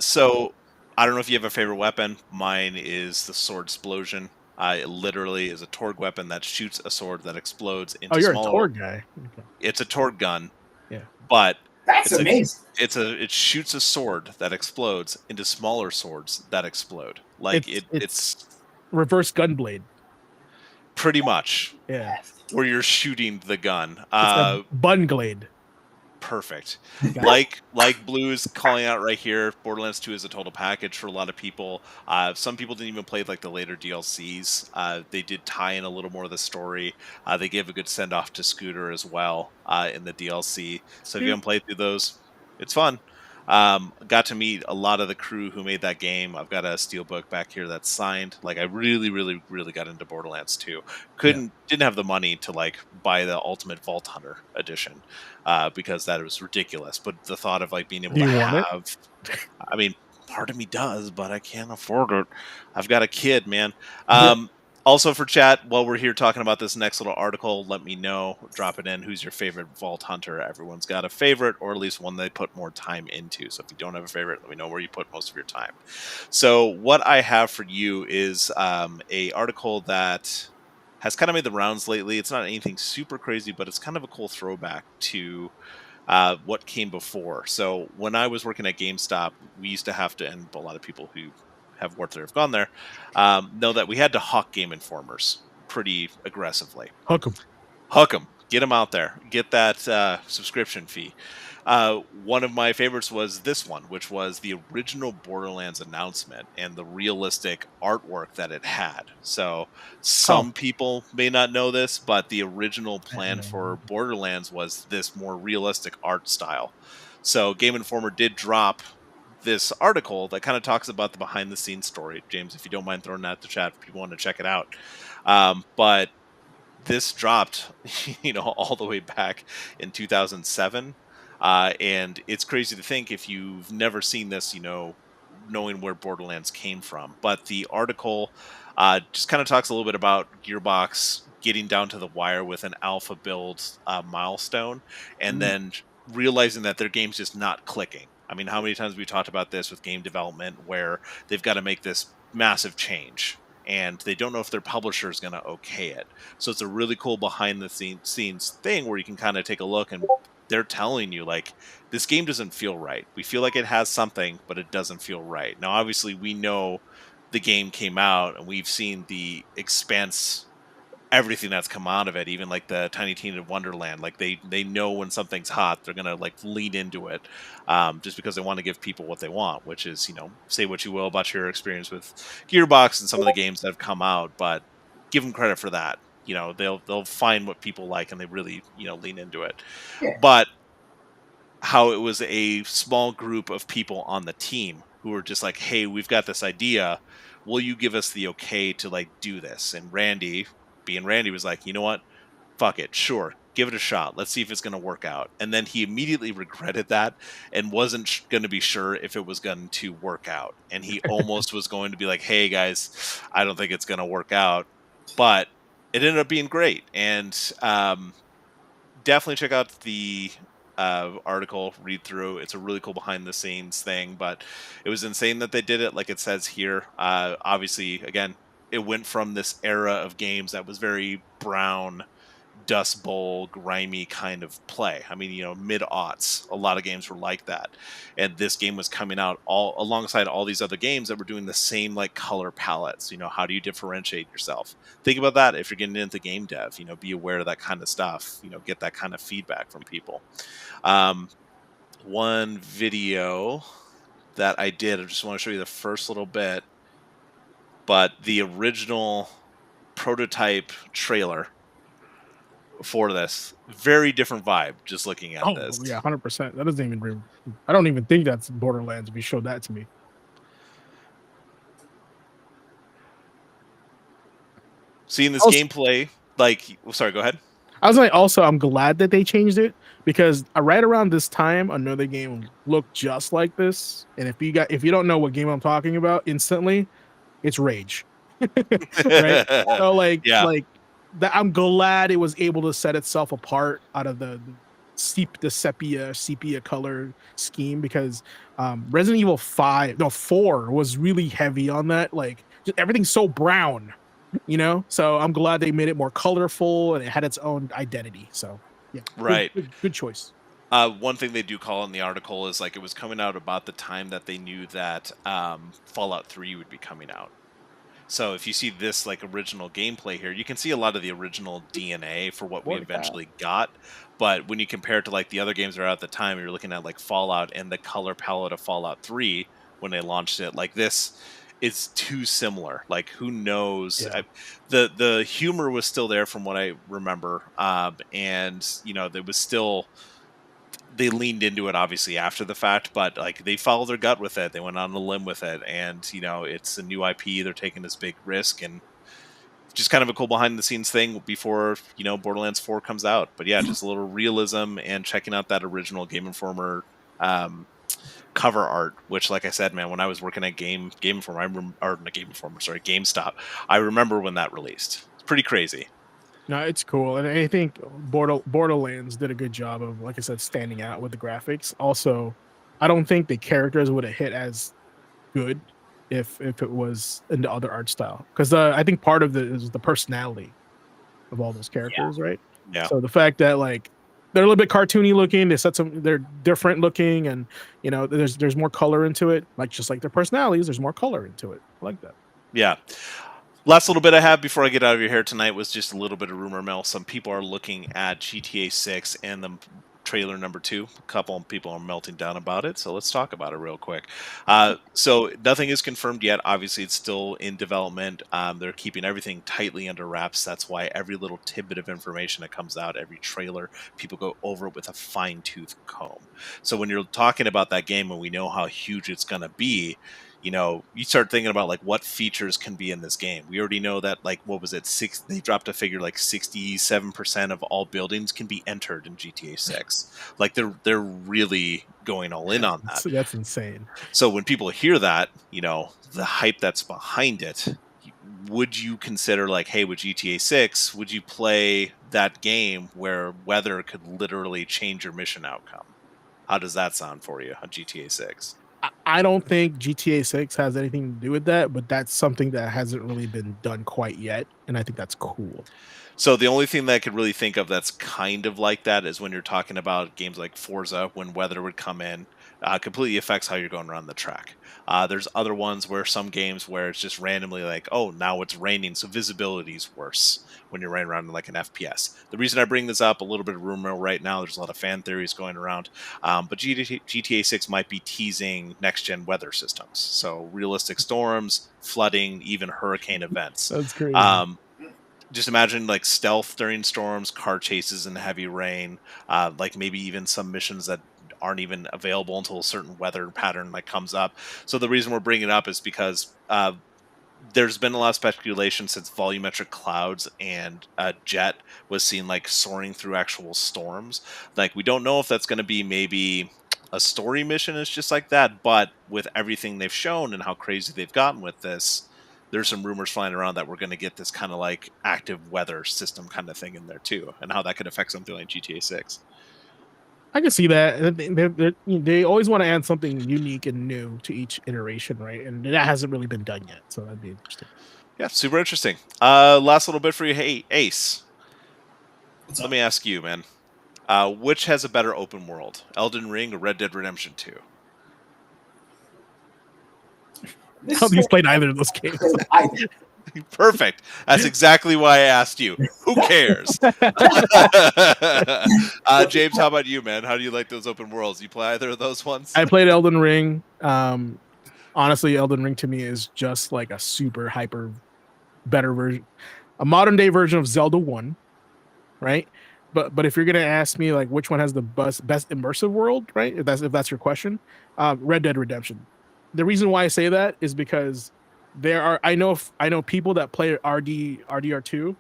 Speaker 2: So I don't know if you have a favorite weapon. Mine is the sword explosion. It literally is a Torg weapon that shoots a sword that explodes into.
Speaker 4: Oh, you're a Torg guy.
Speaker 2: Okay. It's a Torg gun.
Speaker 4: Yeah,
Speaker 2: but
Speaker 3: that's amazing.
Speaker 2: It shoots a sword that explodes into smaller swords that explode. Like it's
Speaker 4: reverse gunblade.
Speaker 2: Pretty much.
Speaker 4: Yeah.
Speaker 2: Where you're shooting the gun.
Speaker 4: It's a Bunglade.
Speaker 2: perfect. Like Blue's calling out right here, Borderlands 2 is a total package for a lot of people. Some people didn't even play like the later DLCs. They did tie in a little more of the story. They gave a good send off to Scooter as well in the DLC. So if you haven't played through those, it's fun. Got to meet a lot of the crew who made that game. I've got a steelbook back here that's signed. Like I really, really, really got into Borderlands 2. Didn't have the money to like buy the Ultimate Vault Hunter edition because that was ridiculous. But the thought of like being able to have, I mean, part of me does, but I can't afford it. I've got a kid, man. Also for chat, while we're here talking about this next little article, let me know, drop it in. Who's your favorite Vault Hunter? Everyone's got a favorite, or at least one they put more time into. So if you don't have a favorite, let me know where you put most of your time. So what I have for you is a article that has kind of made the rounds lately. It's not anything super crazy, but it's kind of a cool throwback to what came before. So when I was working at GameStop, we used to have to, and a lot of people who have worked there have gone there, know that we had to hawk Game Informers pretty aggressively.
Speaker 4: Hook
Speaker 2: them, get them out there, get that subscription fee. One of my favorites was this one, which was the original Borderlands announcement and the realistic artwork that it had. So some people may not know this, but the original plan for Borderlands was this more realistic art style. So Game Informer did drop this article that kind of talks about the behind the scenes story. James, if you don't mind throwing that in the chat if people want to check it out. But this dropped, all the way back in 2007. And it's crazy to think if you've never seen this, knowing where Borderlands came from. But the article just kind of talks a little bit about Gearbox getting down to the wire with an alpha build milestone and then realizing that their game's just not clicking. I mean, how many times have we talked about this with game development where they've got to make this massive change and they don't know if their publisher is going to okay it. So it's a really cool behind the scenes thing where you can kind of take a look and they're telling you like this game doesn't feel right. We feel like it has something, but it doesn't feel right. Now, obviously, we know the game came out and we've seen the expanse, everything that's come out of it, even like the Tiny Tina Wonderland. Like they know when something's hot, they're gonna like lean into it, just because they want to give people what they want, which is say what you will about your experience with Gearbox and some of the games that have come out, but give them credit for that. They'll find what people like and they really lean into it.
Speaker 3: Yeah.
Speaker 2: But how it was a small group of people on the team who were just like, hey, we've got this idea, will you give us the okay to like do this? And Randy, being Randy, was like, you know what, fuck it, sure, give it a shot, let's see if it's going to work out. And then he immediately regretted that and wasn't going to be sure if it was going to work out, and he almost was going to be like, hey guys, I don't think it's going to work out, but it ended up being great. And definitely check out the article, read through. It's a really cool behind the scenes thing, but it was insane that they did it like it says here. Obviously, again, it went from this era of games that was very brown, Dust Bowl, grimy kind of play. I mean, mid-aughts, a lot of games were like that. And this game was coming out all alongside all these other games that were doing the same like color palettes. How do you differentiate yourself? Think about that if you're getting into game dev, be aware of that kind of stuff, get that kind of feedback from people. One video that I did, I just want to show you the first little bit, but the original prototype trailer for this, very different vibe just looking at this.
Speaker 4: Yeah, 100%. That doesn't even I don't even think that's Borderlands if you showed that to me.
Speaker 2: Seeing this gameplay, sorry, go ahead.
Speaker 4: I was like, also, I'm glad that they changed it because right around this time, another game looked just like this. And if you don't know what game I'm talking about, instantly, it's Rage. Right? So I'm glad it was able to set itself apart out of the sepia color scheme, because Resident Evil 4 was really heavy on that. Like, just everything's so brown, so I'm glad they made it more colorful and it had its own identity. So yeah,
Speaker 2: right,
Speaker 4: good choice.
Speaker 2: One thing they do call in the article is like it was coming out about the time that they knew that Fallout 3 would be coming out. So if you see this like original gameplay here, you can see a lot of the original DNA for what we eventually got. But when you compare it to like the other games that are out at the time, you're looking at like Fallout and the color palette of Fallout 3 when they launched it. Like this is too similar. Like who knows? The humor was still there from what I remember, and there was still they leaned into it obviously after the fact, but like they followed their gut with it. They went on a limb with it, and it's a new IP. They're taking this big risk, and just kind of a cool behind the scenes thing before Borderlands 4 comes out. But yeah, just a little realism and checking out that original Game Informer cover art, which, like I said, man, when I was working at Game Informer, or not Game Informer, sorry, GameStop, I remember when that released. It's pretty crazy.
Speaker 4: No, it's cool, and I think Borderlands did a good job of, like I said, standing out with the graphics. Also, I don't think the characters would have hit as good if it was in the other art style, because I think part of it is the personality of all those characters, right?
Speaker 2: Yeah.
Speaker 4: So the fact that like they're a little bit cartoony looking, they're different looking, and there's more color into it, like just like their personalities, there's more color into it. I like that.
Speaker 2: Yeah. Last little bit I have before I get out of your hair tonight was just a little bit of rumor mill. Some people are looking at GTA 6 and the trailer number 2. A couple of people are melting down about it, so let's talk about it real quick. So nothing is confirmed yet. Obviously, it's still in development. They're keeping everything tightly under wraps. That's why every little tidbit of information that comes out, every trailer, people go over it with a fine-tooth comb. So when you're talking about that game and we know how huge it's going to be, you start thinking about like what features can be in this game. We already know that, like, what was it? They dropped a figure like 67% of all buildings can be entered in GTA 6. Like they're really going all in on that.
Speaker 4: That's insane.
Speaker 2: So when people hear that, the hype that's behind it, would you consider like, hey, with GTA 6, would you play that game where weather could literally change your mission outcome? How does that sound for you on GTA 6?
Speaker 4: I don't think GTA 6 has anything to do with that, but that's something that hasn't really been done quite yet, and I think that's cool.
Speaker 2: So the only thing that I could really think of that's kind of like that is when you're talking about games like Forza, when weather would come in, completely affects how you're going around the track. There's other ones where some games where it's just randomly like, oh, now it's raining, so visibility is worse when you're running around in like an FPS. The reason I bring this up, a little bit of rumor right now, there's a lot of fan theories going around, but GTA 6 might be teasing next-gen weather systems. So realistic storms, flooding, even hurricane events.
Speaker 4: That's crazy.
Speaker 2: Just imagine like stealth during storms, car chases in heavy rain, like maybe even some missions that aren't even available until a certain weather pattern like comes up. So the reason we're bringing it up is because there's been a lot of speculation since volumetric clouds and Jet was seen like soaring through actual storms. Like we don't know if that's going to be maybe a story mission is just like that, but with everything they've shown and how crazy they've gotten with this, there's some rumors flying around that we're going to get this kind of like active weather system kind of thing in there too, and how that could affect something like GTA 6.
Speaker 4: I can see that. They always want to add something unique and new to each iteration, right? And that hasn't really been done yet, so that'd be interesting.
Speaker 2: Yeah, super interesting. Last little bit for you. Hey, Ace. Let me ask you, man. Which has a better open world, Elden Ring or Red Dead Redemption 2?
Speaker 4: I don't think he's played either of those games.
Speaker 2: Perfect. That's exactly why I asked you. Who cares? James, how about you, man? How do you like those open worlds? You play either of those ones?
Speaker 4: I played Elden Ring. Honestly, Elden Ring to me is just like a super hyper better version, a modern day version of Zelda 1, right? But if you're gonna ask me like which one has the best immersive world, right? If that's your question, Red Dead Redemption. The reason why I say that is because I know people that play RDR2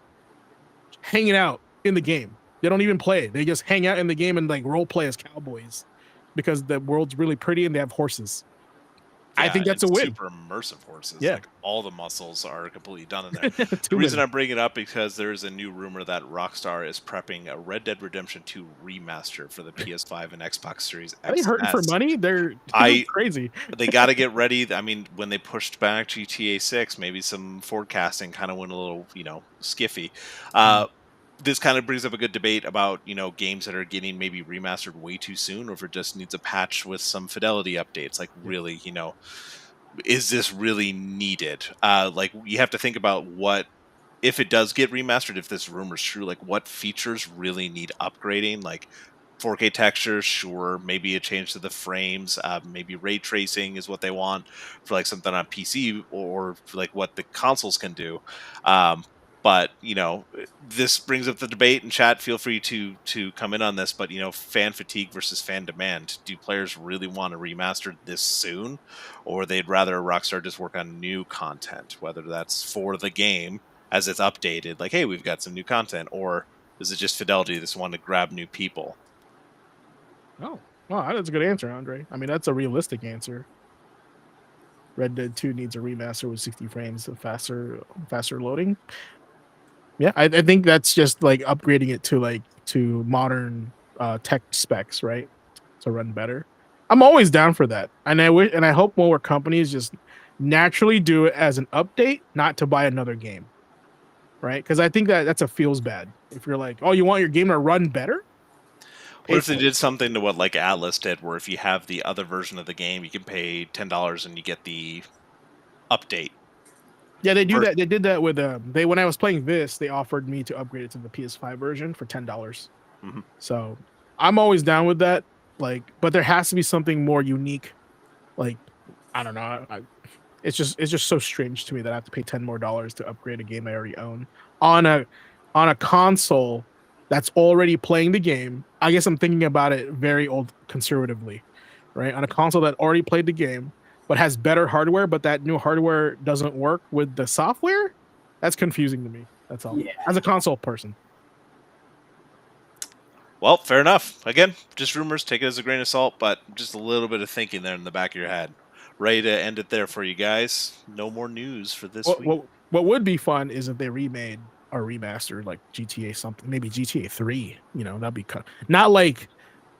Speaker 4: hanging out in the game. They don't even play. They just hang out in the game and like role play as cowboys because the world's really pretty and they have horses. Yeah, I think that's a win.
Speaker 2: Super immersive horses.
Speaker 4: Yeah.
Speaker 2: Like all the muscles are completely done in there. The reason I'm bringing it up because there's a new rumor that Rockstar is prepping a Red Dead Redemption 2 remaster for the PS5 and Xbox Series X.
Speaker 4: Are they hurting for money? They're crazy.
Speaker 2: They got to get ready. I mean, when they pushed back GTA 6, maybe some forecasting kind of went a little, skiffy. This kind of brings up a good debate about, games that are getting maybe remastered way too soon, or if it just needs a patch with some fidelity updates. Like really, is this really needed? Like, you have to think about what, if it does get remastered, if this rumor's true, like what features really need upgrading? Like 4K textures, sure. Maybe a change to the frames. Maybe ray tracing is what they want for like something on PC or for like what the consoles can do. Um, but this brings up the debate in chat. Feel free to come in on this. But fan fatigue versus fan demand. Do players really want to remaster this soon, or they'd rather Rockstar just work on new content, whether that's for the game as it's updated, like, hey, we've got some new content, or is it just Fidelity that's want to grab new people?
Speaker 4: Oh, well, that's a good answer, Andre. I mean, that's a realistic answer. Red Dead 2 needs a remaster with 60 frames of faster loading. Yeah, I think that's just like upgrading it to modern tech specs, right? To run better. I'm always down for that, and I hope more companies just naturally do it as an update, not to buy another game, right? Because I think that's a feels bad if you're like, oh, you want your game to run better.
Speaker 2: What if they did something to what like Atlas did, where if you have the other version of the game, you can pay $10 and you get the update?
Speaker 4: Yeah, they do that. They did that with when I was playing this, they offered me to upgrade it to the PS5 version for $10.
Speaker 2: Mm-hmm.
Speaker 4: So I'm always down with that. Like, but there has to be something more unique. Like, I don't know. It's just so strange to me that I have to pay $10 more to upgrade a game I already own on a console that's already playing the game. I guess I'm thinking about it very old conservatively, right? On a console that already played the game but has better hardware, but that new hardware doesn't work with the software. That's confusing to me. That's all.
Speaker 3: Yeah.
Speaker 4: As a console person.
Speaker 2: Well, fair enough. Again, just rumors. Take it as a grain of salt, but just a little bit of thinking there in the back of your head. Ready to end it there for you guys. No more news for this week.
Speaker 4: What would be fun is if they remade or remastered like GTA something, maybe GTA 3. That'd be not like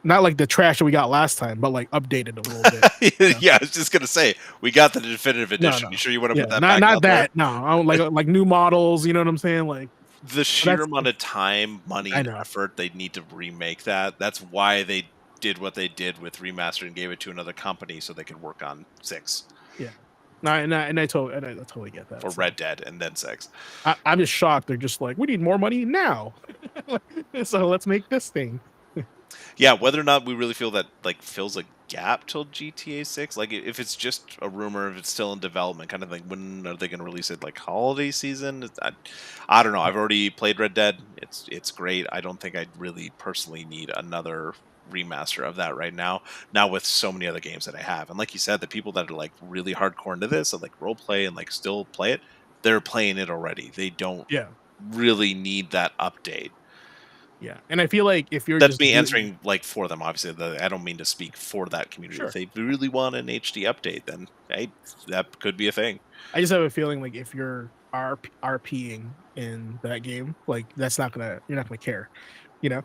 Speaker 4: the trash that we got last time, but like updated a little bit.
Speaker 2: Yeah, I was just gonna say we got the definitive edition. No. You sure you want to put that back
Speaker 4: not
Speaker 2: out
Speaker 4: that?
Speaker 2: there?
Speaker 4: No, I don't like new models. You know what I'm saying? Like
Speaker 2: the sheer amount of time, money, and effort they need to remake that. That's why they did what they did with remaster and gave it to another company so they could work on 6.
Speaker 4: Yeah. No, and I totally get that.
Speaker 2: Or Red Dead and then 6.
Speaker 4: I'm just shocked. They're just like, we need more money now, so let's make this thing.
Speaker 2: Yeah, whether or not we really feel that like fills a gap till GTA 6, like if it's just a rumor, if it's still in development, kind of thing, when are they going to release it? Like holiday season? I don't know. I've already played Red Dead. It's great. I don't think I really personally need another remaster of that right now. Now with so many other games that I have, and like you said, the people that are like really hardcore into this, and like role play and like still play it, they're playing it already. They don't really need that update.
Speaker 4: Yeah, and I feel like if you're
Speaker 2: that's me answering like for them. Obviously, I don't mean to speak for that community.
Speaker 4: Sure.
Speaker 2: If they really want an HD update, then hey, that could be a thing.
Speaker 4: I just have a feeling like if you're RPing in that game, like you're not gonna care.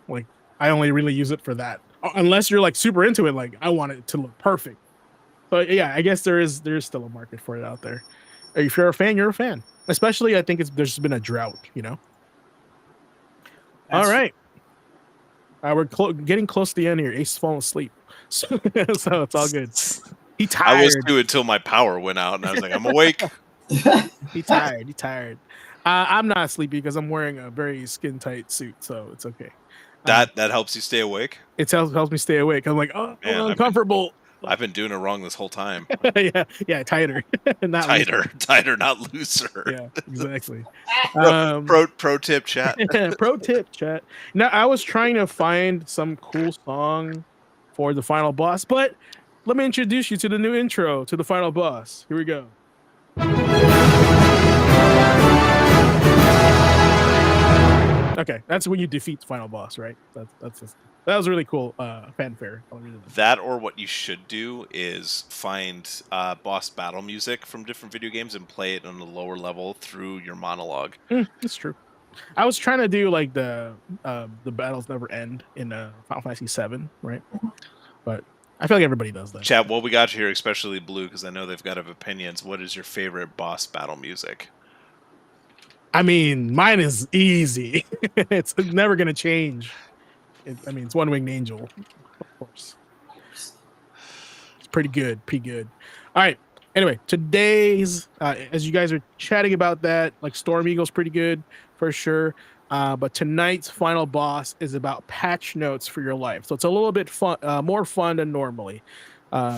Speaker 4: Like I only really use it for that, unless you're like super into it. Like I want it to look perfect. But yeah, I guess there's still a market for it out there. If you're a fan, you're a fan. Especially, I think there's been a drought. All right. We're getting close to the end here. Ace is falling asleep, so it's all good. He tired.
Speaker 2: I was too until my power went out, and I was like, I'm awake.
Speaker 4: He tired. I'm not sleepy because I'm wearing a very skin tight suit, so it's okay.
Speaker 2: That helps you stay awake.
Speaker 4: It helps me stay awake. I'm like, man, I'm uncomfortable.
Speaker 2: I've been doing it wrong this whole time.
Speaker 4: yeah, tighter, not
Speaker 2: tighter, not looser.
Speaker 4: Yeah, exactly.
Speaker 2: Pro tip chat.
Speaker 4: Pro tip chat. Now, I was trying to find some cool song for the final boss, but let me introduce you to the new intro to the final boss. Here we go. Okay, that's when you defeat the final boss, right? That was really cool. Fanfare.
Speaker 2: That, or what you should do is find boss battle music from different video games and play it on a lower level through your monologue.
Speaker 4: That's true. I was trying to do like the battles never end in Final Fantasy VII, right? But I feel like everybody does that.
Speaker 2: Chat, what we got here, especially Blue, because I know they've got opinions. What is your favorite boss battle music?
Speaker 4: I mean, mine is easy. It's never going to change. It's One Winged Angel, of course. It's pretty good. All right. Anyway, today's as you guys are chatting about that, like Storm Eagle's pretty good for sure. But tonight's final boss is about patch notes for your life, so it's a little bit fun, more fun than normally,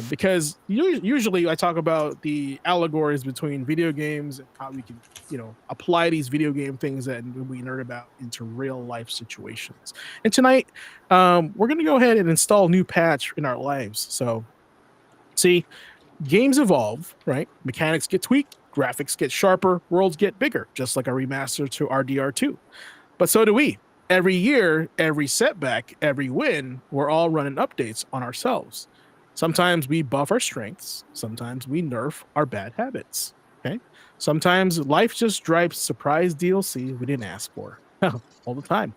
Speaker 4: because usually I talk about the allegories between video games and how we can, apply these video game things that we nerd about into real life situations. And tonight, we're gonna go ahead and install a new patch in our lives. So, see. Games evolve, right? Mechanics get tweaked, graphics get sharper, worlds get bigger, just like a remaster to RDR2. But so do we. Every year, every setback, every win, we're all running updates on ourselves. Sometimes we buff our strengths, sometimes we nerf our bad habits. Okay. Sometimes life just drives surprise DLC we didn't ask for all the time.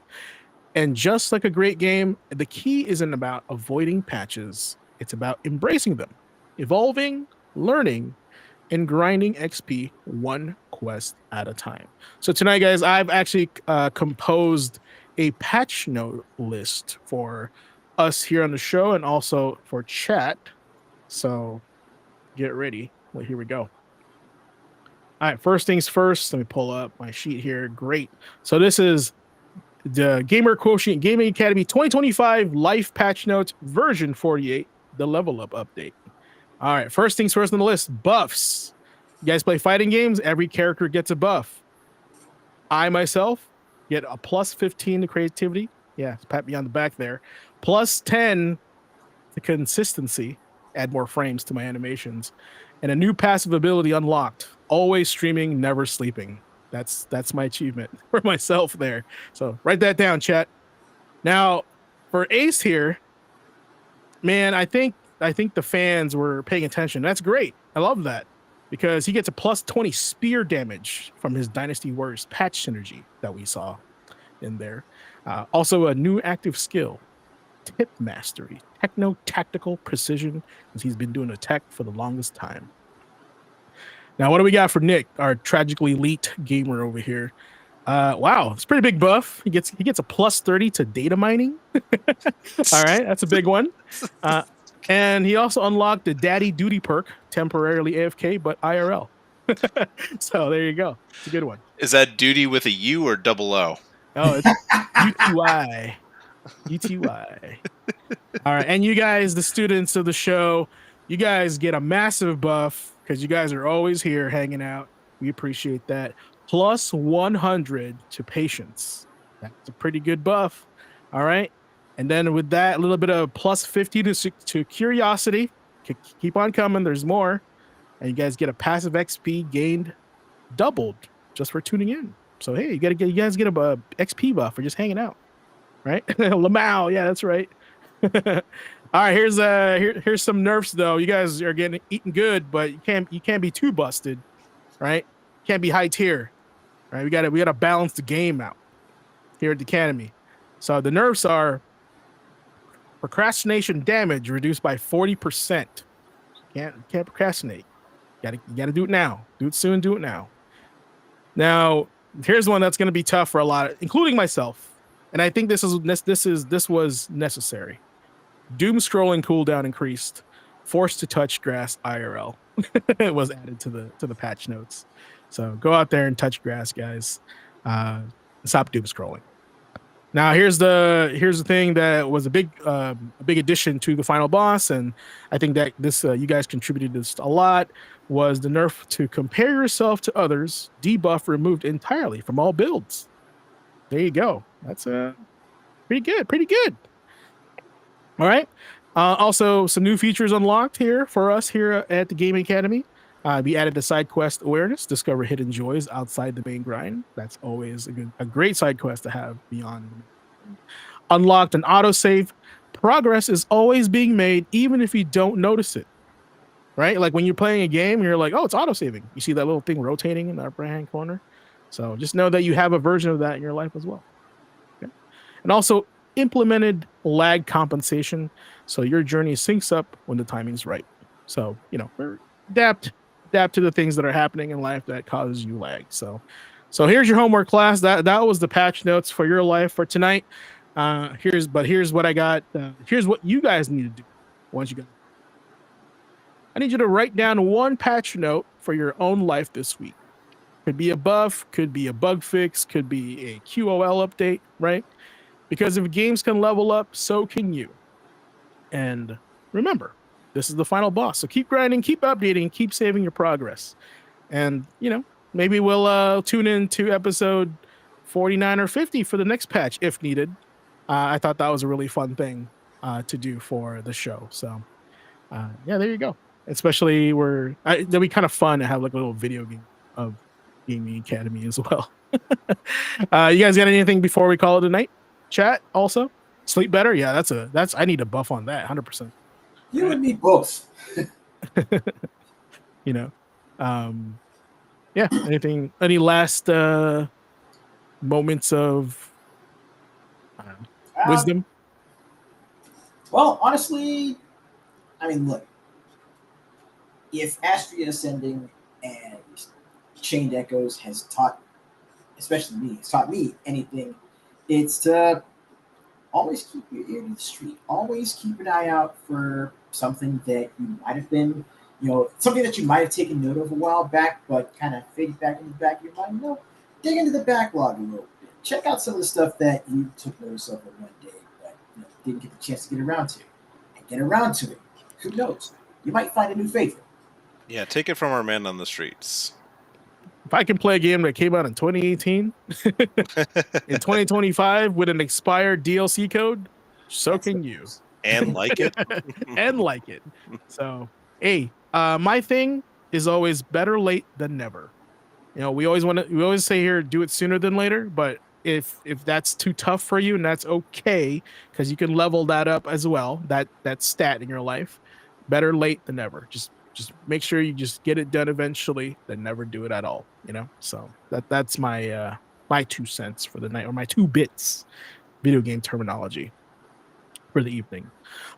Speaker 4: And just like a great game, the key isn't about avoiding patches, it's about embracing them, evolving, learning, and grinding XP one quest at a time. So tonight, guys, I've actually composed a patch note list for us here on the show and also for chat. So get ready. Well, here we go. All right, first things first, let me pull up my sheet here. Great. So this is the Gamer Quotient Gaming Academy 2025 Life Patch Notes version 48, the level up update. All right, first things first on the list, buffs. You guys play fighting games, every character gets a buff. I myself get a plus 15 to creativity. Yeah, pat me on the back there. Plus 10 to consistency. Add more frames to my animations. And a new passive ability unlocked. Always streaming, never sleeping. That's my achievement for myself there. So write that down, chat. Now, for Ace here, man, I think the fans were paying attention. That's great. I love that because he gets a plus 20 spear damage from his Dynasty Warriors patch synergy that we saw in there. Also, a new active skill, Tip Mastery, Techno Tactical Precision, because he's been doing attack for the longest time. Now, what do we got for Nick, our tragically elite gamer over here? Wow, it's a pretty big buff. He gets a plus 30 to data mining. All right, that's a big one. And he also unlocked the Daddy Duty perk, temporarily AFK, but IRL. So there you go. It's a good one.
Speaker 2: Is that duty with a U or double O?
Speaker 4: Oh, it's UTY. UTY. All right, and you guys, the students of the show, you guys get a massive buff because you guys are always here hanging out. We appreciate that. Plus 100 to patience. That's a pretty good buff. All right. And then with that, a little bit of plus 50 to curiosity. Keep on coming. There's more. And you guys get a passive XP gained doubled just for tuning in. So, hey, you guys get a XP buff for just hanging out. Right? Lamau. Yeah, that's right. All right, here's some nerfs though. You guys are getting eaten good, but you can't be too busted, right? Can't be high tier, right? We gotta balance the game out here at the academy. So the nerfs are procrastination damage reduced by 40%. Can't procrastinate. You gotta do it now. Do it soon. Do it now. Now here's one that's gonna be tough for a lot, including myself, and I think this was necessary. Doom scrolling cooldown increased. Forced to touch grass IRL it was added to the patch notes. So go out there and touch grass, guys. Stop doom scrolling. Now here's the thing that was a big addition to the final boss, and I think that this you guys contributed this a lot. Was the nerf to compare yourself to others? Debuff removed entirely from all builds. There you go. That's pretty good. Pretty good. All right. Also, some new features unlocked here for us here at the Gaming Academy. We added the side quest awareness, discover hidden joys outside the main grind. That's always a great side quest to have beyond. Unlocked an autosave. Progress is always being made, even if you don't notice it. Right? Like when you're playing a game, you're like, oh, it's autosaving. You see that little thing rotating in the upper hand corner. So just know that you have a version of that in your life as well. Okay? And also, implemented lag compensation, so your journey syncs up when the timing's right. So adapt to the things that are happening in life that causes you lag. So here's your homework, class. That was the patch notes for your life for tonight. Here's what I got. Here's what you guys need to do once you go. need you to write down one patch note for your own life this week. Could be a buff, could be a bug fix, could be a QOL update, right? Because if games can level up, so can you. And remember, this is the final boss. So keep grinding, keep updating, keep saving your progress. And, maybe we'll tune in to episode 49 or 50 for the next patch if needed. I thought that was a really fun thing to do for the show. So, there you go. Especially that'll be kind of fun to have like a little video game of Gaming Academy as well. You guys got anything before we call it a night? Chat also? Sleep better? Yeah, I need a buff on that 100%.
Speaker 3: You and me both.
Speaker 4: Any last moments of wisdom?
Speaker 3: Well, honestly, I mean, look, if Astria Ascending and Chained Echoes has taught, especially me, anything, it's to always keep your ear to the street. Always keep an eye out for something that you might have been, something that you might have taken note of a while back, but kind of faded back in the back of your mind. Dig into the backlog a little bit. Check out some of the stuff that you took notice of in one day, but didn't get the chance to get around to. And get around to it. Who knows? You might find a new favorite.
Speaker 2: Yeah, take it from our man on the streets.
Speaker 4: If I can play a game that came out in 2018, in 2025 with an expired DLC code, so can you.
Speaker 2: And like it.
Speaker 4: So, hey, my thing is always better late than never. We always say here, do it sooner than later, but if that's too tough for you, and that's okay, because you can level that up as well, that stat in your life, better late than never. Just make sure you just get it done eventually, then never do it at all. So that's my my 2 cents for the night, or my 2 bits video game terminology for the evening.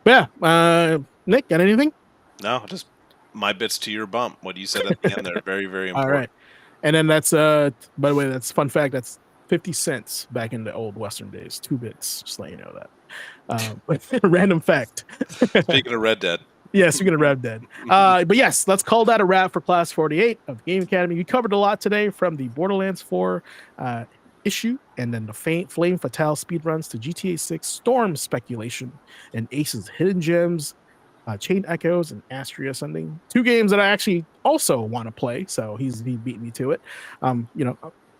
Speaker 4: But yeah, Nick, got anything?
Speaker 2: No, just my bits to your bump. What you said at the end there, very, very important.
Speaker 4: All right. And then that's by the way, that's fun fact, that's 50 cents back in the old Western days. 2 bits, just let you know that. Random fact.
Speaker 2: Speaking of Red Dead.
Speaker 4: Yes, we're going to Red Dead. But yes, let's call that a wrap for Class 48 of Game Academy. We covered a lot today, from the Borderlands 4 issue, and then the Flame Fatale speedruns, to GTA 6 Storm speculation, and Ace's Hidden Gems, Chained Echoes, and Astria Ascending. 2 games that I actually also want to play, so he beat me to it.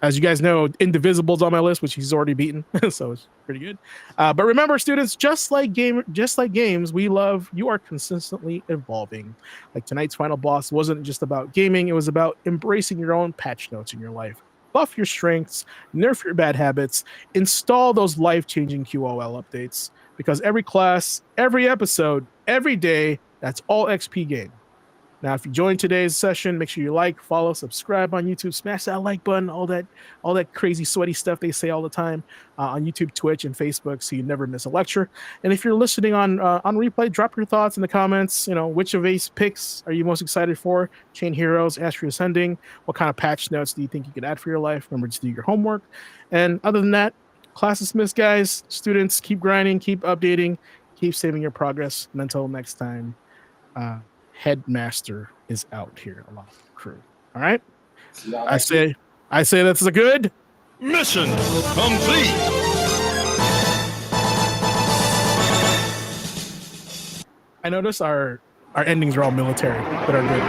Speaker 4: As you guys know, Indivisible's on my list, which he's already beaten, so it's pretty good. But remember, students, just like games we love, you are consistently evolving. Like tonight's final boss wasn't just about gaming; it was about embracing your own patch notes in your life. Buff your strengths, nerf your bad habits, install those life-changing QOL updates. Because every class, every episode, every day, that's all XP gain. Now, if you joined today's session, make sure you like, follow, subscribe on YouTube, smash that like button, all that crazy sweaty stuff they say all the time on YouTube, Twitch, and Facebook, so you never miss a lecture. And if you're listening on replay, drop your thoughts in the comments. Which of Ace picks are you most excited for? Chain Heroes, Astria Ascending. What kind of patch notes do you think you could add for your life? Remember to do your homework. And other than that, class dismissed, guys. Students, keep grinding, keep updating, keep saving your progress. And until next time, Headmaster is out here along with the crew. All right? I say that's a good
Speaker 5: mission complete.
Speaker 4: I notice our endings are all military, but are good.